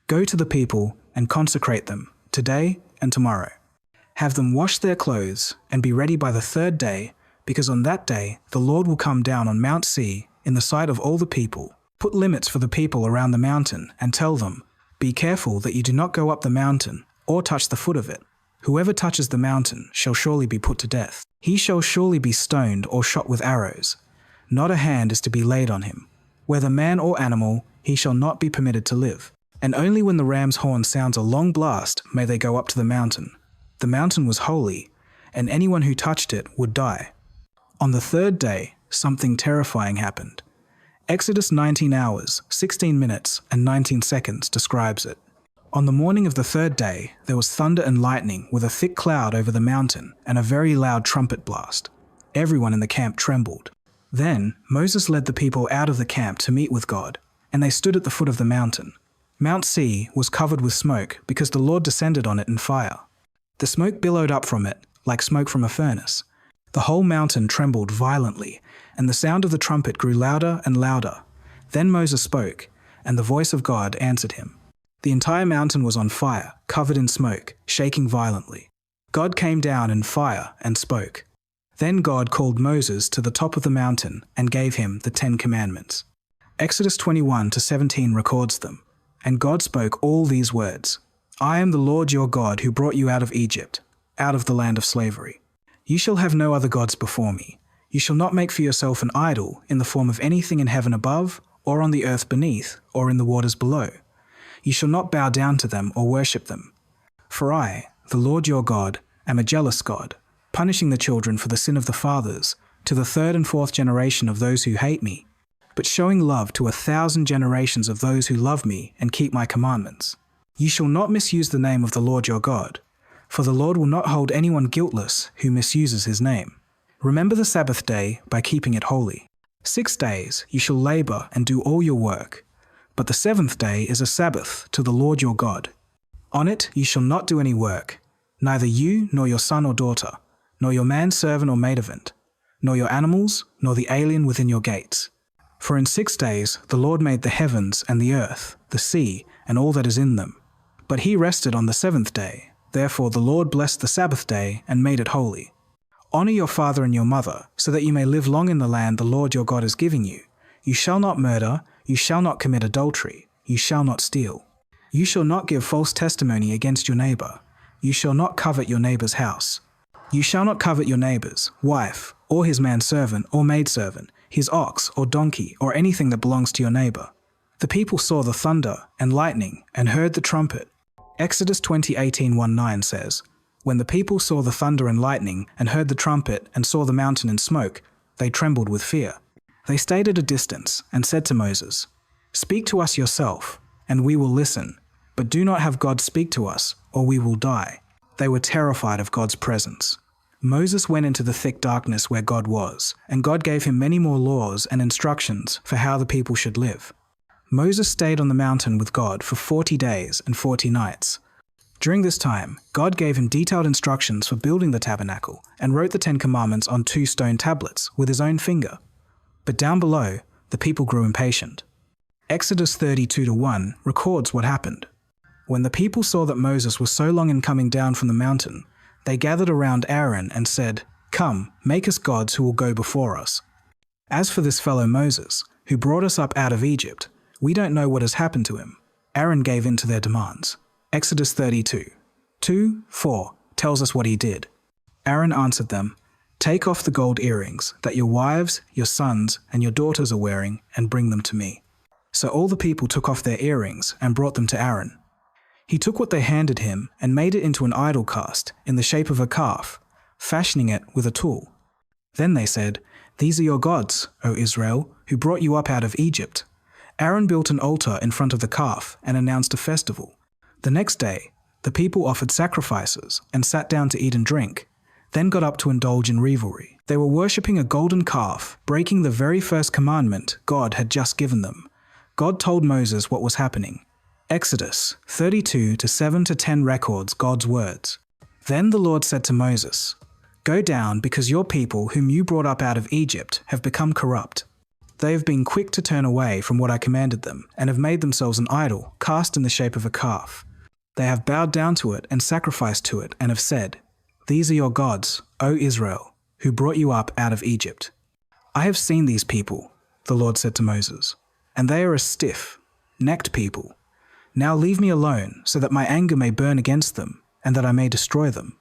"Go to the people and consecrate them today and tomorrow. Have them wash their clothes and be ready by the 3rd day, because on that day the Lord will come down on Mount C in the sight of all the people. Put limits for the people around the mountain and tell them, 'Be careful that you do not go up the mountain or touch the foot of it. Whoever touches the mountain shall surely be put to death. He shall surely be stoned or shot with arrows. Not a hand is to be laid on him. Whether man or animal, he shall not be permitted to live. And only when the ram's horn sounds a long blast may they go up to the mountain. The mountain was holy, and anyone who touched it would die.' On the 3rd day, something terrifying happened. Exodus 19 hours, 16 minutes, and 19 seconds describes it. On the morning of the 3rd day, there was thunder and lightning with a thick cloud over the mountain and a very loud trumpet blast. Everyone in the camp trembled. Then Moses led the people out of the camp to meet with God, and they stood at the foot of the mountain. Mount C was covered with smoke because the Lord descended on it in fire. The smoke billowed up from it like smoke from a furnace. The whole mountain trembled violently, and the sound of the trumpet grew louder and louder. Then Moses spoke, and the voice of God answered him. The entire mountain was on fire, covered in smoke, shaking violently. God came down in fire and spoke. Then God called Moses to the top of the mountain and gave him the 10 Commandments. Exodus 21-17 records them. And God spoke all these words, "I am the Lord your God who brought you out of Egypt, out of the land of slavery. You shall have no other gods before me. You shall not make for yourself an idol in the form of anything in heaven above, or on the earth beneath, or in the waters below. You shall not bow down to them or worship them. For I, the Lord your God, am a jealous God, punishing the children for the sin of the fathers, to the 3rd and 4th generation of those who hate me, but showing love to 1,000 generations of those who love me and keep my commandments. You shall not misuse the name of the Lord your God, for the Lord will not hold anyone guiltless who misuses his name. Remember the Sabbath day by keeping it holy. 6 days you shall labor and do all your work, but the 7th day is a Sabbath to the Lord your God. On it you shall not do any work, neither you nor your son or daughter, nor your manservant or maidservant, nor your animals, nor the alien within your gates. For in 6 days the Lord made the heavens and the earth, the sea, and all that is in them. But he rested on the 7th day. Therefore the Lord blessed the Sabbath day and made it holy. Honor your father and your mother, so that you may live long in the land the Lord your God is giving you. You shall not murder, you shall not commit adultery, you shall not steal. You shall not give false testimony against your neighbor. You shall not covet your neighbor's house. You shall not covet your neighbor's wife, or his manservant or maidservant, his ox or donkey, or anything that belongs to your neighbor. The people saw the thunder and lightning and heard the trumpet. Exodus 20:18-19 says, "When the people saw the thunder and lightning and heard the trumpet and saw the mountain in smoke, they trembled with fear. They stayed at a distance and said to Moses, 'Speak to us yourself, and we will listen, but do not have God speak to us, or we will die.' They were terrified of God's presence. Moses went into the thick darkness where God was, and God gave him many more laws and instructions for how the people should live. Moses stayed on the mountain with God for 40 days and 40 nights. During this time, God gave him detailed instructions for building the tabernacle and wrote the 10 Commandments on 2 stone tablets with his own finger. But down below, the people grew impatient. Exodus 32:1 records what happened. When the people saw that Moses was so long in coming down from the mountain, they gathered around Aaron and said, "Come, make us gods who will go before us. As for this fellow Moses, who brought us up out of Egypt, we don't know what has happened to him." Aaron gave in to their demands. Exodus 32:2-4 tells us what he did. Aaron answered them, Take off the gold earrings that your wives, your sons, and your daughters are wearing and bring them to me." So all the people took off their earrings and brought them to Aaron. He took what they handed him and made it into an idol cast in the shape of a calf, fashioning it with a tool. Then they said, "These are your gods, O Israel, who brought you up out of Egypt." Aaron built an altar in front of the calf and announced a festival. The next day, the people offered sacrifices and sat down to eat and drink, then got up to indulge in revelry. They were worshipping a golden calf, breaking the very first commandment God had just given them. God told Moses what was happening. Exodus 32:7-10 records God's words. Then the Lord said to Moses, "Go down, because your people whom you brought up out of Egypt have become corrupt. They have been quick to turn away from what I commanded them, and have made themselves an idol cast in the shape of a calf. They have bowed down to it and sacrificed to it, and have said, 'These are your gods, O Israel, who brought you up out of Egypt.' I have seen these people," the Lord said to Moses, "and they are a stiff-necked people. Now leave me alone, so that my anger may burn against them, and that I may destroy them.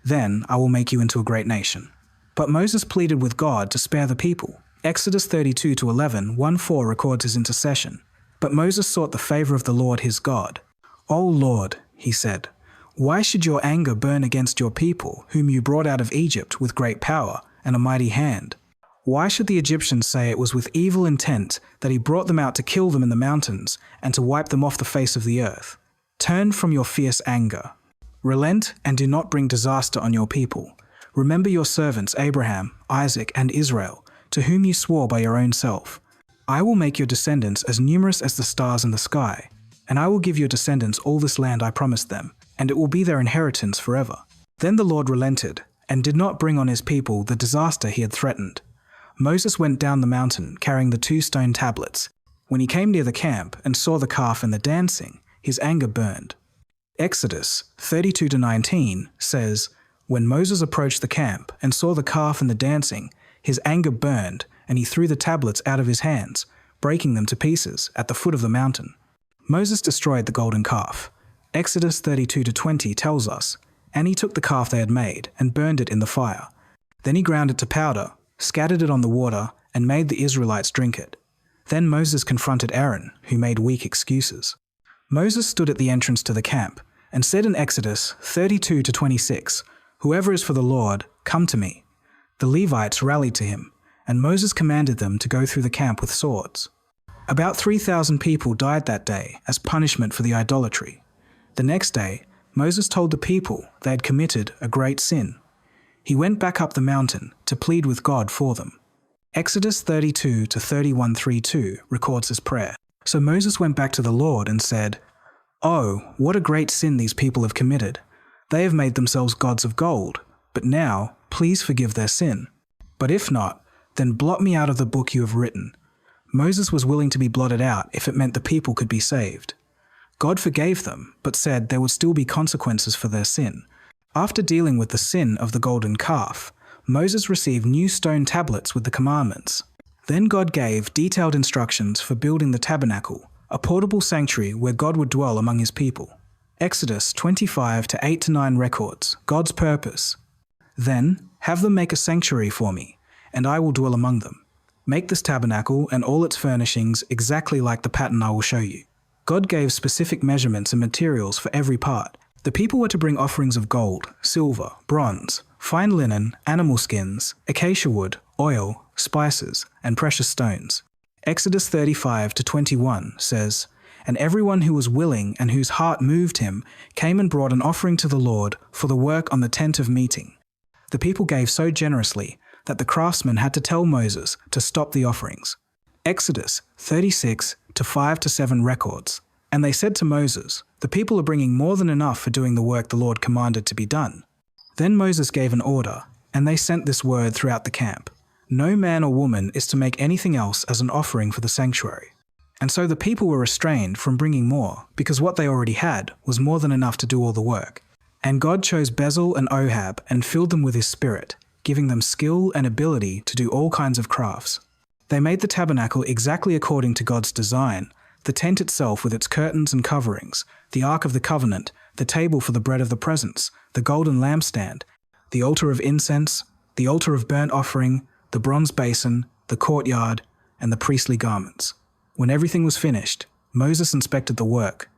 Then I will make you into a great nation." But Moses pleaded with God to spare the people. Exodus 32:11, 1:4 records his intercession. But Moses sought the favor of the Lord his God. "O Lord," he said, "why should your anger burn against your people, whom you brought out of Egypt with great power and a mighty hand? Why should the Egyptians say it was with evil intent that he brought them out to kill them in the mountains and to wipe them off the face of the earth? Turn from your fierce anger. Relent and do not bring disaster on your people. Remember your servants Abraham, Isaac, and Israel, to whom you swore by your own self. I will make your descendants as numerous as the stars in the sky, and I will give your descendants all this land I promised them, and it will be their inheritance forever." Then the Lord relented and did not bring on his people the disaster he had threatened. Moses went down the mountain carrying the 2 stone tablets. When he came near the camp and saw the calf and the dancing, his anger burned. Exodus 32:19 says, "When Moses approached the camp and saw the calf and the dancing, his anger burned, and he threw the tablets out of his hands, breaking them to pieces at the foot of the mountain." Moses destroyed the golden calf. Exodus 32:20 tells us, "And he took the calf they had made and burned it in the fire. Then he ground it to powder, scattered it on the water, and made the Israelites drink it." Then Moses confronted Aaron, who made weak excuses. Moses stood at the entrance to the camp and said in Exodus 32:26, "Whoever is for the Lord, come to me." The Levites rallied to him, and Moses commanded them to go through the camp with swords. About 3,000 people died that day as punishment for the idolatry. The next day, Moses told the people they had committed a great sin. He went back up the mountain to plead with God for them. Exodus 32:31-32 records his prayer. So Moses went back to the Lord and said, "Oh, what a great sin these people have committed. They have made themselves gods of gold, but now please forgive their sin. But if not, then blot me out of the book you have written." Moses was willing to be blotted out if it meant the people could be saved. God forgave them, but said there would still be consequences for their sin. After dealing with the sin of the golden calf, Moses received new stone tablets with the commandments. Then God gave detailed instructions for building the tabernacle, a portable sanctuary where God would dwell among his people. Exodus 25:8-9 records God's purpose. "Then have them make a sanctuary for me, and I will dwell among them. Make this tabernacle and all its furnishings exactly like the pattern I will show you." God gave specific measurements and materials for every part. The people were to bring offerings of gold, silver, bronze, fine linen, animal skins, acacia wood, oil, spices, and precious stones. Exodus 35:21 says, "And everyone who was willing and whose heart moved him came and brought an offering to the Lord for the work on the tent of meeting." The people gave so generously that the craftsmen had to tell Moses to stop the offerings. Exodus 36:5-7 records, "And they said to Moses, 'The people are bringing more than enough for doing the work the Lord commanded to be done.' Then Moses gave an order, and they sent this word throughout the camp: 'No man or woman is to make anything else as an offering for the sanctuary.' And so the people were restrained from bringing more, because what they already had was more than enough to do all the work. And God chose Bezalel and Ohab and filled them with his spirit, giving them skill and ability to do all kinds of crafts. They made the tabernacle exactly according to God's design: the tent itself with its curtains and coverings, the Ark of the Covenant, the table for the bread of the presence, the golden lampstand, the altar of incense, the altar of burnt offering, the bronze basin, the courtyard, and the priestly garments. When everything was finished, Moses inspected the work.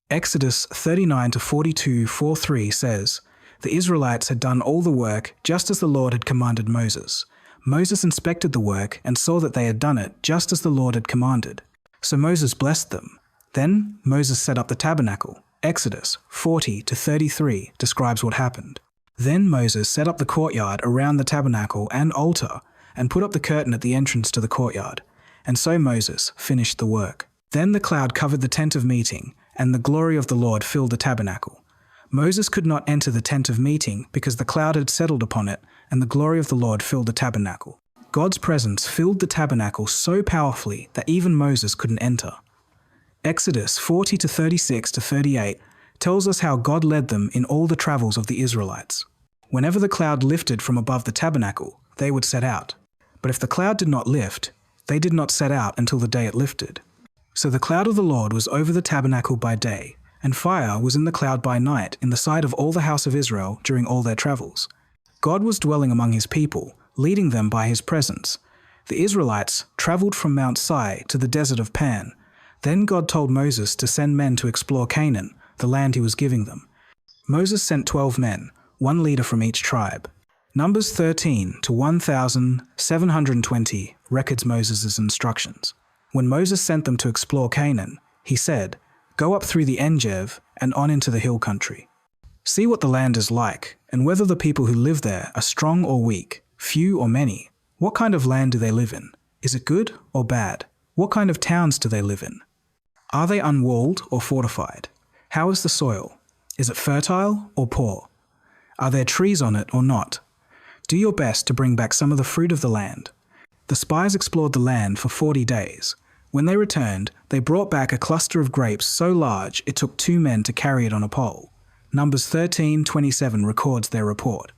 Exodus 39-42:4-3 says, "The Israelites had done all the work just as the Lord had commanded Moses. Moses inspected the work and saw that they had done it just as the Lord had commanded. So Moses blessed them. Then Moses set up the tabernacle." Exodus 40-33 describes what happened. "Then Moses set up the courtyard around the tabernacle and altar and put up the curtain at the entrance to the courtyard. And so Moses finished the work. Then the cloud covered the tent of meeting, and the glory of the Lord filled the tabernacle. Moses could not enter the tent of meeting because the cloud had settled upon it, and the glory of the Lord filled the tabernacle. God's presence filled the tabernacle so powerfully that even Moses couldn't enter." Exodus 40-36-38 tells us how God led them in all the travels of the Israelites. Whenever the cloud lifted from above the tabernacle, they would set out. But if the cloud did not lift, they did not set out until the day it lifted. So the cloud of the Lord was over the tabernacle by day, and fire was in the cloud by night in the sight of all the house of Israel during all their travels. God was dwelling among his people, leading them by his presence. The Israelites traveled from Mount Sinai to the desert of Pan. Then God told Moses to send men to explore Canaan, the land he was giving them. Moses sent 12 men, one leader from each tribe. Numbers 13-1720 records Moses' instructions. When Moses sent them to explore Canaan, he said, "Go up through the Negev and on into the hill country. See what the land is like, and whether the people who live there are strong or weak, few or many. What kind of land do they live in? Is it good or bad? What kind of towns do they live in? Are they unwalled or fortified? How is the soil? Is it fertile or poor? Are there trees on it or not? Do your best to bring back some of the fruit of the land." The spies explored the land for 40 days. When they returned, they brought back a cluster of grapes so large it took 2 men to carry it on a pole. Numbers 13:27 records their report.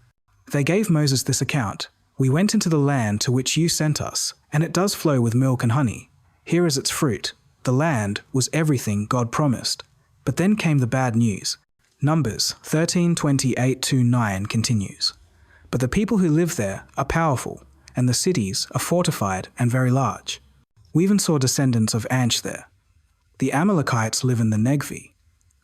They gave Moses this account: "We went into the land to which you sent us, and it does flow with milk and honey. Here is its fruit. The land was everything God promised." But then came the bad news. Numbers 13:28-9 continues. "But the people who live there are powerful, and the cities are fortified and very large. We even saw descendants of Ansh there. The Amalekites live in the Negev.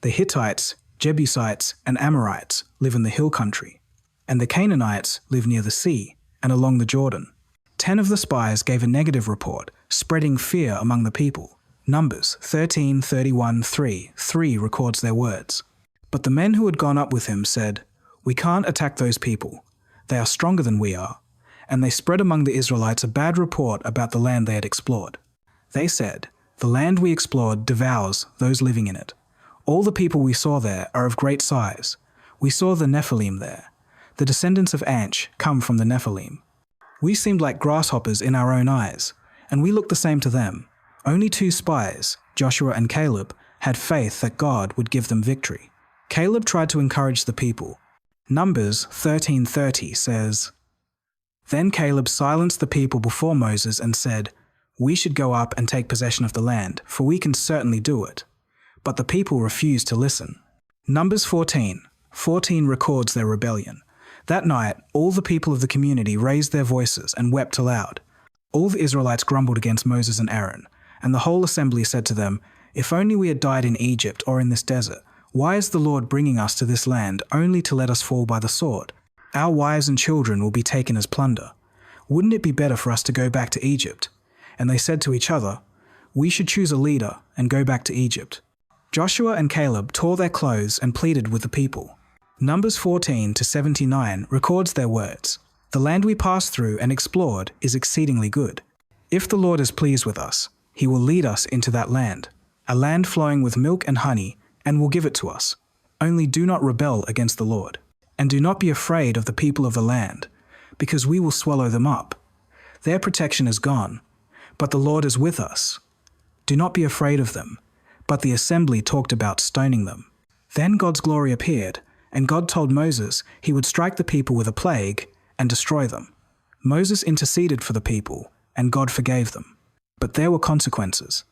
The Hittites, Jebusites, and Amorites live in the hill country. And the Canaanites live near the sea and along the Jordan." 10 of the spies gave a negative report, spreading fear among the people. Numbers 13:31-3 records their words. "But the men who had gone up with him said, 'We can't attack those people. They are stronger than we are.' And they spread among the Israelites a bad report about the land they had explored. They said, 'The land we explored devours those living in it. All the people we saw there are of great size. We saw the Nephilim there. The descendants of Ansh come from the Nephilim. We seemed like grasshoppers in our own eyes, and we looked the same to them. Only 2 spies, Joshua and Caleb, had faith that God would give them victory. Caleb tried to encourage the people. Numbers 13:30 says, "Then Caleb silenced the people before Moses and said, 'We should go up and take possession of the land, for we can certainly do it.' But the people refused to listen." Numbers 14 records their rebellion. That night, all the people of the community raised their voices and wept aloud. All the Israelites grumbled against Moses and Aaron, and the whole assembly said to them, "If only we had died in Egypt or in this desert. Why is the Lord bringing us to this land only to let us fall by the sword? Our wives and children will be taken as plunder. Wouldn't it be better for us to go back to Egypt?" And they said to each other, "We should choose a leader and go back to Egypt." Joshua and Caleb tore their clothes and pleaded with the people. Numbers 14-79 records their words. "The land we passed through and explored is exceedingly good. If the Lord is pleased with us, he will lead us into that land, a land flowing with milk and honey, and will give it to us. Only do not rebel against the Lord. And do not be afraid of the people of the land, because we will swallow them up. Their protection is gone, but the Lord is with us. Do not be afraid of them." But the assembly talked about stoning them. Then God's glory appeared, and God told Moses he would strike the people with a plague and destroy them. Moses interceded for the people, and God forgave them. But there were consequences.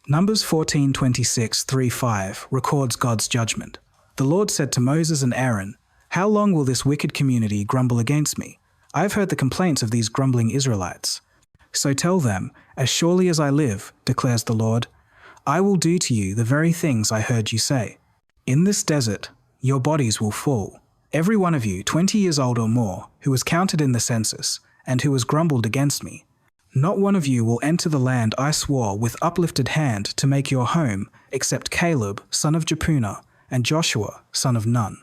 Numbers 14:26-5 records God's judgment. "The Lord said to Moses and Aaron, 'How long will this wicked community grumble against me? I have heard the complaints of these grumbling Israelites. So tell them, as surely as I live, declares the Lord, I will do to you the very things I heard you say. In this desert, your bodies will fall. Every one of you, 20 years old or more, who was counted in the census, and who has grumbled against me. Not one of you will enter the land I swore with uplifted hand to make your home, except Caleb, son of Jephunneh, and Joshua, son of Nun.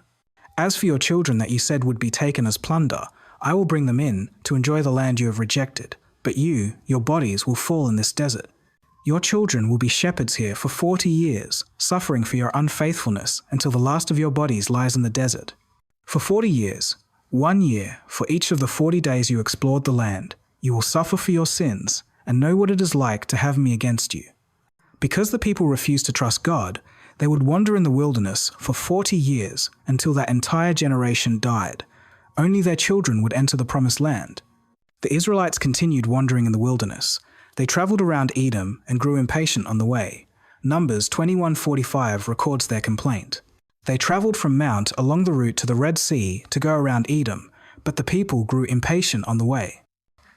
As for your children that you said would be taken as plunder, I will bring them in to enjoy the land you have rejected. But you, your bodies, will fall in this desert. Your children will be shepherds here for 40 years, suffering for your unfaithfulness until the last of your bodies lies in the desert. For 40 years, 1 year for each of the 40 days you explored the land, you will suffer for your sins and know what it is like to have me against you. Because the people refused to trust God, they would wander in the wilderness for 40 years until that entire generation died. Only their children would enter the promised land. The Israelites continued wandering in the wilderness. They traveled around Edom and grew impatient on the way. Numbers 21:45 records their complaint. They traveled from Mount along the route to the Red Sea to go around Edom, but the people grew impatient on the way.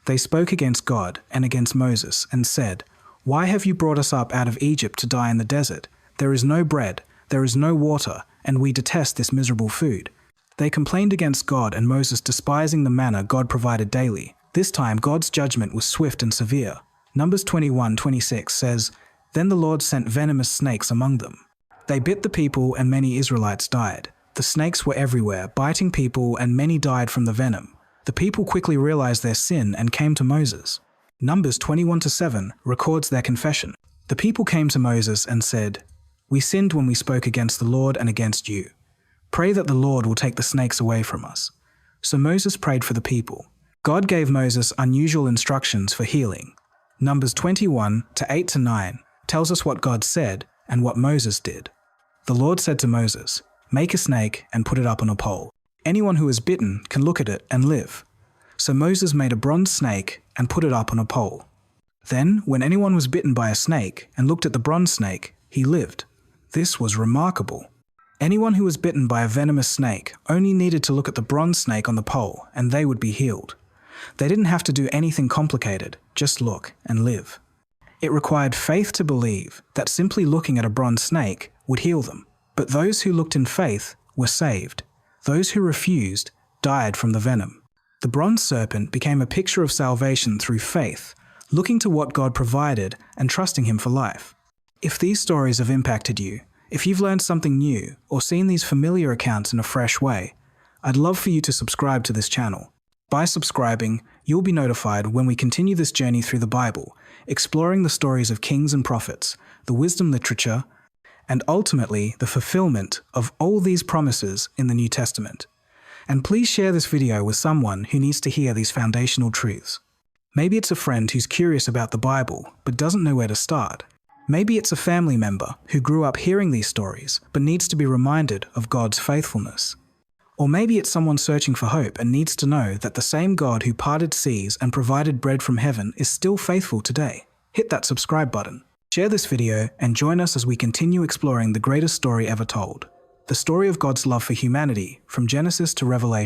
They spoke against God and against Moses and said, Why have you brought us up out of Egypt to die in the desert? There is no bread, there is no water, and we detest this miserable food. They complained against God and Moses, despising the manna God provided daily. This time God's judgment was swift and severe. Numbers 21:26 says, Then the Lord sent venomous snakes among them. They bit the people and many Israelites died. The snakes were everywhere, biting people, and many died from the venom. The people quickly realized their sin and came to Moses. Numbers 21:7 records their confession. The people came to Moses and said, We sinned when we spoke against the Lord and against you. Pray that the Lord will take the snakes away from us. So Moses prayed for the people. God gave Moses unusual instructions for healing. Numbers 21:8-9 tells us what God said and what Moses did. The Lord said to Moses, Make a snake and put it up on a pole. Anyone who is bitten can look at it and live. So Moses made a bronze snake and put it up on a pole. Then, when anyone was bitten by a snake and looked at the bronze snake, he lived. This was remarkable. Anyone who was bitten by a venomous snake only needed to look at the bronze snake on the pole and they would be healed. They didn't have to do anything complicated, just look and live. It required faith to believe that simply looking at a bronze snake would heal them. But those who looked in faith were saved. Those who refused died from the venom. The bronze serpent became a picture of salvation through faith, looking to what God provided and trusting Him for life. If these stories have impacted you, if you've learned something new or seen these familiar accounts in a fresh way, I'd love for you to subscribe to this channel. By subscribing, you'll be notified when we continue this journey through the Bible, exploring the stories of kings and prophets, the wisdom literature, and ultimately the fulfillment of all these promises in the New Testament. And please share this video with someone who needs to hear these foundational truths. Maybe it's a friend who's curious about the Bible but doesn't know where to start. Maybe it's a family member who grew up hearing these stories but needs to be reminded of God's faithfulness. Or maybe it's someone searching for hope and needs to know that the same God who parted seas and provided bread from heaven is still faithful today. Hit that subscribe button. Share this video and join us as we continue exploring the greatest story ever told. The story of God's love for humanity from Genesis to Revelation.